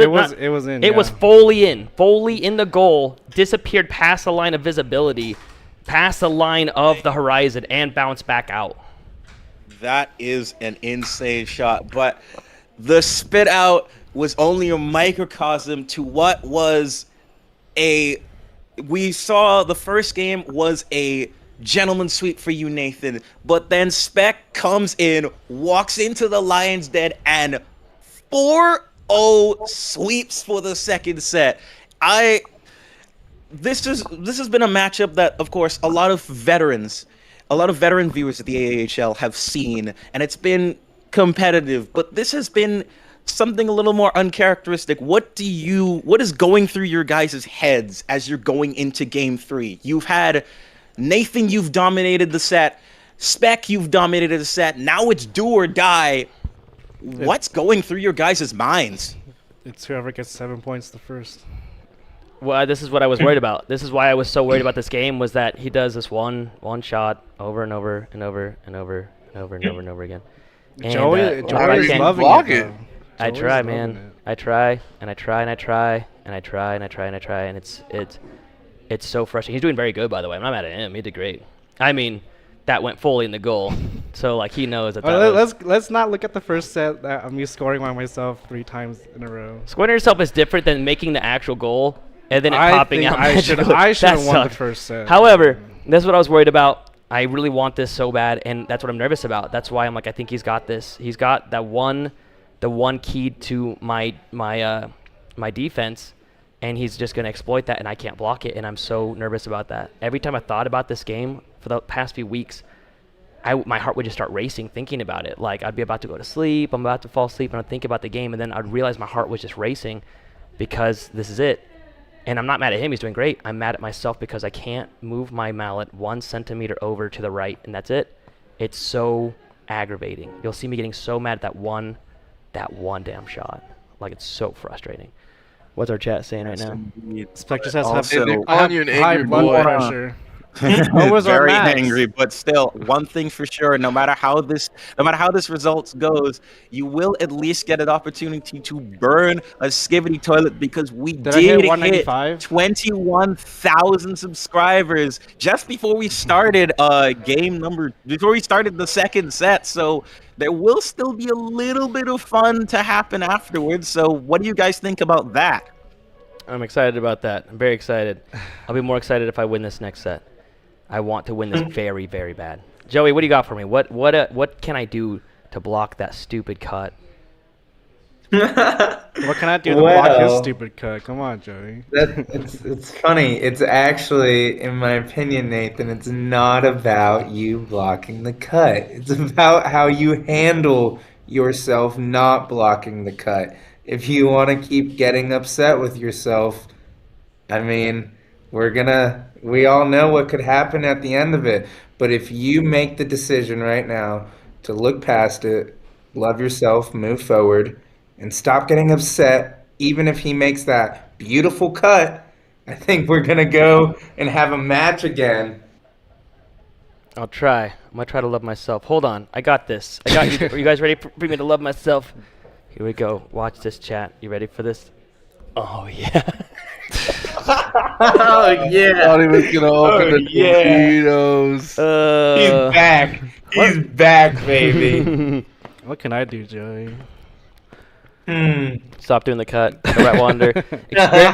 It was Foley in. Foley in the goal, disappeared past the line of visibility, past the line of the horizon, and bounced back out. That is an insane shot, but the spit out was only a microcosm to what was we saw the first game was a gentleman's sweep for you, Nathan, but then Spec comes in, walks into the Lion's Den, and 4-0 sweeps for the second set. This has been a matchup that, of course, a lot of veteran viewers at the AAHL have seen, and it's been competitive, but this has been something a little more uncharacteristic. What is going through your guys' heads as you're going into game 3? You've had Nathan, you've dominated the set. Spec, you've dominated the set. Now it's do or die. What's going through your guys' minds? It's whoever gets 7 points the first. Well, this is what I was worried about. This is why I was so worried about this game, was that he does this one shot over and over and over and over and over and over and over again. And, Joey's can't loving block it. it. Though. I Joey's try, loving man. it. I try and I try and I try and I try and I try and I try, and it's so frustrating. He's doing very good, by the way. I'm not mad at him. He did great. I mean, that went fully in the goal, so like he knows that. Let's not look at the first set. I'm me scoring by myself 3 times in a row. Scoring yourself is different than making the actual goal and then it I popping think out. I should magically. have That won the sucked. first set. However, that's what I was worried about. I really want this so bad, and that's what I'm nervous about. That's why I'm like, I think he's got this. He's got that the one key to my defense, and he's just gonna exploit that, and I can't block it, and I'm so nervous about that. Every time I thought about this game for the past few weeks, my heart would just start racing thinking about it. Like I'd be about to go to sleep, I'm about to fall asleep, and I'd think about the game, and then I'd realize my heart was just racing because this is it. And I'm not mad at him, he's doing great. I'm mad at myself because I can't move my mallet 1 centimeter over to the right, and that's it. It's so aggravating. You'll see me getting so mad at that one damn shot. Like, it's so frustrating. What's our chat saying right now? Spec just has Also, they're to calling have you an high angry blood boy. pressure. What was our Very max? angry, but still, one thing for sure: no matter how this results goes, you will at least get an opportunity to burn a Skibidi toilet, because we Did I hit did 195? 21,000 subscribers just before we started before we started the second set. So there will still be a little bit of fun to happen afterwards. So what do you guys think about that? I'm excited about that. I'm very excited. I'll be more excited if I win this next set. I want to win this very, very bad. Joey, what do you got for me? What can I do to block that stupid cut. What can I do to block his Well, stupid cut? Come on, Joey. it's funny. It's actually, in my opinion, Nathan, it's not about you blocking the cut. It's about how you handle yourself not blocking the cut. If you want to keep getting upset with yourself, I mean, we all know what could happen at the end of it. But if you make the decision right now to look past it, love yourself, move forward, and stop getting upset, even if he makes that beautiful cut, I think we're going to go and have a match again. I'll try. I'm gonna try to love myself. Hold on, I got this. I got you. Are you guys ready for me to love myself? Here we go. Watch this, chat. You ready for this? Oh yeah. Oh, yeah. Thought he was gonna open the Doritos. He's back. He's back, baby. What can I do, Joey? Stop doing the cut. The right wander.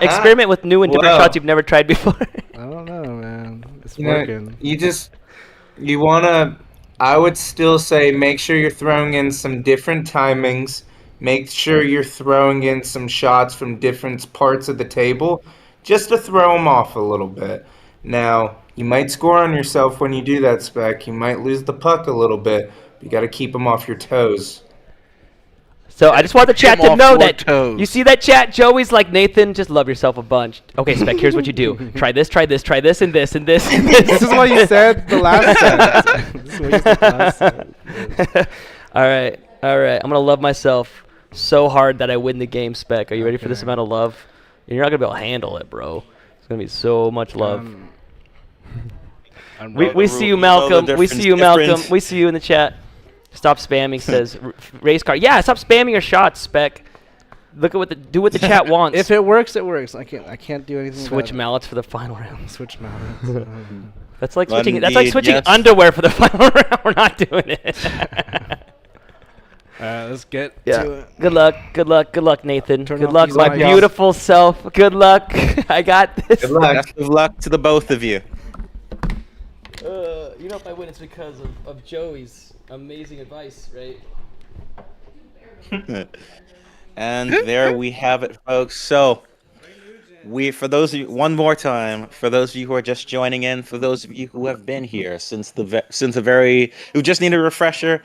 Experiment with new and different Whoa. shots you've never tried before. I don't know, man. It's You know, working. you want to, I would still say make sure you're throwing in some different timings. Make sure you're throwing in some shots from different parts of the table just to throw them off a little bit. Now, you might score on yourself when you do that, Spec. You might lose the puck a little bit. You got to keep them off your toes. So I just want the chat Him to off know your that toes. you see that chat. Joey's like, Nathan, just love yourself a bunch. Okay, Spec. Here's what you do. Try this, and this, and this, and this. This is what you said the last set. This is what you said the last set. All right. I'm gonna love myself so hard that I win the game, Spec. Are you ready for this Okay. amount of love? You're not gonna be able to handle it, bro. It's gonna be so much love. We see you, Malcolm. We see you, Malcolm. We see you in the chat. Stop spamming, says race car. Yeah, stop spamming your shots, Spec. Look at what the chat wants. If it works, it works. I can't do anything. Switch about mallets for the final round. it. Switch mounts. That's like Well, switching. That's like indeed, switching yes. underwear for the final round. We're not doing it. Let's get Yeah. to it. Good luck, Nathan. Turn Good off luck, these my mics. beautiful self. Good luck. I got this. Good luck. Best of luck to the both of you. You know, if I win, it's because of Joey's amazing advice, right? And there we have it, folks. So, for those of you, one more time, for those of you who are just joining in, for those of you who have been here since who just need a refresher,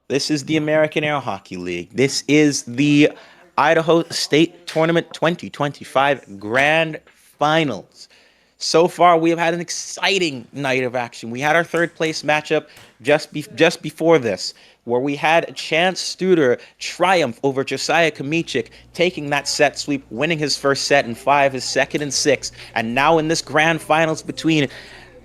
this is the American Air Hockey League. This is the Idaho State Tournament 2025 Grand Finals. So far, we have had an exciting night of action. We had our third place matchup just before this, where we had Chance Studer triumph over Josiah Kamichik, taking that set sweep, winning his first set in 5, his second in 6, and now in this grand finals between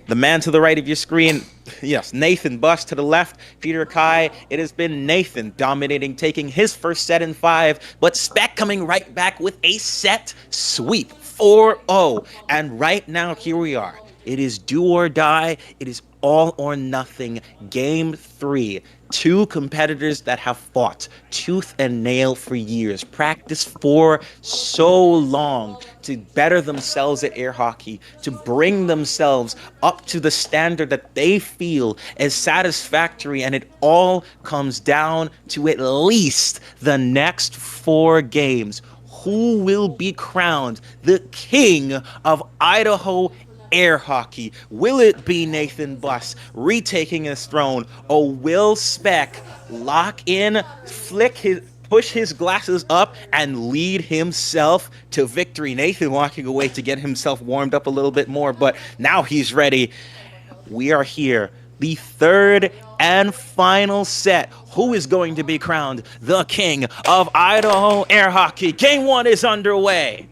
the man to the right of your screen, yes, Nathan Buss to the left, Peter Kai. It has been Nathan dominating, taking his first set in 5, but Spec coming right back with a set sweep, 4-0. And right now, here we are. It is do or die. It is all or nothing. Game 3. Two competitors that have fought tooth and nail for years, practiced for so long to better themselves at air hockey, to bring themselves up to the standard that they feel is satisfactory, and it all comes down to at least the next 4 games. Who will be crowned the king of Idaho air hockey? Will it be Nathan Buss retaking his throne, or will Spec lock in, push his glasses up, and lead himself to victory? Nathan walking away to get himself warmed up a little bit more, but now he's ready. We are here. The third and final set. Who is going to be crowned the king of Idaho air hockey? Game 1 is underway.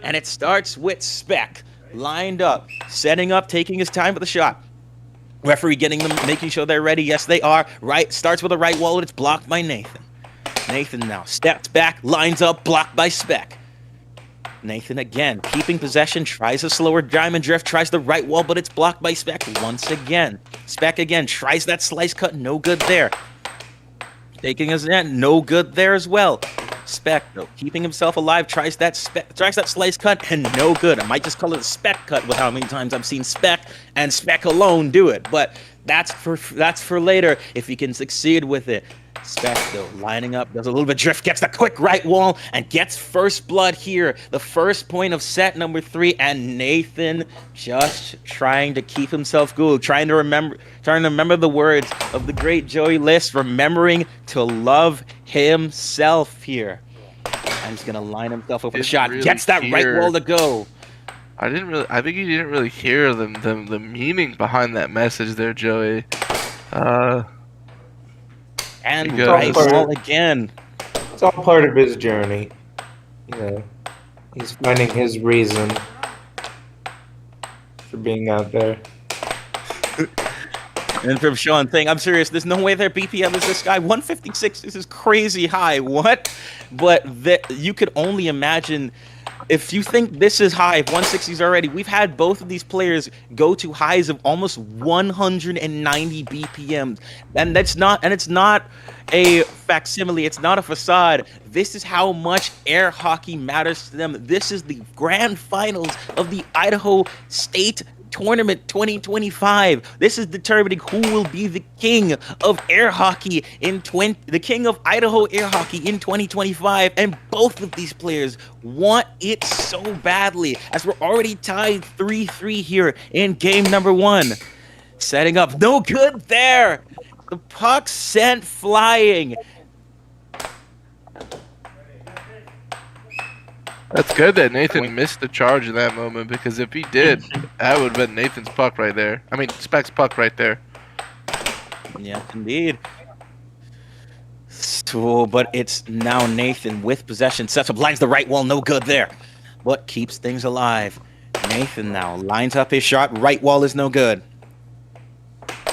And it starts with Spec lined up, setting up, taking his time with the shot. Referee getting them, making sure they're ready. Yes, they are. Right, starts with a right wall, and it's blocked by Nathan. Nathan now steps back, lines up, blocked by Spec. Nathan again, keeping possession, tries a slower diamond drift, tries the right wall, but it's blocked by Spec once again. Spec again, tries that slice cut, no good there. Taking his net, no good there as well. Spec, though, keeping himself alive, tries that slice cut, and no good. I might just call it a Spec cut with how many times I've seen Spec and Spec alone do it, but that's for later if he can succeed with it. Spec, though, lining up, does a little bit of drift, gets the quick right wall, and gets first blood here. The first point of set number 3, and Nathan just trying to keep himself cool, trying to remember the words of the great Joey List, remembering to love himself here. And he's gonna line himself up with a shot, really gets that right wall to go. I think you didn't really hear the meaning behind that message there, Joey. And Good. right wall again. It's all part of his journey. You know, he's finding his reason for being out there. And from Sean saying, I'm serious, there's no way their BPM is this guy. 156 is crazy high. What? But you could only imagine. If you think this is high, 160s already, we've had both of these players go to highs of almost 190 BPM. And it's not a facsimile, it's not a facade. This is how much air hockey matters to them. This is the grand finals of the Idaho State Tournament 2025. This is determining who will be the king of air hockey the king of Idaho air hockey in 2025. And both of these players want it so badly, as we're already tied 3-3 here in game number 1. Setting up, no good there. The puck sent flying. That's good that Nathan missed the charge in that moment, because if he did, that would have been Nathan's puck right there. I mean, Spec's puck right there. Yes, indeed. So, but it's now Nathan with possession. Sets up, lines the right wall, no good there. But keeps things alive. Nathan now lines up his shot. Right wall is no good.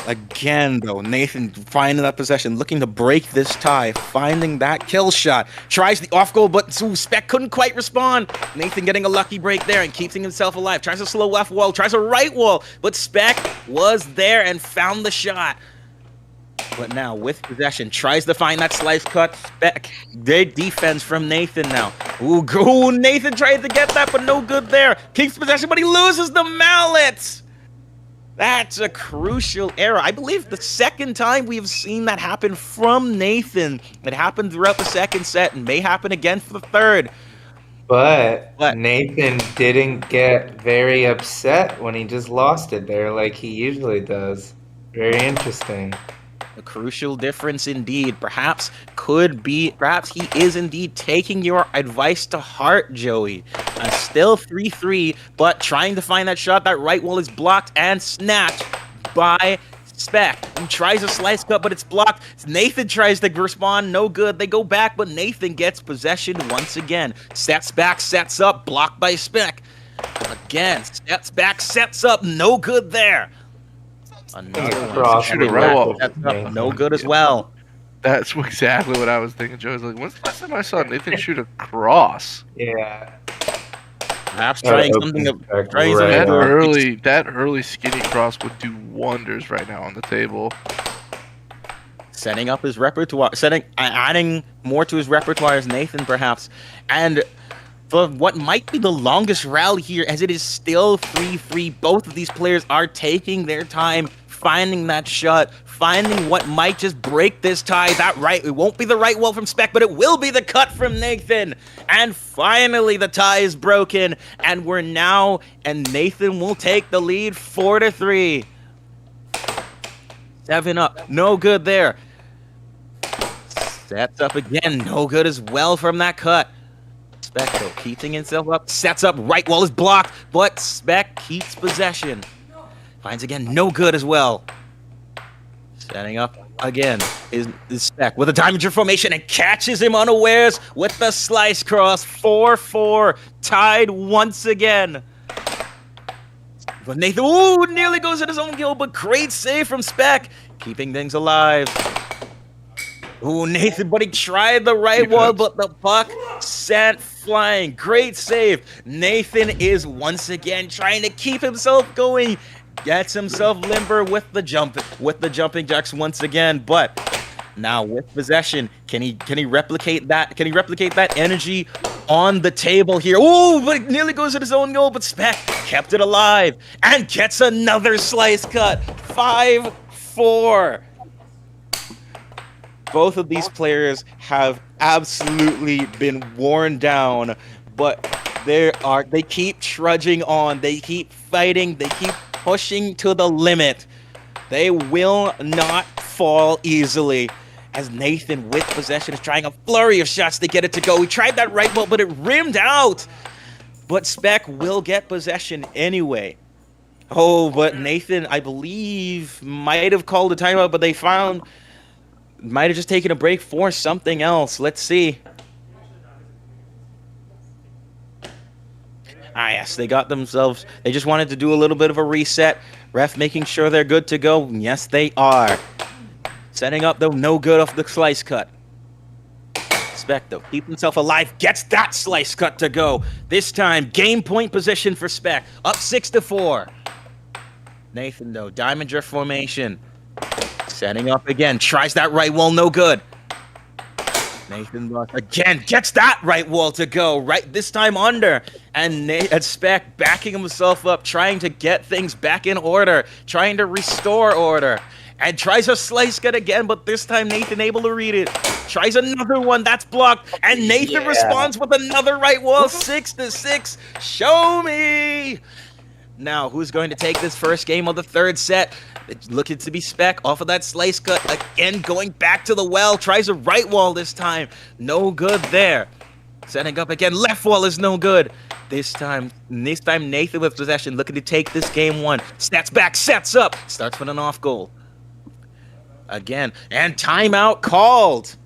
Again, though, Nathan finding that possession, looking to break this tie, finding that kill shot. Tries the off goal, but Spec couldn't quite respond. Nathan getting a lucky break there and keeping himself alive. Tries a slow left wall, tries a right wall, but Spec was there and found the shot. But now, with possession, tries to find that slice cut. Spec, great defense from Nathan now. Ooh, Nathan tried to get that, but no good there. Keeps possession, but he loses the mallet. That's a crucial error. I believe the second time we have seen that happen from Nathan. It happened throughout the second set and may happen again for the third. But What? Nathan didn't get very upset when he just lost it there like he usually does. Very interesting. A crucial difference indeed. Perhaps he is indeed taking your advice to heart, Joey. Still 3-3, but trying to find that shot. That right wall is blocked and snatched by Spec. He tries a slice cut, but it's blocked. Nathan tries to respond, no good. They go back, but Nathan gets possession once again. Sets back, sets up, blocked by Spec. Again, sets back, sets up, no good there. Another one. Shoot a right wall. Sets up, no good as well. That's exactly what I was thinking, Joe. I was like, when's the last time I saw Nathan shoot a cross? Yeah. Perhaps trying something That That early skinny cross would do wonders right now on the table. Setting up his repertoire, adding more to his repertoire as Nathan, perhaps. And for what might be the longest rally here, as it is still 3-3, both of these players are taking their time, finding that shot, finding what might just break this tie. It won't be the right wall from Spec, but it will be the cut from Nathan. And finally, the tie is broken, and Nathan will take the lead 4-3. 7 up, no good there. Sets up again, no good as well from that cut. Spec, though, keeping himself up, sets up, right wall is blocked, but Spec keeps possession. Finds again, no good as well. Setting up again is Spec with a diamond formation and catches him unawares with the slice cross. 4-4, tied once again. But Nathan, nearly goes at his own goal, but great save from Spec, keeping things alive. Nathan, but he tried the right wall, but the puck sent flying. Great save. Nathan is once again trying to keep himself going. Gets himself limber with the jumping jacks once again. But now with possession, can he replicate that? Can he replicate that energy on the table here? But it nearly goes at his own goal, but Spec kept it alive and gets another slice cut. 5-4. Both of these players have absolutely been worn down, but they keep trudging on. They keep fighting. They keep pushing to the limit. They will not fall easily. As Nathan, with possession, is trying a flurry of shots to get it to go. He tried that right ball, but it rimmed out. But Spec will get possession anyway. Oh, but Nathan, I believe, might have called a timeout, but they might have just taken a break for something else. Let's see. Ah, yes, they just wanted to do a little bit of a reset. Ref making sure they're good to go. Yes, they are. Setting up, though, no good off the slice cut. Spec, though, keep himself alive, gets that slice cut to go. This time, game point position for Spec. Up 6-4. Nathan, though, Diamonger formation. Setting up again, tries that right wall, no good. Nathan again gets that right wall to go, right this time under. And Spec backing himself up, trying to get things back in order, trying to restore order. And tries a slice cut again, but this time Nathan able to read it. Tries another one, that's blocked. And Nathan responds with another right wall, 6-6. Show me! Now, who's going to take this first game of the third set? It's looking to be Spec off of that slice cut. Again, going back to the well. Tries a right wall this time. No good there. Setting up again. Left wall is no good. This time Nathan with possession, looking to take this game one. Stats back, sets up. Starts with an off goal. Again, and timeout called.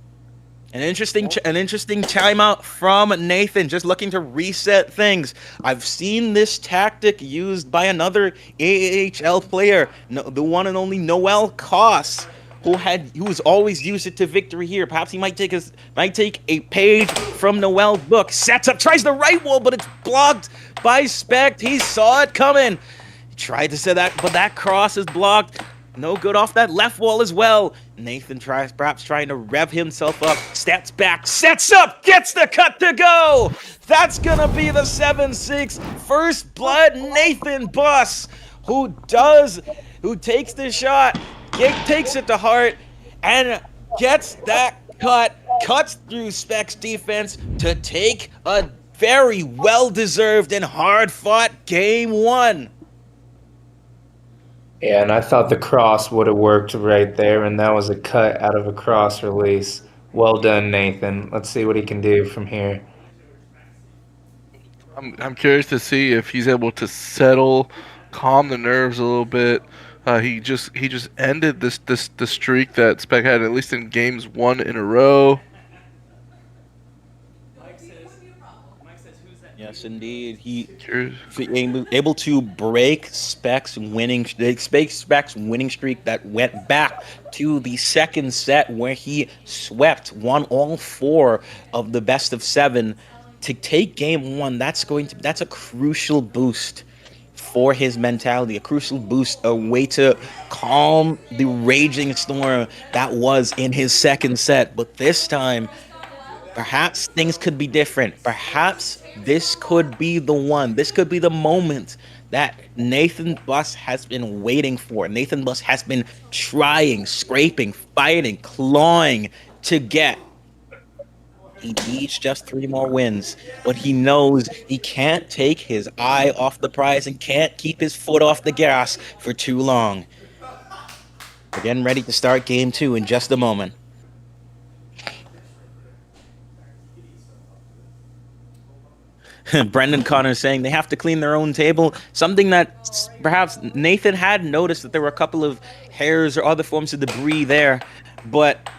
An interesting timeout from Nathan, just looking to reset things. I've seen this tactic used by another AAHL player, the one and only Noel Koss, who's always used it to victory here. Perhaps he might take a page from Noel's book. Sets up, tries the right wall, but it's blocked by Spect. He saw it coming. He tried to say that, but that cross is blocked. No good off that left wall as well. Nathan perhaps trying to rev himself up. Steps back, sets up, gets the cut to go. That's gonna be the 7-6 first blood Nathan Buss, who takes the shot, takes it to heart, and gets that cut, cuts through Spec's defense to take a very well-deserved and hard-fought game one. Yeah, and I thought the cross would have worked right there, and that was a cut out of a cross release. Well done, Nathan. Let's see what he can do from here. I'm curious to see if he's able to calm the nerves a little bit. He just ended the streak that Spec had, at least in games one in a row. Yes, indeed. He able to break Spec's winning streak that went back to the second set, where he won all 4 of the best of 7 to take game one. That's a crucial boost for his mentality, a crucial boost, a way to calm the raging storm that was in his second set. But this time, perhaps things could be different. Perhaps this could be the one. This could be the moment that Nathan Buss has been waiting for. Nathan Buss has been trying, scraping, fighting, clawing to get. He needs just 3 more wins, but he knows he can't take his eye off the prize and can't keep his foot off the gas for too long. We're getting ready to start game 2 in just a moment. Brendan Connor saying they have to clean their own table. Something that perhaps Nathan had noticed, that there were a couple of hairs or other forms of debris there, but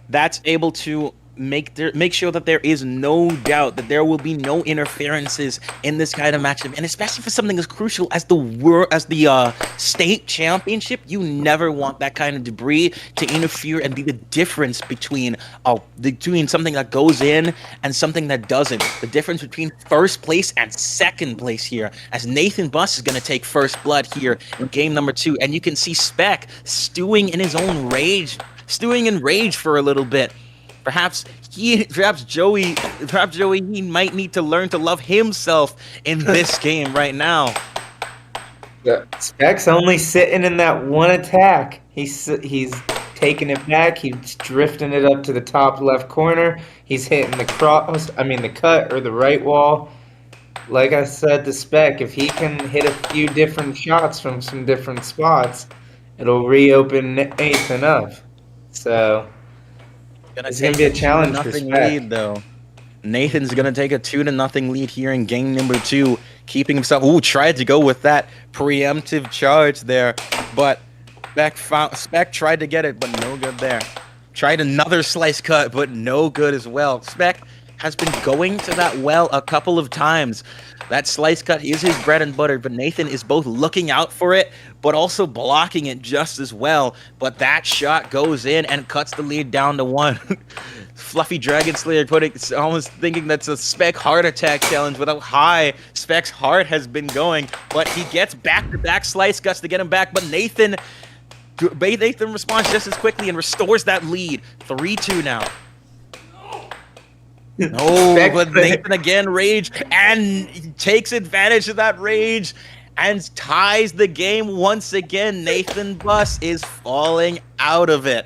that's able to make sure that there is no doubt that there will be no interferences in this kind of matchup, and especially for something as crucial as the state championship. You never want that kind of debris to interfere and be the difference between something that goes in and something that doesn't. The difference between first place and second place here, as Nathan Buss is going to take first blood here in game number 2, and you can see Spec stewing in rage for a little bit. Perhaps Joey, he might need to learn to love himself in this game right now. Spec's only sitting in that one attack. He's taking it back. He's drifting it up to the top left corner. He's hitting the the cut or the right wall. Like I said to Spec, if he can hit a few different shots from some different spots, it'll reopen Nathan up. So it's gonna be a challenge for nothing Spec. lead though. Nathan's gonna take a 2-0 lead here in game number 2, keeping himself. Ooh, tried to go with that preemptive charge there, but Spec tried to get it, but no good there. Tried another slice cut, but no good as well. Spec has been going to that well a couple of times. That slice cut is his bread and butter, but Nathan is both looking out for it, but also blocking it just as well. But that shot goes in and cuts the lead down to 1. Fluffy Dragon Slayer almost thinking that's a Spec heart attack challenge with how high Spec's heart has been going. But he gets back-to-back slice cuts to get him back, but Nathan responds just as quickly and restores that lead. 3-2 now. No, but Nathan again rage and takes advantage of that rage and ties the game once again. Nathan Bus is falling out of it.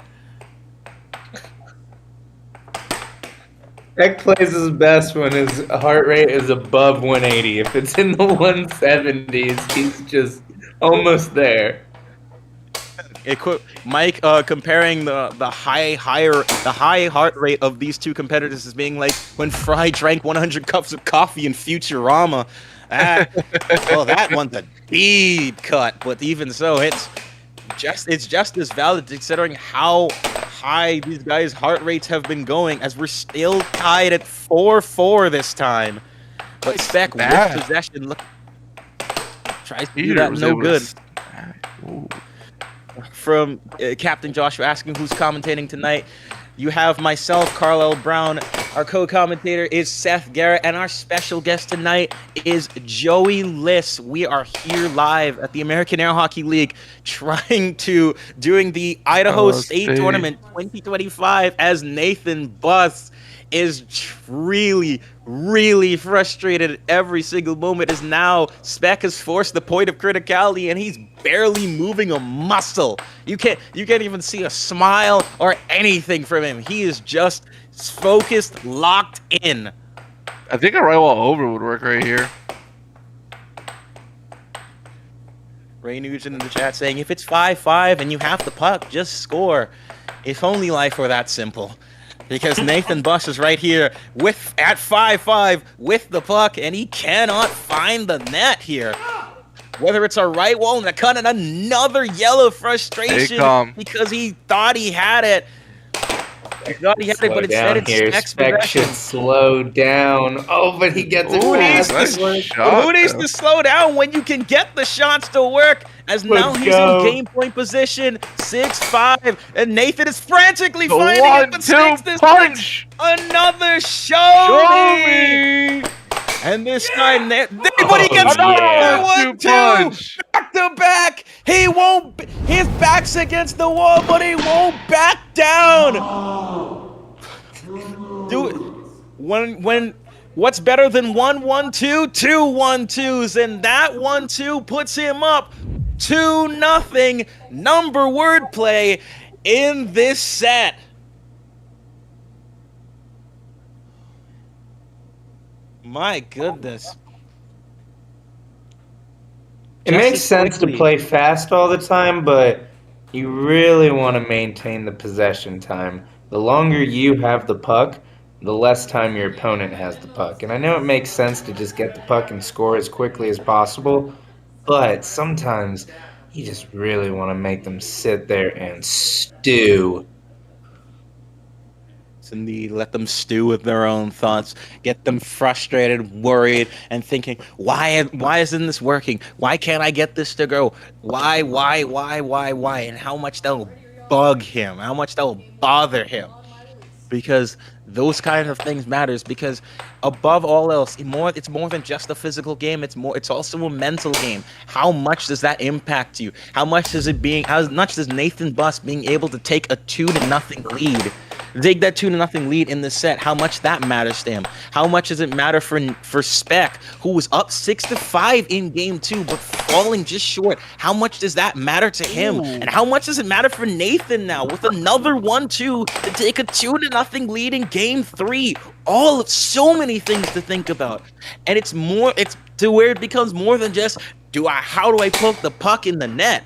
Spec plays his best when his heart rate is above 180. If it's in the 170s, he's just almost there. Mike comparing the high heart rate of these two competitors as being like when Fry drank 100 cups of coffee in Futurama. Well, that one's a deep cut, but even so, it's just as valid considering how high these guys' heart rates have been going, as we're still tied at 4-4 this time. But Spec with possession tries to do that, no good. From Captain Joshua asking who's commentating tonight. You have myself, Carlisle Brown. Our co-commentator is Seth Garrett, and our special guest tonight is Joey Liss. We are here live at the American Air Hockey League doing the Idaho State Tournament 2025 as Nathan Bus is really, really frustrated every single moment, as now Spec has forced the point of criticality and he's barely moving a muscle. You can't even see a smile or anything from him. He is just focused, locked in. I think a right wall over would work right here. Ray Nugent in the chat saying, if it's 5-5 and you have the puck, just score. If only life were that simple. Because Nathan Bus is right here at 5-5 with the puck, and he cannot find the net here. Whether it's a right wall and a cut and another yellow frustration because he thought he had it. But instead it's Spec should slow down. Oh, but he gets it fast. Who needs to slow down when you can get the shots to work? As now he's in game point position, 6-5, and Nathan is frantically finding it, but sticks this punch. Another show me. And this time, but he gets another 1-2 back to back. He won't. His back's against the wall, but he won't back down. When what's better than 1-1-2? 2 1-2s, and that 1-2 puts him up 2-0. Number wordplay in this set. My goodness. It makes sense to play fast all the time, but you really want to maintain the possession time. The longer you have the puck, the less time your opponent has the puck. And I know it makes sense to just get the puck and score as quickly as possible, but sometimes you just really want to make them sit there and stew. Indeed, let them stew with their own thoughts, get them frustrated, worried, and thinking, why isn't this working? Why can't I get this to go? Why? And how much that'll bug him, how much that'll bother him. Because those kind of things matters, because above all else, it's more than just a physical game. It's also a mental game. How much does that impact you? How much does Nathan Bus being able to take a 2-0 lead take that 2-0 lead in the set. How much that matters to him? How much does it matter for Spec, who was up 6-5 in game 2, but falling just short? How much does that matter to him? Ooh. And how much does it matter for Nathan now with another 1-2 to take a 2-0 lead in game 3? So many things to think about, and it's to where it becomes more than just how do I poke the puck in the net?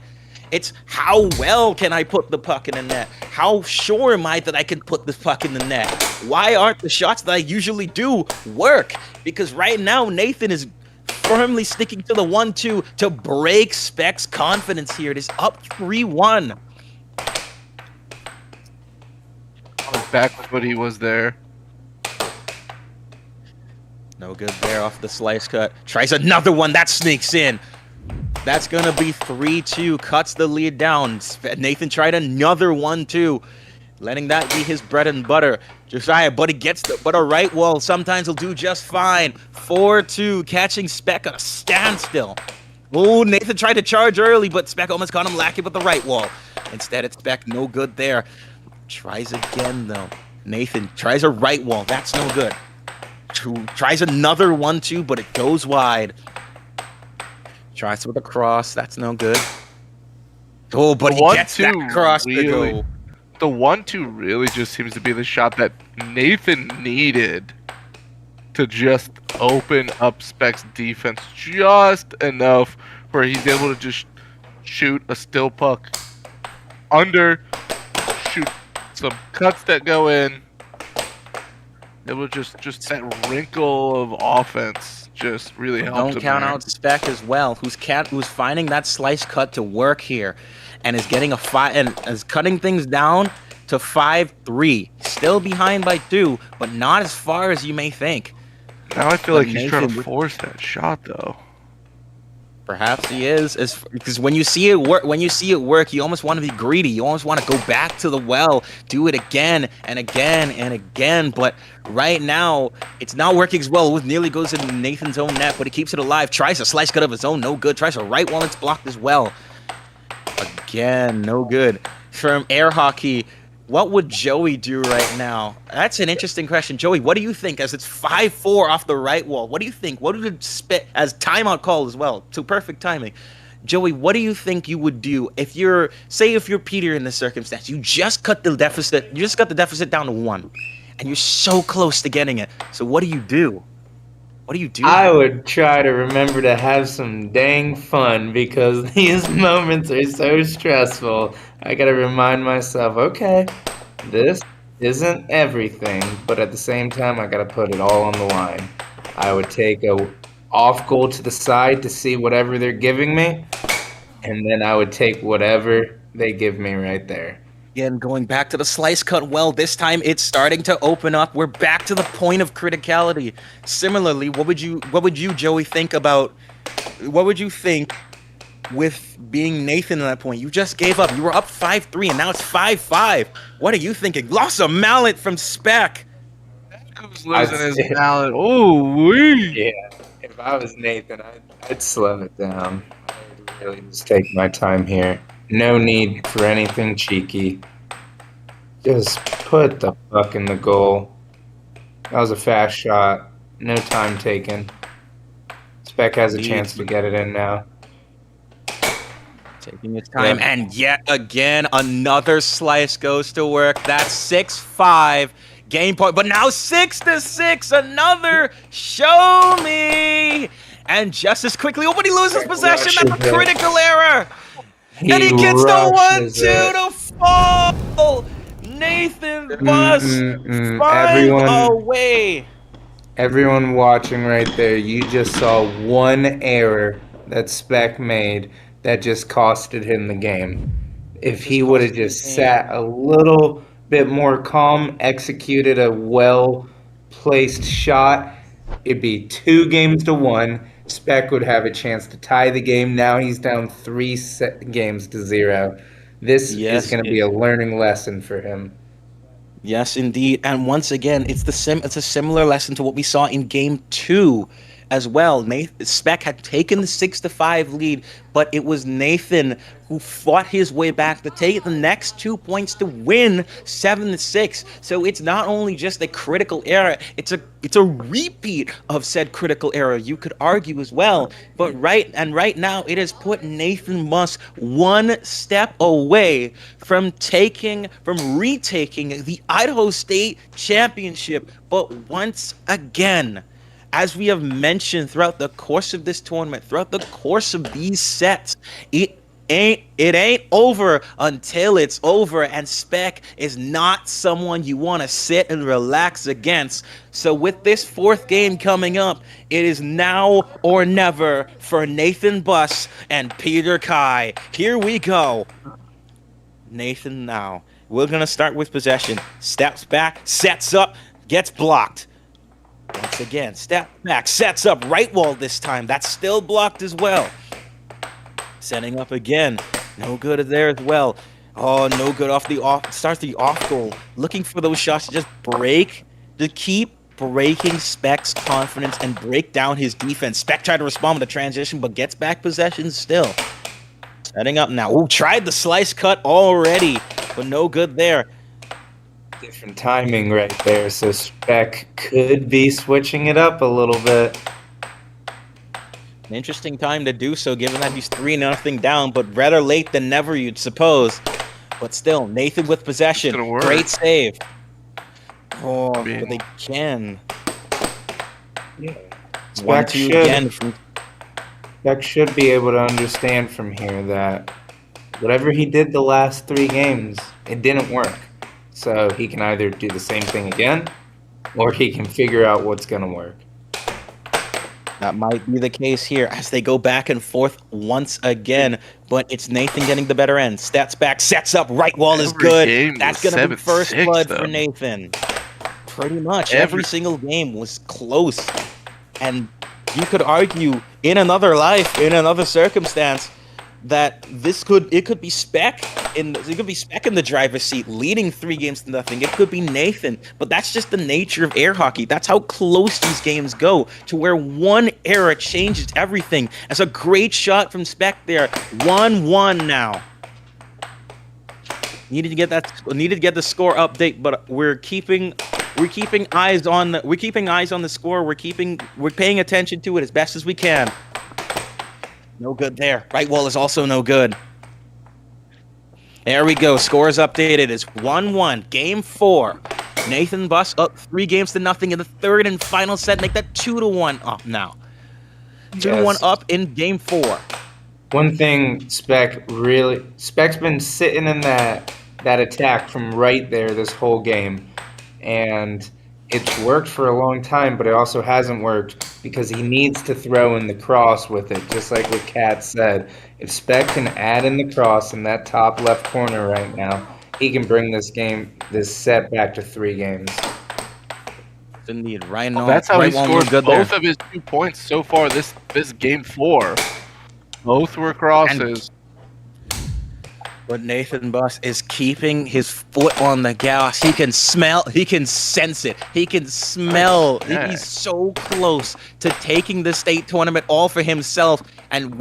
It's how well can I put the puck in the net? How sure am I that I can put the puck in the net? Why aren't the shots that I usually do work? Because right now Nathan is firmly sticking to the 1-2 to break Spec's confidence here. It is up 3-1. Back with what he was there. No good there off the slice cut. Tries another one. That sneaks in. That's going to be 3-2. Cuts the lead down. Nathan tried another 1-2. Letting that be his bread and butter. Josiah, but he gets a right wall. Sometimes he'll do just fine. 4-2. Catching Spec on a standstill. Oh, Nathan tried to charge early, but Spec almost caught him lacking with the right wall. Instead, it's Spec. No good there. Tries again, though. Nathan tries a right wall. That's no good. Tries another 1-2, but it goes wide. Tries with a cross. That's no good. Oh, but he gets that cross to go. The 1-2 really just seems to be the shot that Nathan needed to just open up Spec's defense just enough where he's able to just shoot a still puck under, shoot some cuts that go in. It was just that wrinkle of offense just really helped. Don't count out Spec as well, who's finding that slice cut to work here, and is getting and is cutting things down to 5-3. Still behind by 2, but not as far as you may think. Now I feel like he's trying to force that shot though. Perhaps he is, because when you see it work, you almost want to be greedy. You almost want to go back to the well, do it again and again and again. But right now, it's not working as well. It nearly goes into Nathan's own net, but he keeps it alive. Tries a slice cut of his own, no good. Tries a right while it's blocked as well. Again, no good. From air hockey, what would Joey do right now? That's an interesting question. Joey, what do you think as it's 5-4 off the right wall? What do you think? What would spit as timeout call as well? So perfect timing. Joey, what do you think you would do if you're Peter in this circumstance? You just cut the deficit. You just got the deficit down to 1, and you're so close to getting it. So what do you do? What do you do? I would try to remember to have some dang fun because these moments are so stressful. I gotta remind myself, okay, this isn't everything, but at the same time, I gotta put it all on the line. I would take a off goal to the side to see whatever they're giving me, and then I would take whatever they give me right there. Again, going back to the slice cut well, this time it's starting to open up. We're back to the point of criticality. Similarly, what would you, Joey, think about? What would you think with being Nathan at that point? You just gave up. You were up 5-3, and now it's 5-5. What are you thinking? Lost a mallet from Spec. Who's losing his mallet? Oh, yeah. If I was Nathan, I'd slow it down. I would really just take my time here. No need for anything cheeky. Just put the puck in the goal. That was a fast shot. No time taken. Spec has a chance to get it in now. Taking his time, and yet again, another slice goes to work. That's 6-5. Game point, but now 6-6. Another show me. And just as quickly, but he loses possession. That's a critical error. And he gets the 1-2 to fall. Nathan must find a way. Everyone watching right there, you just saw one error that Spec made that just costed him the game. If he would have just sat a little bit more calm, executed a well-placed shot, it'd be 2-1. Spec would have a chance to tie the game. Now he's down 3-0. This is going to be a learning lesson for him. Yes, indeed. And once again, it's a similar lesson to what we saw in Game 2. as well. Spec had taken the 6-5 lead, but it was Nathan who fought his way back to take the next 2 points to win 7-6. So it's not only just a critical error, it's a repeat of said critical error, you could argue as well. But right now it has put Nathan Musk one step away from retaking the Idaho State Championship. But once again, as we have mentioned throughout the course of this tournament, throughout the course of these sets, it ain't over until it's over, and Spec is not someone you want to sit and relax against. So with this fourth game coming up, it is now or never for Nathan Buss and Peter Kai. Here we go. Nathan now. We're going to start with possession. Steps back, sets up, gets blocked. Once again, step back, sets up, right wall this time. That's still blocked as well. Setting up again. No good there as well. Oh, no good off the off. Starts the off goal. Looking for those shots to just break, to keep breaking Spec's confidence and break down his defense. Spec tried to respond with a transition, but gets back possession still. Setting up now. Ooh, tried the slice cut already, but no good there. Different timing right there, so Spec could be switching it up a little bit. An interesting time to do so, given that he's 3-0 down, but better late than never, you'd suppose. But still, Nathan with possession. Great save. Oh, but they can. Yeah. Spec should be able to understand from here that whatever he did the last 3 games, it didn't work. So he can either do the same thing again, or he can figure out what's going to work. That might be the case here as they go back and forth once again, but it's Nathan getting the better end. Steps back, sets up, right wall is good. That's going to be first blood for Nathan. Pretty much every single game was close. And you could argue in another life, in another circumstance, that it could be Spec in the driver's seat, leading 3-0. It could be Nathan, but that's just the nature of air hockey. That's how close these games go, to where one error changes everything. That's a great shot from Spec there. 1-1 now. Needed to get the score update, but we're keeping eyes on the score. We're paying attention to it as best as we can. No good there. Right wall is also no good. There we go. Score is updated. It's 1-1. Game 4. Nathan Buss up 3-0 in the third and final set. Make that 2-1 up now. 2-1 up in Game 4. One thing Spec's been sitting in that attack from right there this whole game. And it's worked for a long time, but it also hasn't worked because he needs to throw in the cross with it, just like what Kat said. If Spec can add in the cross in that top left corner right now, he can bring this set back to 3 games. Indeed, right now. That's how he scored both of his 2 points so far this Game 4. Both were crosses. But Nathan Buss is keeping his foot on the gas. He can smell, he can sense it. He can smell. He's so close to taking the state tournament all for himself. And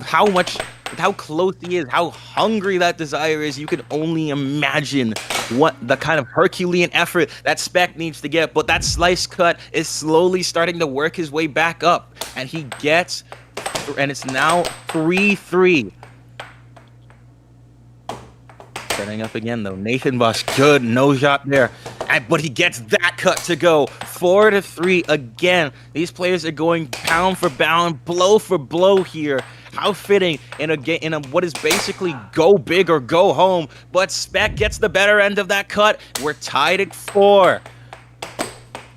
how close he is, how hungry that desire is, you can only imagine what the kind of Herculean effort that Spec needs to get. But that slice cut is slowly starting to work his way back up. And it's now 3-3. Setting up again, though. Nathan Buss, good no shot there. But he gets that cut to go. 4-3 again. These players are going pound for pound, blow for blow here. How fitting in a what is basically go big or go home. But Spec gets the better end of that cut. We're tied at 4.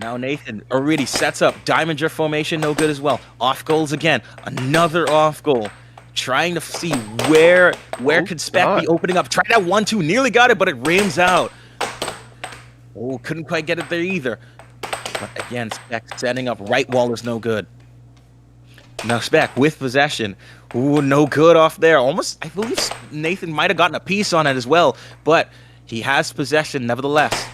Now Nathan already sets up. Diamonder formation, no good as well. Off goals again. Another off goal. Trying to see where could Spec be opening up. Tried that 1-2, nearly got it, but it rims out. Oh, couldn't quite get it there either. But again, Spec setting up. Right wall is no good. Now Spec with possession. Ooh, no good off there. Almost, I believe Nathan might have gotten a piece on it as well, but he has possession nevertheless.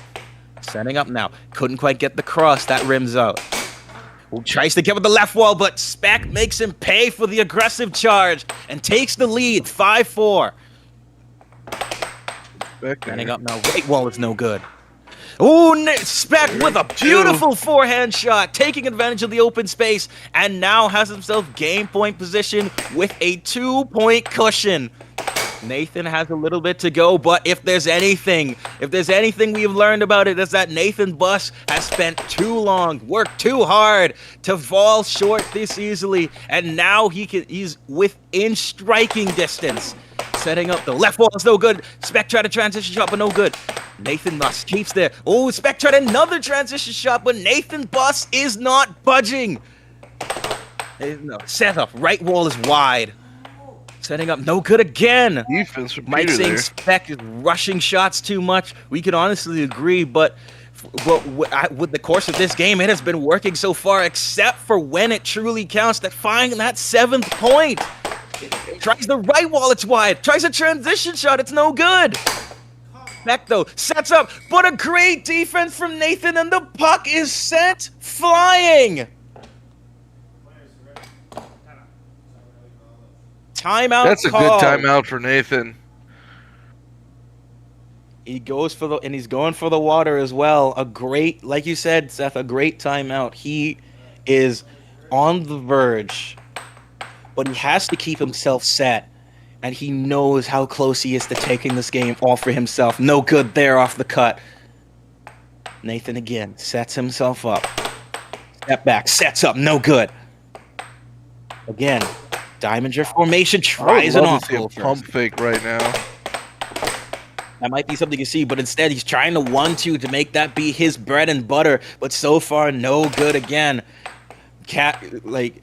Setting up now. Couldn't quite get the cross. That rims out. who tries to get with the left wall, but Spec makes him pay for the aggressive charge and takes the lead, 5-4. Standing up now, right wall is no good. Ooh, Spec with a beautiful forehand shot, taking advantage of the open space, and now has himself game point position with a 2-point cushion. Nathan has a little bit to go, but if there's anything we've learned about it, is that Nathan Buss has spent too long, worked too hard to fall short this easily, and now he's within striking distance. Setting up the left wall is no good. Spec tried a transition shot, but no good. Nathan Buss keeps there. Oh, Spec tried another transition shot, but Nathan Buss is not budging. No, set up, right wall is wide. Setting up, no good again. Defense from Mike Peter saying there. Spec is rushing shots too much. We could honestly agree, but with the course of this game, it has been working so far, except for when it truly counts, that finding that 7th point. Tries the right wall, it's wide. Tries a transition shot, it's no good. Spec, though, sets up, but a great defense from Nathan, and the puck is sent flying. Timeout. That's a good call. timeout for Nathan. He goes for and he's going for the water as well. A great, like you said, Seth, a great timeout. He is on the verge, but he has to keep himself set, and he knows how close he is to taking this game all for himself. No good there off the cut. Nathan again sets himself up. Step back, sets up, no good. Again. Diamond drift formation, tries an love to see a off pump fake right now. That might be something you see, but instead he's trying to 1-2 to make that be his bread and butter, but so far no good again. The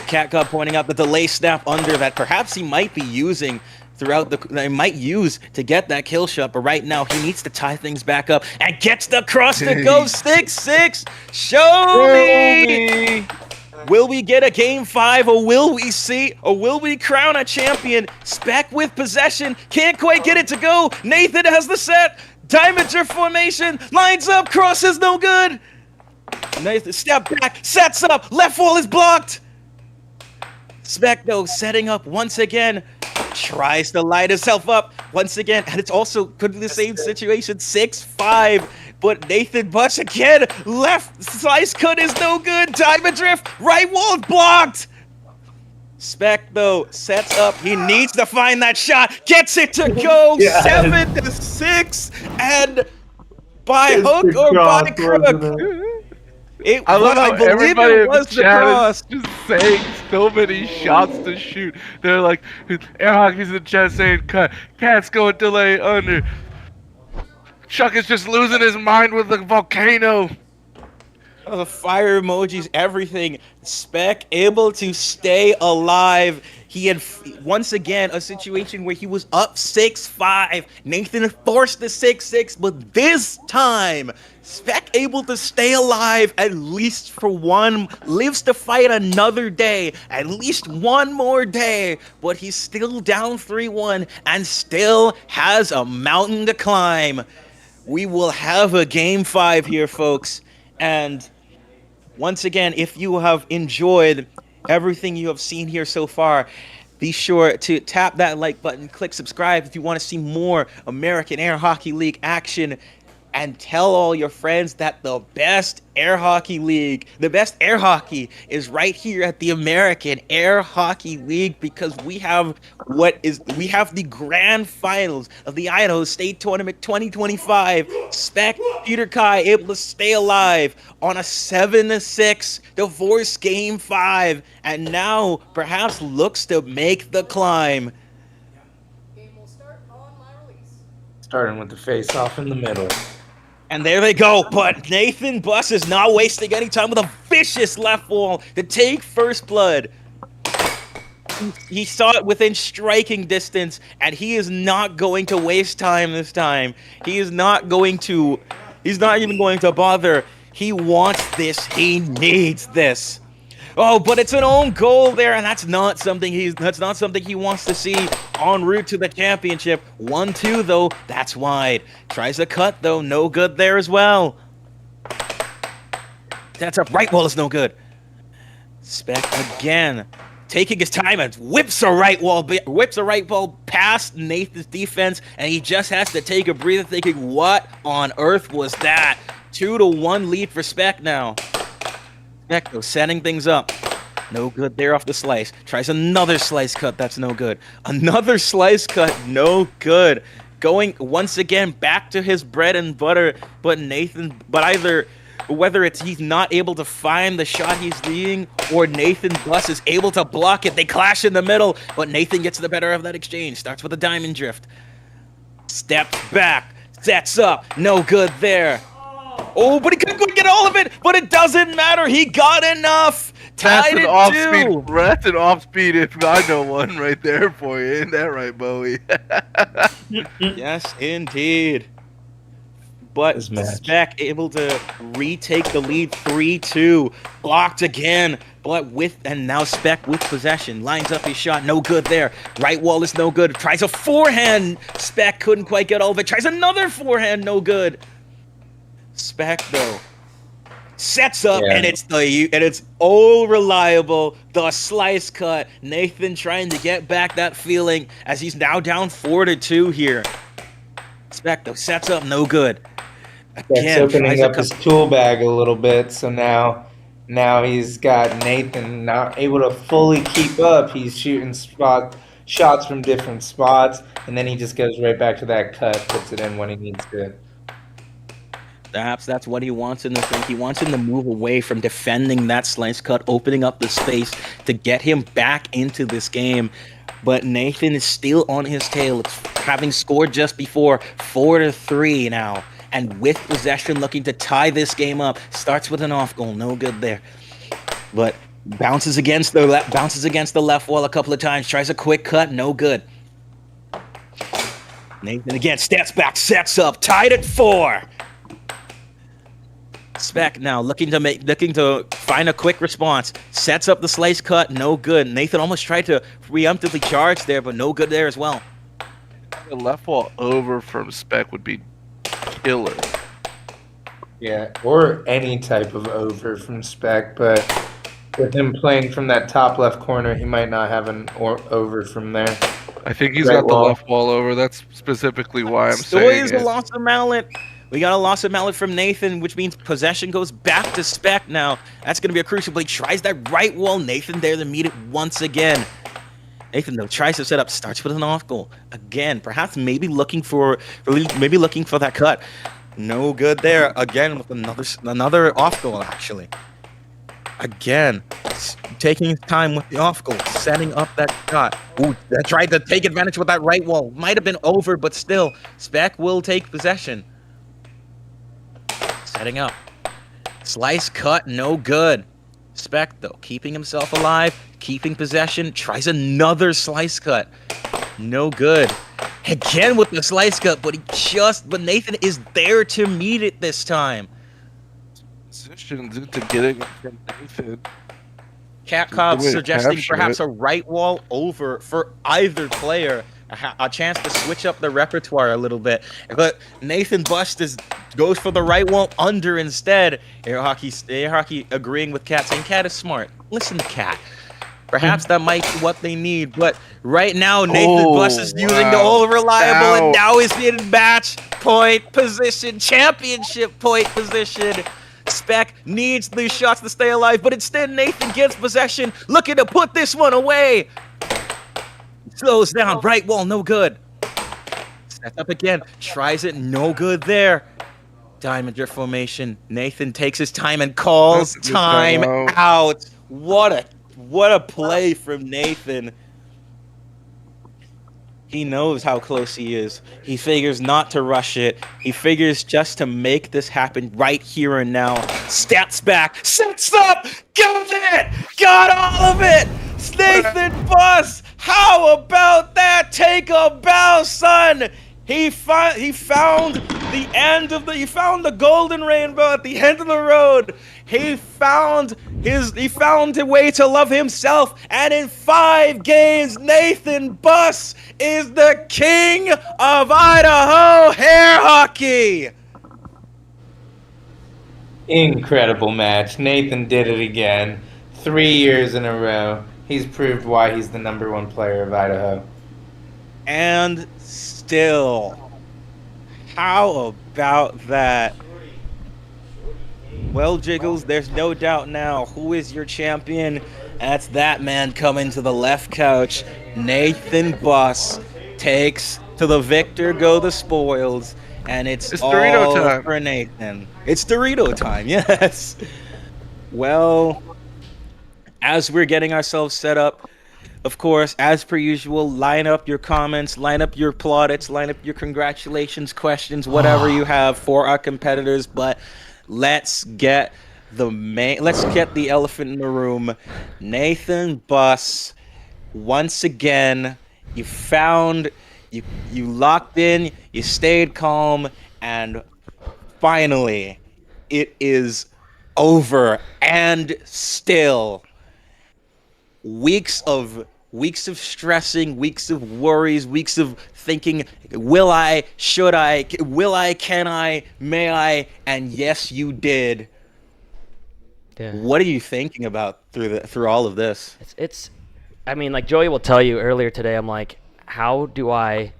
Cat got pointing out the delay snap under that perhaps he might be using to get that kill shot, but right now he needs to tie things back up and gets the cross to go 6-6. Show me! Will we get a game 5, or will we crown a champion? Spec with possession, can't quite get it to go. Nathan has the set. Diamond drift formation, lines up, crosses no good. Nathan step back, sets up, left wall is blocked. Spec though setting up once again, tries to light himself up once again, and it's also could be the same situation, 6-5. But Nathan Buss again, left slice cut is no good. Diamond drift, right wall blocked. Spec though sets up. He needs to find that shot. Gets it to go. Yes. 7-6, and by hook or by crook. I love how believe everybody it in was the the chat cross. is just saying so many shots to shoot. They're like, air hockey's in the chat saying cut. Cat's going delay under. Chuck is just losing his mind with the volcano. Oh, the fire emojis, everything. Spec able to stay alive. He had once again a situation where he was up 6-5. Nathan forced the 6-6, but this time Spec able to stay alive at least for one, lives to fight another day, at least one more day, but he's still down 3-1 and still has a mountain to climb. We will have a game 5 here, folks, and once again, if you have enjoyed everything you have seen here so far, be sure to tap that like button, click subscribe if you want to see more American Air Hockey League action, and tell all your friends that the best air hockey league, the best air hockey is right here at the American Air Hockey League, because we have the grand finals of the Idaho State Tournament 2025. Spec Peter Kai able to stay alive on a 7-6 divorce game 5, and now perhaps looks to make the climb. Game will start on my release. Starting with the face-off in the middle. And there they go, but Nathan Buss is not wasting any time with a vicious left wall to take first blood. He saw it within striking distance, and he is not going to waste time this time. He's not even going to bother. He wants this, he needs this. Oh, but it's an own goal there, and that's not something he wants to see en route to the championship. 1-2 though, that's wide. Tries a cut though, no good there as well. That's up, right wall is no good. Spec again, taking his time and whips a right ball past Nathan's defense, and he just has to take a breather, thinking, "What on earth was that?" 2-1 lead for Spec now. Spec though setting things up. No good there off the slice. Tries another slice cut. That's no good. Another slice cut. No good. Going once again back to his bread and butter, but whether it's he's not able to find the shot he's needing, or Nathan Bus is able to block it. They clash in the middle, but Nathan gets the better of that exchange. Starts with a diamond drift. Steps back. Sets up. No good there. Oh, but he couldn't quite get all of it, but it doesn't matter. He got enough. Tied it two. That's an off-speed if I know one right there for you. Ain't that right, Bowie? Yes, indeed. But Spec able to retake the lead 3-2. Blocked again. And now Spec with possession. Lines up his shot. No good there. Right wall is no good. Tries a forehand. Spec couldn't quite get all of it. Tries another forehand. No good. Spec though sets up, and it's all reliable. The slice cut. Nathan trying to get back that feeling as he's now down 4-2 here. Spec though sets up, no good. Again, opening up his tool bag a little bit, so now he's got Nathan not able to fully keep up. He's shooting shots from different spots, and then he just goes right back to that cut, puts it in when he needs to. Perhaps that's what he wants in the thing. He wants him to move away from defending that slice cut, opening up the space to get him back into this game. But Nathan is still on his tail, having scored just before 4-3 now. And with possession, looking to tie this game up. Starts with an off goal, no good there. But bounces against the left wall a couple of times. Tries a quick cut, no good. Nathan again steps back, sets up, tied at 4. Spec now looking to find a quick response. Sets up the slice cut, no good. Nathan almost tried to preemptively charge there, but no good there as well. The left wall over from Spec would be killer. Yeah, or any type of over from Spec, but with him playing from that top left corner, he might not have an over from there. I think he's got the left wall over. That's specifically why I'm saying it. Lost of mallet. We got a loss of mallet from Nathan, which means possession goes back to Spec now. That's going to be a crucial play. Tries that right wall. Nathan there to meet it once again. Nathan, though, tries to set up. Starts with an off goal. Again, perhaps maybe looking for that cut. No good there. Again, with another off goal, actually. Again, taking his time with the off goal. Setting up that shot. Ooh, that tried to take advantage with that right wall. Might have been over, but still, Spec will take possession. Setting up. Slice cut, no good. Spec, though, keeping himself alive, keeping possession, tries another slice cut. No good. Again with the slice cut, but Nathan is there to meet it this time. Positions into getting it from Nathan. Cat Cobb suggesting perhaps a right wall over for either player. A chance to switch up the repertoire a little bit. But Nathan goes for the right wall under instead. Air Hockey agreeing with Cat, saying Cat is smart. Listen to Cat. Perhaps that might be what they need. But right now, Nathan Bus is using the all reliable, and now is in match point position, championship point position. Spec needs these shots to stay alive, but instead Nathan gets possession, looking to put this one away. Slows down, right wall, no good. Sets up again, tries it, no good there. Diamond drift formation. Nathan takes his time and calls time out. What a play from Nathan. He knows how close he is. He figures not to rush it. He figures just to make this happen right here and now. Steps back, sets up, got it! Got all of it! Nathan Bus! How about that? Take a bow, son! He found the golden rainbow at the end of the road. He found a way to love himself, and in 5 games, Nathan Bus is the king of Idaho hair hockey. Incredible match. Nathan did it again. 3 years in a row. He's proved why he's the #1 player of Idaho. And still, how about that? Well, Jiggles, there's no doubt now who is your champion. That's that man coming to the left couch. Nathan Buss takes to the victor go the spoils, and it's It's Dorito all time. for Nathan. It's Dorito time, yes. Well, as we're getting ourselves set up, of course, as per usual, line up your comments, line up your plaudits, line up your congratulations questions, whatever you have for our competitors. But let's get let's get the elephant in the room. Nathan Buss, once again, you found you locked in, you stayed calm, and finally, it is over. And still, weeks of stressing, weeks of worries, weeks of thinking, will I, should I, will I, can I, may I, and yes, you did. Yeah. What are you thinking about through all of this? It's I mean, like Joey will tell you earlier today, I'm like, how do I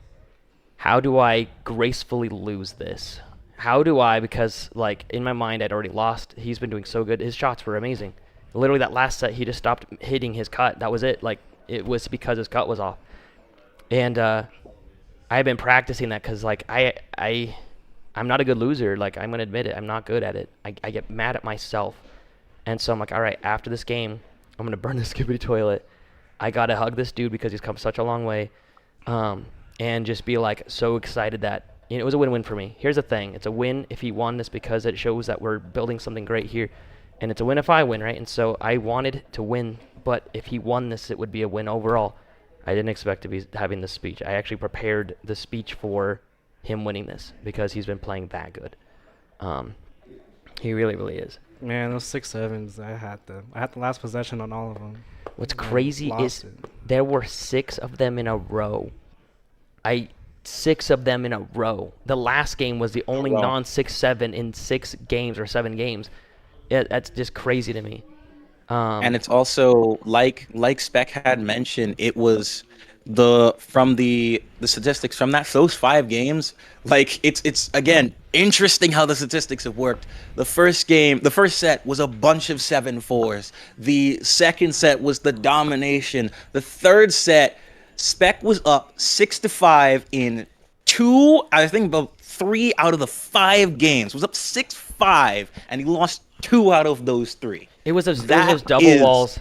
gracefully lose this? How do I, because like in my mind I'd already lost. He's been doing so good. His shots were amazing. Literally that last set he just stopped hitting his cut. That was it. Like it was because his cut was off. And I've been practicing that because like I'm not a good loser. Like I'm gonna admit it. I'm not good at it. I get mad at myself. And so I'm like, all right, after this game, I'm going to burn the Skibidi toilet. I got to hug this dude because he's come such a long way. And just be like so excited that it was a win-win for me. Here's the thing. It's a win if he won this because it shows that we're building something great here. And it's a win if I win, right? And so I wanted to win, but if he won this, it would be a win overall. I didn't expect to be having this speech. I actually prepared the speech for him winning this because he's been playing that good. He really, really is. Man, those 6-7s, I had the last possession on all of them. What's I crazy lost is it. there were 6 of them in a row. 6 of them in a row. The last game was the only Wow. non-6-7 in 6 games or 7 games. Yeah, that's just crazy to me. And it's also like Spec had mentioned, it was from the statistics from those 5 games. Like it's again interesting how the statistics have worked. The first set was a bunch of 7-4s. The second set was the domination. The third set, Spec was up 6-5 in 2, I think about 3 out of the 5 games. Was up 6-5, and he lost 2 out of those 3. It was those That double is- walls.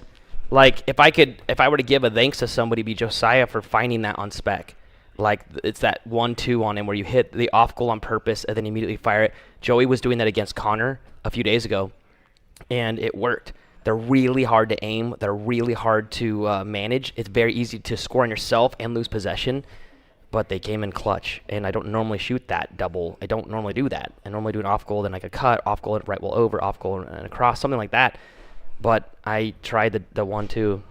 Like if I were to give a thanks to somebody, it'd be Josiah for finding that on Spec. Like it's that 1-2 on him where you hit the off goal on purpose and then immediately fire it. Joey was doing that against Connor a few days ago, and it worked. They're really hard to aim. They're really hard to manage. It's very easy to score on yourself and lose possession, but they came in clutch. And I don't normally shoot that double. I don't normally do that. I normally do an off goal, then like a cut, off goal, and right wall over, off goal, and across, something like that. But I tried the 1-2.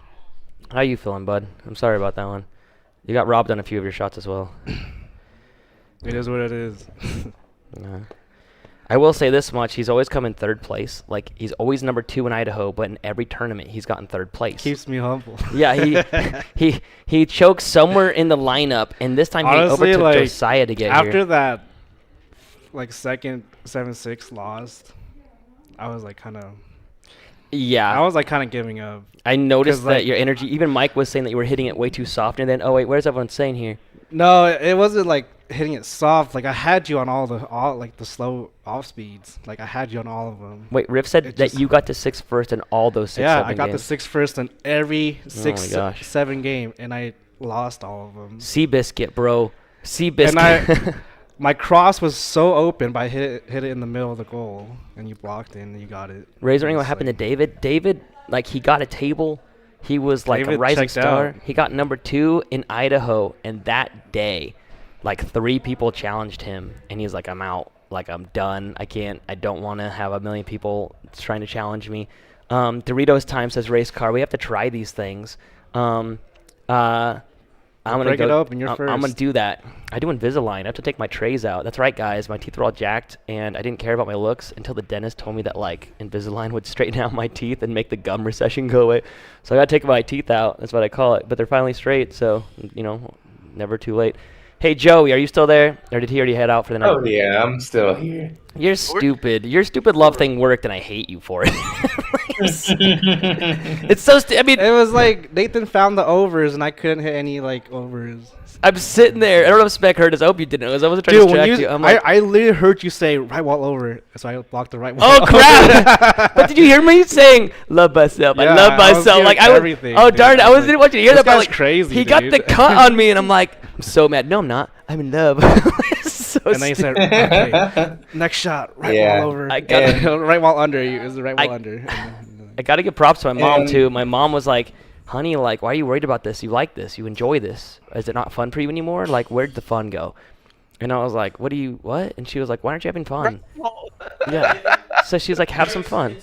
How you feeling, bud? I'm sorry about that one. You got robbed on a few of your shots as well. It is what it is. Yeah. I will say this much: he's always come in 3rd place. Like he's always number 2 in Idaho, but in every tournament he's gotten 3rd place. Keeps me humble. Yeah, he choked somewhere in the lineup, and this time Honestly, he overtook like, Josiah to get After here. that, like second 7-6 lost, I was like kind of Yeah, giving up. I noticed 'cause, that like- your energy. Even Mike was saying that you were hitting it way too soft, and then oh wait, where's everyone saying here? No, it wasn't like hitting it soft. Like I had you on all like the slow off speeds. Like I had you on all of them. Wait, Riff said It that just- you got to 6 first in all those 6. Yeah, 7 I got the games. 6 first in every my gosh. 7 game, and I lost all of them. Seabiscuit, bro. Seabiscuit. And my cross was so open, but I hit it in the middle of the goal, and you blocked it, and you got it. Razoring, what It's happened like- to David? David, like, he got a table. He was like a David rising checked star. out. He got number 2 in Idaho, and that day, like 3 people challenged him, and he's like, I'm out. Like, I'm done. I don't want to have a million people trying to challenge me. Doritos Time says, race car, we have to try these things. I'm gonna break go. it open. You're I'm first. gonna do that. I do Invisalign. I have to take my trays out. That's right, guys. My teeth were all jacked, and I didn't care about my looks until the dentist told me that like Invisalign would straighten out my teeth and make the gum recession go away. So I gotta take my teeth out. That's what I call it. But they're finally straight, so never too late. Hey Joey, are you still there, or did he already head out for the night? Oh yeah, I'm still here. You're stupid. Your stupid love thing worked, and I hate you for it. It's so. I mean, It was like Nathan found the overs and I couldn't hit any like overs. I'm sitting there. I don't know if Spec heard us. I hope you didn't. Because I wasn't trying Dude, to when distract you. I'm like, I literally heard you say right wall over, so I blocked the right wall. oh crap! But did you hear me saying love myself? I Yeah, love I was myself. hearing Like I was. everything, Oh dude. darn! I didn't want you to hear This that. But guy's like, crazy, he got the dude. cut on me, and I'm like, I'm so mad. No, I'm not. I'm in love. So And then he said, okay, next shot, right Yeah. wall over. I got- right wall under. You is the right wall I- under. I gotta give props to my mom And- too. My mom was like, "Honey, like, why are you worried about this? You like this? You enjoy this? Is it not fun for you anymore? Like, where'd the fun go?" And I was like, "What? And she was like, "Why aren't you having fun?" Yeah. So she's like, "Have some fun."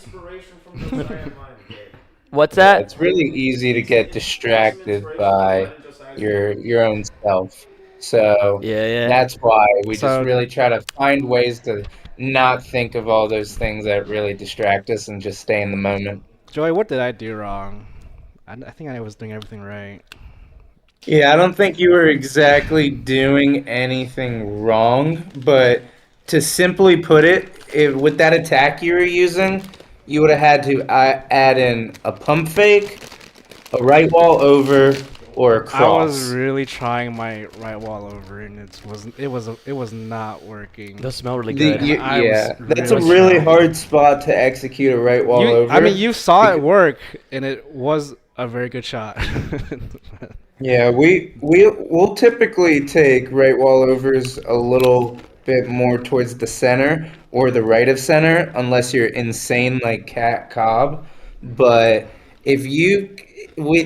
What's that? It's really easy to get distracted by your own self. So Yeah. that's why we So- just really try to find ways to not think of all those things that really distract us and just stay in the moment. Joey, what did I do wrong? I think I was doing everything right. Yeah, I don't think you were exactly doing anything wrong, but to simply put it, with that attack you were using, you would have had to add in a pump fake, a right wall over, or a cross. I was really trying my right wall over, and it was not working. Those smell really good. I Yeah, was that's a really really trying. hard spot to execute a right wall over. I mean, you saw it work, and it was a very good shot. Yeah, we'll typically take right wall overs a little bit more towards the center or the right of center, unless you're insane like Cat Cobb. But if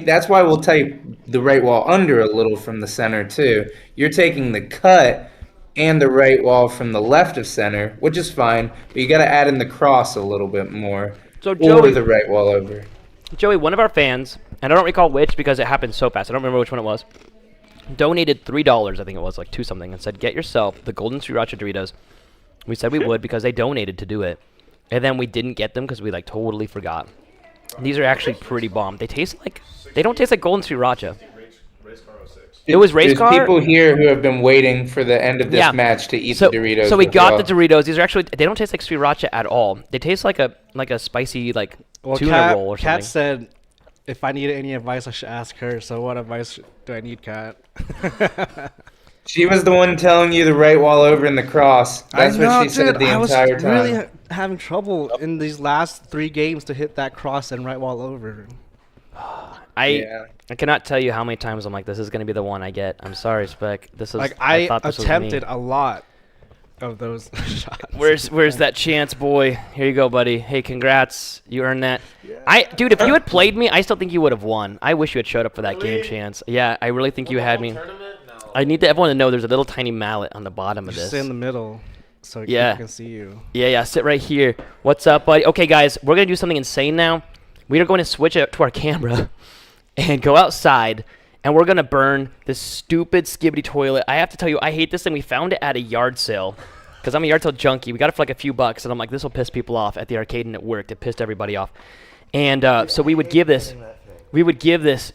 that's why we'll take the right wall under a little from the center too. You're taking the cut and the right wall from the left of center, which is fine, but you got to add in the cross a little bit more, So or Joey, the right wall over. Joey, one of our fans, and I don't recall which because it happened so fast. I don't remember which one it was. Donated $3, I think it was, like 2 something, and said, "Get yourself the Golden Sriracha Doritos." We said we would because they donated to do it, and then we didn't get them because we like totally forgot. These are actually pretty bomb. They don't taste like Golden Sriracha. It was race There's car. people here who have been waiting for the end of this Yeah. match to eat So, the Doritos. so we with got y'all. the Doritos. These are actually they don't taste like sriracha at all. They taste like a spicy like tuna roll or something. Kat said, if I needed any advice, I should ask her. So what advice do I need, Kat? She was the one telling you the right wall over in the cross. That's what she said the I was entire time. really having trouble in these last 3 games to hit that cross and right wall over. Yeah. I cannot tell you how many times I'm like, this is gonna be the one I get. I'm sorry, Spec. This is Like I I thought this attempted Was me. a lot of those shots. Where's that chance, boy? Here you go, buddy. Hey, congrats. You earned that. Dude, if you had played me, I still think you would have won. I wish you had showed up for that game, Chance. Yeah, I really think you had me. I need everyone to know there's a little tiny mallet on the bottom of Just this. sit in the middle, so Yeah. people can see you. Yeah, sit right here. What's up, buddy? Okay, guys, we're gonna do something insane now. We are going to switch it to our camera and go outside, and we're gonna burn this stupid Skibidi toilet. I have to tell you, I hate this thing. We found it at a yard sale, because I'm a yard sale junkie. We got it for like a few bucks, and I'm like, this will piss people off at the arcade, and it worked. It pissed everybody off. And so we would give this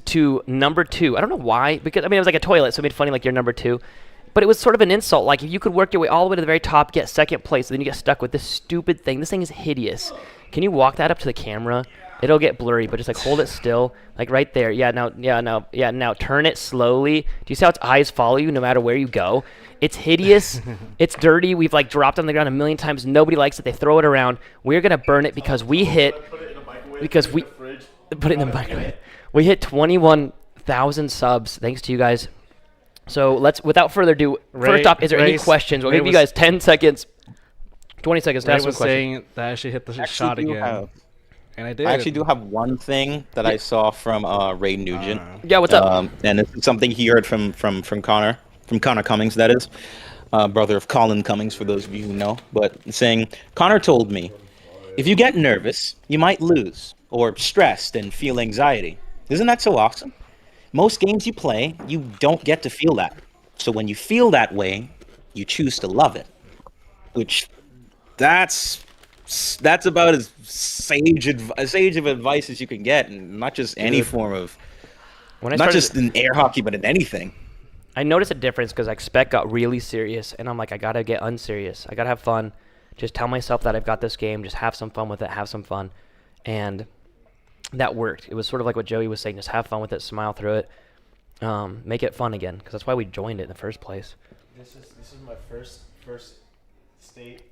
to number 2. I don't know why, because I mean it was like a toilet, so it made funny like you're number 2. But it was sort of an insult. Like if you could work your way all the way to the very top, get second place, and then you get stuck with this stupid thing. This thing is hideous. Can you walk that up to the camera? It'll get blurry, but just like hold it still, like right there. Now turn it slowly. Do you see how its eyes follow you no matter where you go? It's hideous. It's dirty. We've like dropped on the ground a million times. Nobody likes it. They throw it around. We're gonna burn it because we hit. Put it in the microwave. We hit 21,000 subs thanks to you guys. So without further ado, first off, is there any questions? We'll give you guys 10 seconds, 20 seconds to Ray ask some was questions. saying that I should hit the shot again, and I did. I actually do have one thing that I saw from Ray Nugent. Yeah, what's up? And this is something he heard from Connor Cummings, that is, brother of Colin Cummings, for those of you who know. But saying, Connor told me, if you get nervous, you might lose, or stressed and feel anxiety. Isn't that so awesome? most games you play, you don't get to feel that. So when you feel that way, you choose to love it, which that's about as sage of advice as you can get, and not just any form of, When I not started, just in air hockey, but in anything. I noticed a difference because like spec got really serious, and I'm like, I gotta get unserious. I gotta have fun. Just tell myself that I've got this game. Just have some fun with it. Have some fun, and that worked. It was sort of like what Joey was saying. Just have fun with it. Smile through it. Make it fun again, because that's why we joined it in the first place. This is my first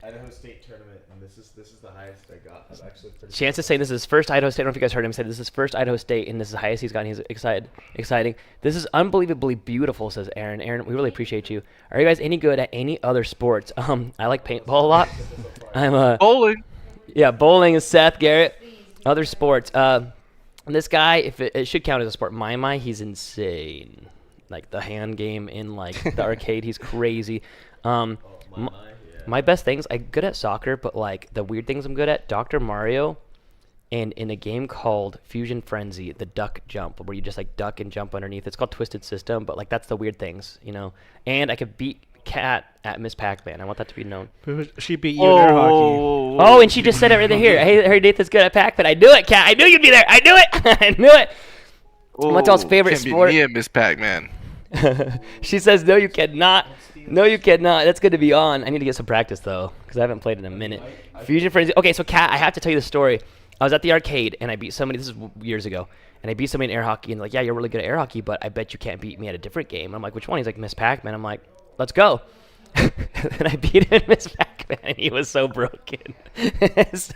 Idaho State tournament, and this is the highest I got. I'm actually pretty. Chance is saying this is his first Idaho State. I don't know if you guys heard him say this is his first Idaho State, and this is the highest he's gotten. He's exciting. This is unbelievably beautiful, says Aaron. Aaron, we really appreciate you. Are you guys any good at any other sports? I like paintball a lot. I'm Bowling. Yeah, bowling is Seth Garrett. Other sports. This guy, if it should count as a sport, Mai, he's insane. Like the hand game in like the arcade, he's crazy. My best things, I'm good at soccer, but like the weird things I'm good at, Dr. Mario, and in a game called Fusion Frenzy, the duck jump, where you just like duck and jump underneath. It's called Twisted System, but like that's the weird things, you know. And I could beat Kat at Miss Pac-Man. I want that to be known. She beat you in air hockey. Oh, and she just said it right here. Hey, her Nathan's good at Pac-Man. I knew it, Kat. I knew you'd be there. I knew it. I knew it. What's y'all's favorite Can't beat sport? me at Miss Pac-Man. She says, no, you cannot. No, you cannot. That's good to be on. I need to get some practice, though, because I haven't played in a minute. Fusion Frenzy. Okay, so, Kat, I have to tell you the story. I was at the arcade, and I beat somebody. This is years ago. And I beat somebody in air hockey. And like, yeah, you're really good at air hockey, but I bet you can't beat me at a different game. And I'm like, which one? He's like, Miss Pac-Man. I'm like, let's go. And I beat him in Miss Pac-Man, and he was so broken. So,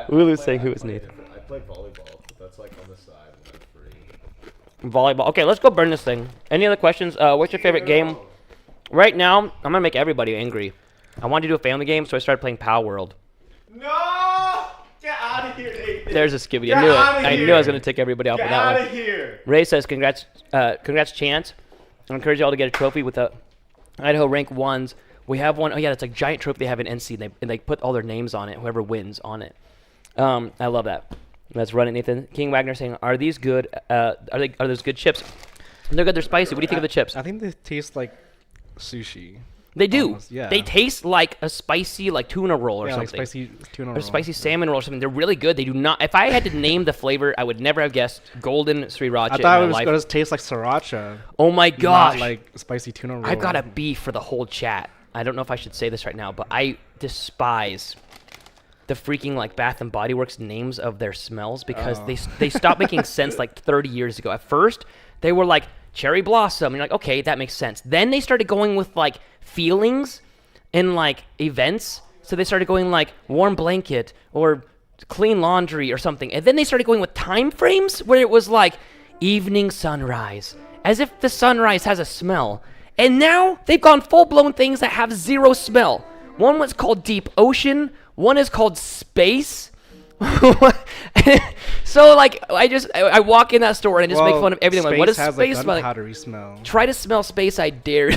Ulu's saying who was Nathan. I play volleyball. But that's like on the side when I'm free. Volleyball. Okay, let's go burn this thing. Any other questions? What's your favorite game? Right now, I'm going to make everybody angry. I wanted to do a family game, so I started playing Pow World. No! Get out of here, Nathan. There's a Skibidi. I knew it. I knew I was going to take everybody off Get with that out one. of here. Ray says, congrats, Chance. I encourage you all to get a trophy with the Idaho rank 1s. We have one. Oh, yeah, it's like giant trophy they have in NC, and they put all their names on it, whoever wins on it. I love that. Let's run it, Nathan. King Wagner saying, are these good? Are those good chips? They're good. They're spicy. What do you think of the chips? I think they taste like sushi. They do. Almost, yeah. They taste like a spicy like tuna roll or Yeah, like something. spicy tuna Or roll. spicy salmon roll or something. They're really good. They do not. If I had to name the flavor, I would never have guessed golden sriracha I in thought my it was life. going to taste like sriracha. Oh my gosh! Not like spicy tuna roll. I've got a beef for the whole chat. I don't know if I should say this right now, but I despise the freaking like Bath and Body Works names of their smells because they stopped making sense like 30 years ago. At first, they were like cherry blossom. And you're like, okay, that makes sense. Then they started going with like feelings and like events. So they started going like warm blanket or clean laundry or something. And then they started going with time frames where it was like evening sunrise, as if the sunrise has a smell. And now they've gone full-blown things that have zero smell. One was called Deep Ocean. One is called Space. So like I walk in that store and I just make fun of everything. Like, what does space smell like? Gunpowdery smell. Try to smell space, I dare.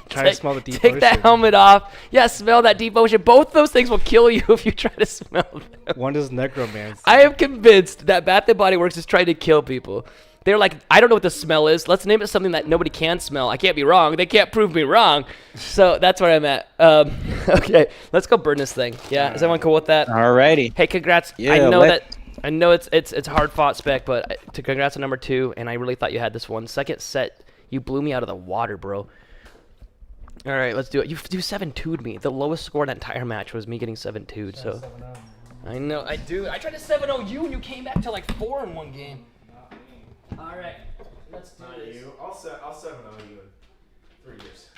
Try to smell the deep Take ocean. that helmet off. Yeah, smell that deep ocean. Both those things will kill you if you try to smell them. One is necromancy. I am convinced that Bath and Body Works is trying to kill people. They're like, I don't know what the smell is. Let's name it something that nobody can smell. I can't be wrong. They can't prove me wrong. So that's where I'm at. Okay, let's go burn this thing. Yeah, is everyone cool with that? Alrighty. Hey, congrats. Yeah, I know it's hard fought spec, but to congrats on number 2. And I really thought you had this one. Second set, you blew me out of the water, bro. All right, let's do it. You 7-2'd me. The lowest score in that entire match was me getting 7-2'd. So I know I do. I tried to 7-0 you, and you came back to like 4 in one game. All right, let's do this. I'll 7-0 you in 3 years.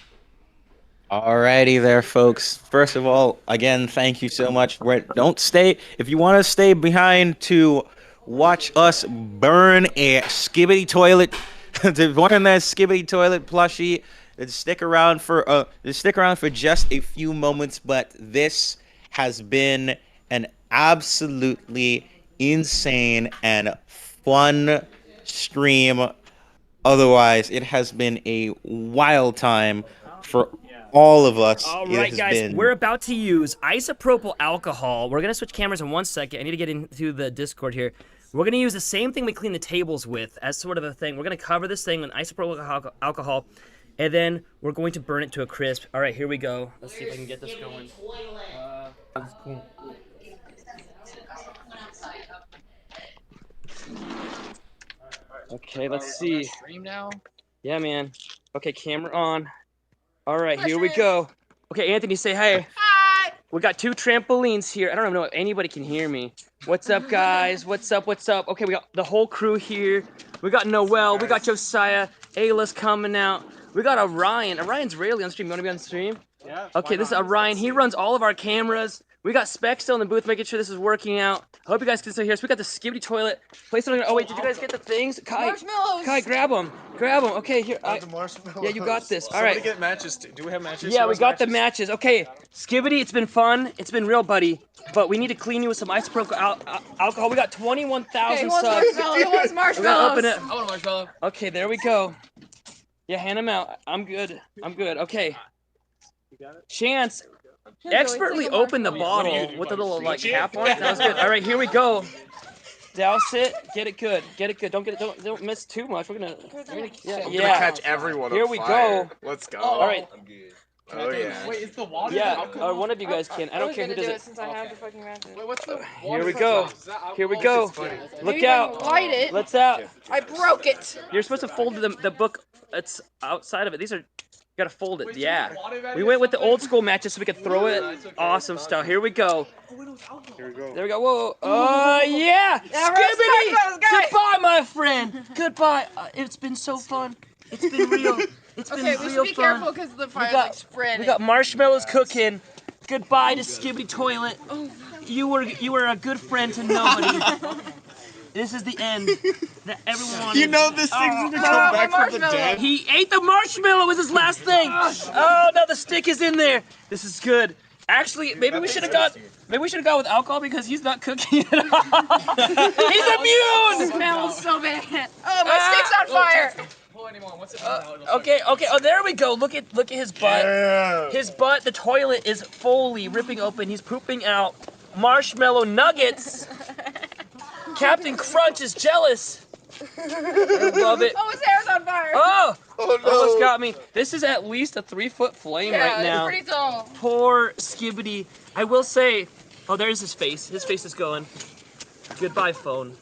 Alrighty there, folks. First of all, again, thank you so much. Don't stay. If you want to stay behind to watch us burn a Skibidi toilet, to burn that Skibidi toilet plushie, stick around for just a few moments. But this has been an absolutely insane and fun stream. Otherwise, it has been a wild time for all of us. All It right, has guys, been- we're about to use isopropyl alcohol. We're going to switch cameras in 1 second. I need to get into the Discord here. We're going to use the same thing we clean the tables with as sort of a thing. We're going to cover this thing with isopropyl alcohol, and then we're going to burn it to a crisp. All right, here we go. Let's see if I can get this going. Cool. Okay, let's see. Stream now. Yeah, man. Okay, camera on. All right, here we go. Okay, Anthony, say hi. Hi. We got 2 trampolines here. I don't even know if anybody can hear me. What's up, guys? What's up? What's up? Okay, we got the whole crew here. We got Noel. We got Josiah. Ayla's coming out. We got Orion. Orion's rarely on stream. You want to be on stream? Yeah. Okay, this is Orion. He runs all of our cameras. We got Spec still in the booth, making sure this is working out. I hope you guys can still hear us. We got the Skibidi toilet. Place it on. Oh wait, did you guys get the things? Kai, Marshmallows. Kai, grab them. Grab them. Okay, here. The marshmallows. Yeah, you got this. All Somebody right. get matches. Do we have matches? Yeah, Who we has got the matches? matches. Okay, Skibidi, it's been fun. It's been real, buddy. But we need to clean you with some isopropyl alcohol. We got 21,000 Okay, who wants subs. marshmallows? Who wants We're marshmallows? gonna open it. I want a marshmallow. Okay, there we go. Yeah, hand them out. I'm good. I'm good. Okay. Chance expertly opened the bottle with a little like cap on it. That was good. All right, here we go. Douse it. Get it good. Get it good. Don't get it. Don't miss too much. We're gonna. Yeah. I'm gonna Yeah. catch everyone Here on we fire. go. Let's go. All right. Oh yeah. Wait, is the water? Yeah. One of you guys can. I don't care who does it. Since I have the fucking matches. Wait, what's the Here we go. Here we go. Look Maybe I can out. light it. Let's out. I broke it. You're supposed to fold the book. It's outside of it. These are. You gotta fold it. Yeah. We went with the old school matches so we could throw it. Awesome stuff. Here we go. Here we go. There we go. Whoa. Oh yeah. Skibidi. Goodbye, my friend. Goodbye. It's been so fun. It's been real. It's been Okay, we should real be fun. careful because the fire's got- like spreading. We got marshmallows cooking. Goodbye to Skibidi Toilet. You were a good friend to nobody. This is the end that everyone wanted. You know this thing's gonna come back from the dead. He ate the marshmallow was his last thing. Oh no, the stick is in there. This is good. Actually, maybe we should have got with alcohol because he's not cooking it all. He's immune. Smells so bad. Oh, my stick's on fire. Okay. Oh, there we go. Look at his butt. Yeah. His butt. The toilet is fully ripping open. He's pooping out marshmallow nuggets. Captain Crunch is jealous. I love it. Oh, his hair's on fire. Oh, Oh no. almost got me. This is at least a 3-foot flame yeah, right now. it's pretty tall. Poor Skibidi. I will say, oh, there's his face. His face is going. Goodbye, phone.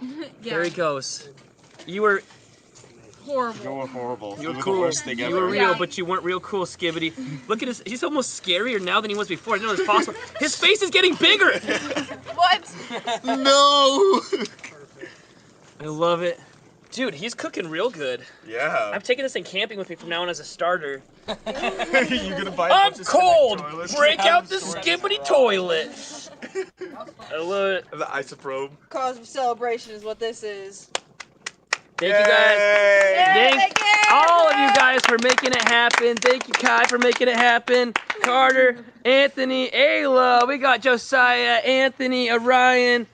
Yeah. There he goes. You were Horrible. You were horrible. You were the cool. worst thing You ever. were real, Yeah. but you weren't real cool, Skibidi. Look at his. He's almost scarier now than he was before. I didn't know it was possible. His face is getting bigger. What? No. I love it. Dude, he's cooking real good. Yeah. I'm taking this thing camping with me from now on as a starter. You gonna buy? I'm bunch of cold. Skibidi toilets? Break out the Skibidi toilet. I love it. The isoprobe. Cause of celebration is what this is. Thank you guys. Yay! Thank all of you guys for making it happen. Thank you, Kai, for making it happen. Carter, Anthony, Ayla. We got Josiah, Anthony, Orion.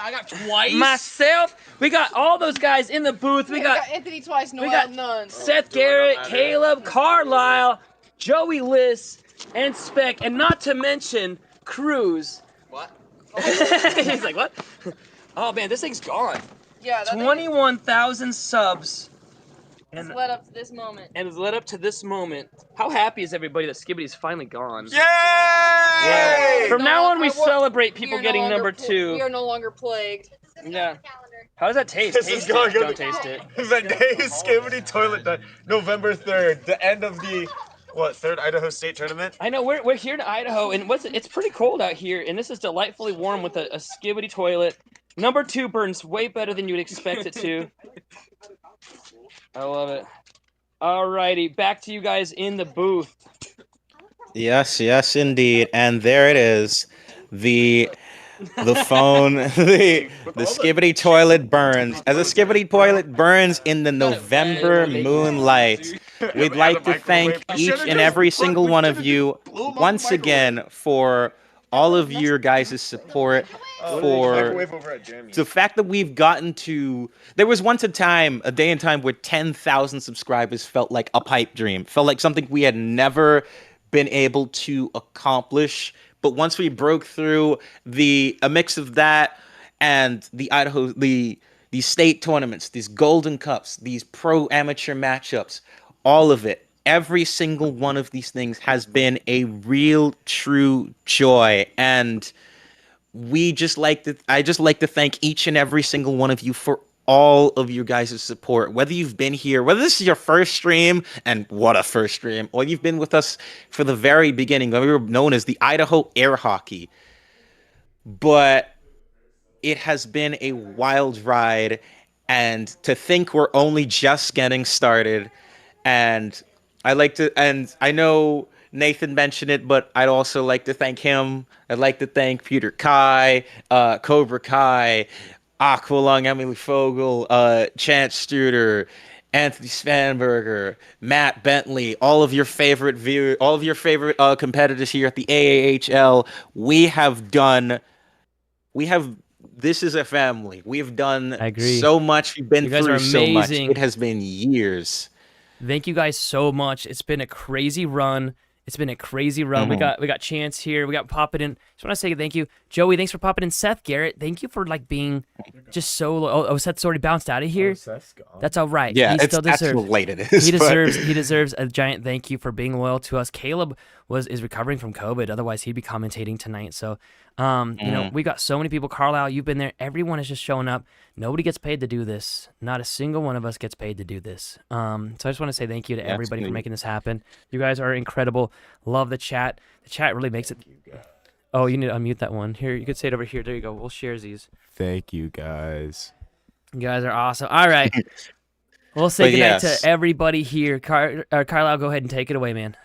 I got twice. Myself. We got all those guys in the booth. We got Anthony twice, Noel got- none. Seth Garrett, Caleb, Carlisle, Joey Liss, and Spec, and not to mention Cruz. What? He's like, what? Oh man, this thing's gone. Yeah, that 21,000 subs. It's led up to this moment. And it's led up to this moment. How happy is everybody that Skibidi's finally gone? Yay! Yeah. From now on, we I wa- celebrate we people are no getting longer number pl- 2. We are no longer plagued. Yeah. How does that taste? This Taste is going it. good. Don't taste it. The day is Skibidi toilet done. November 3rd, the end of the third Idaho State tournament. I know we're here in Idaho, and it's pretty cold out here, and this is delightfully warm with a Skibidi toilet. Number 2 burns way better than you'd expect it to. I love it. Alrighty, back to you guys in the booth. Yes, indeed. And there it is. The phone, the Skibidi toilet burns. As a Skibidi toilet burns in the November moonlight, we'd like to thank each and every single one of you once again for all of your guys' support, for Microwave over at Jeremy's. the fact that we've gotten to. There was once a day and time where 10,000 subscribers felt like a pipe dream, felt like something we had never been able to accomplish. But once we broke through a mix of that and the Idaho, these state tournaments, these Golden Cups, these pro amateur matchups, all of it, every single one of these things has been a real, true joy. And I just like to thank each and every single one of you for all of you guys' support. Whether you've been here, whether this is your first stream, and what a first stream, or you've been with us for the very beginning, when we were known as the Idaho Air Hockey. But it has been a wild ride, and to think we're only just getting started. And and I know Nathan mentioned it, but I'd also like to thank him. I'd like to thank Peter Kai, Cobra Kai, Aqualung, Emily Fogel, Chance Studer, Anthony Svanberger, Matt Bentley, all of your favorite competitors here at the AAHL. This is a family. We have done I agree. so much. We've been You guys through are so much. amazing. It has been years. Thank you guys so much. It's been a crazy run. We got Chance here. We got popping in. Just want to say thank you, Joey. Thanks for popping in. Seth Garrett, thank you for like being just so. Oh, Seth's already bounced out of here. Seth's gone. That's all right. Yeah, he still that's how deserves. late it is. He but- deserves a giant thank you for being loyal to us. Caleb is recovering from COVID. Otherwise, he'd be commentating tonight. So, you know, we got so many people. Carlisle, you've been there. Everyone is just showing up. Nobody gets paid to do this. Not a single one of us gets paid to do this. So I just want to say thank you to everybody for making this happen. You guys are incredible. Love the chat. The chat really makes it. Oh, you need to unmute that one. Here, you could say it over here. There you go. We'll share these. Thank you, guys. You guys are awesome. All right. We'll say But goodnight yes. to everybody here. Carlisle, go ahead and take it away, man.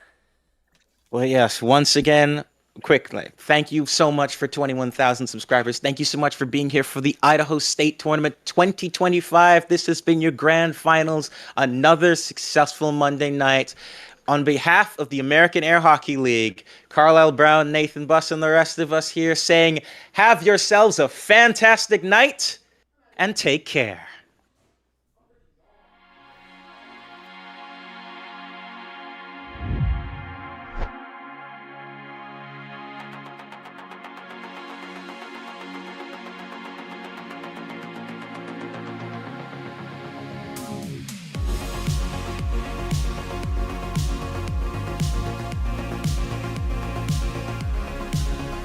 Well, yes, once again, quickly, thank you so much for 21,000 subscribers. Thank you so much for being here for the Idaho State Tournament 2025. This has been your grand finals, another successful Monday night. On behalf of the American Air Hockey League, Carlisle Brown, Nathan Buss, and the rest of us here saying, have yourselves a fantastic night and take care.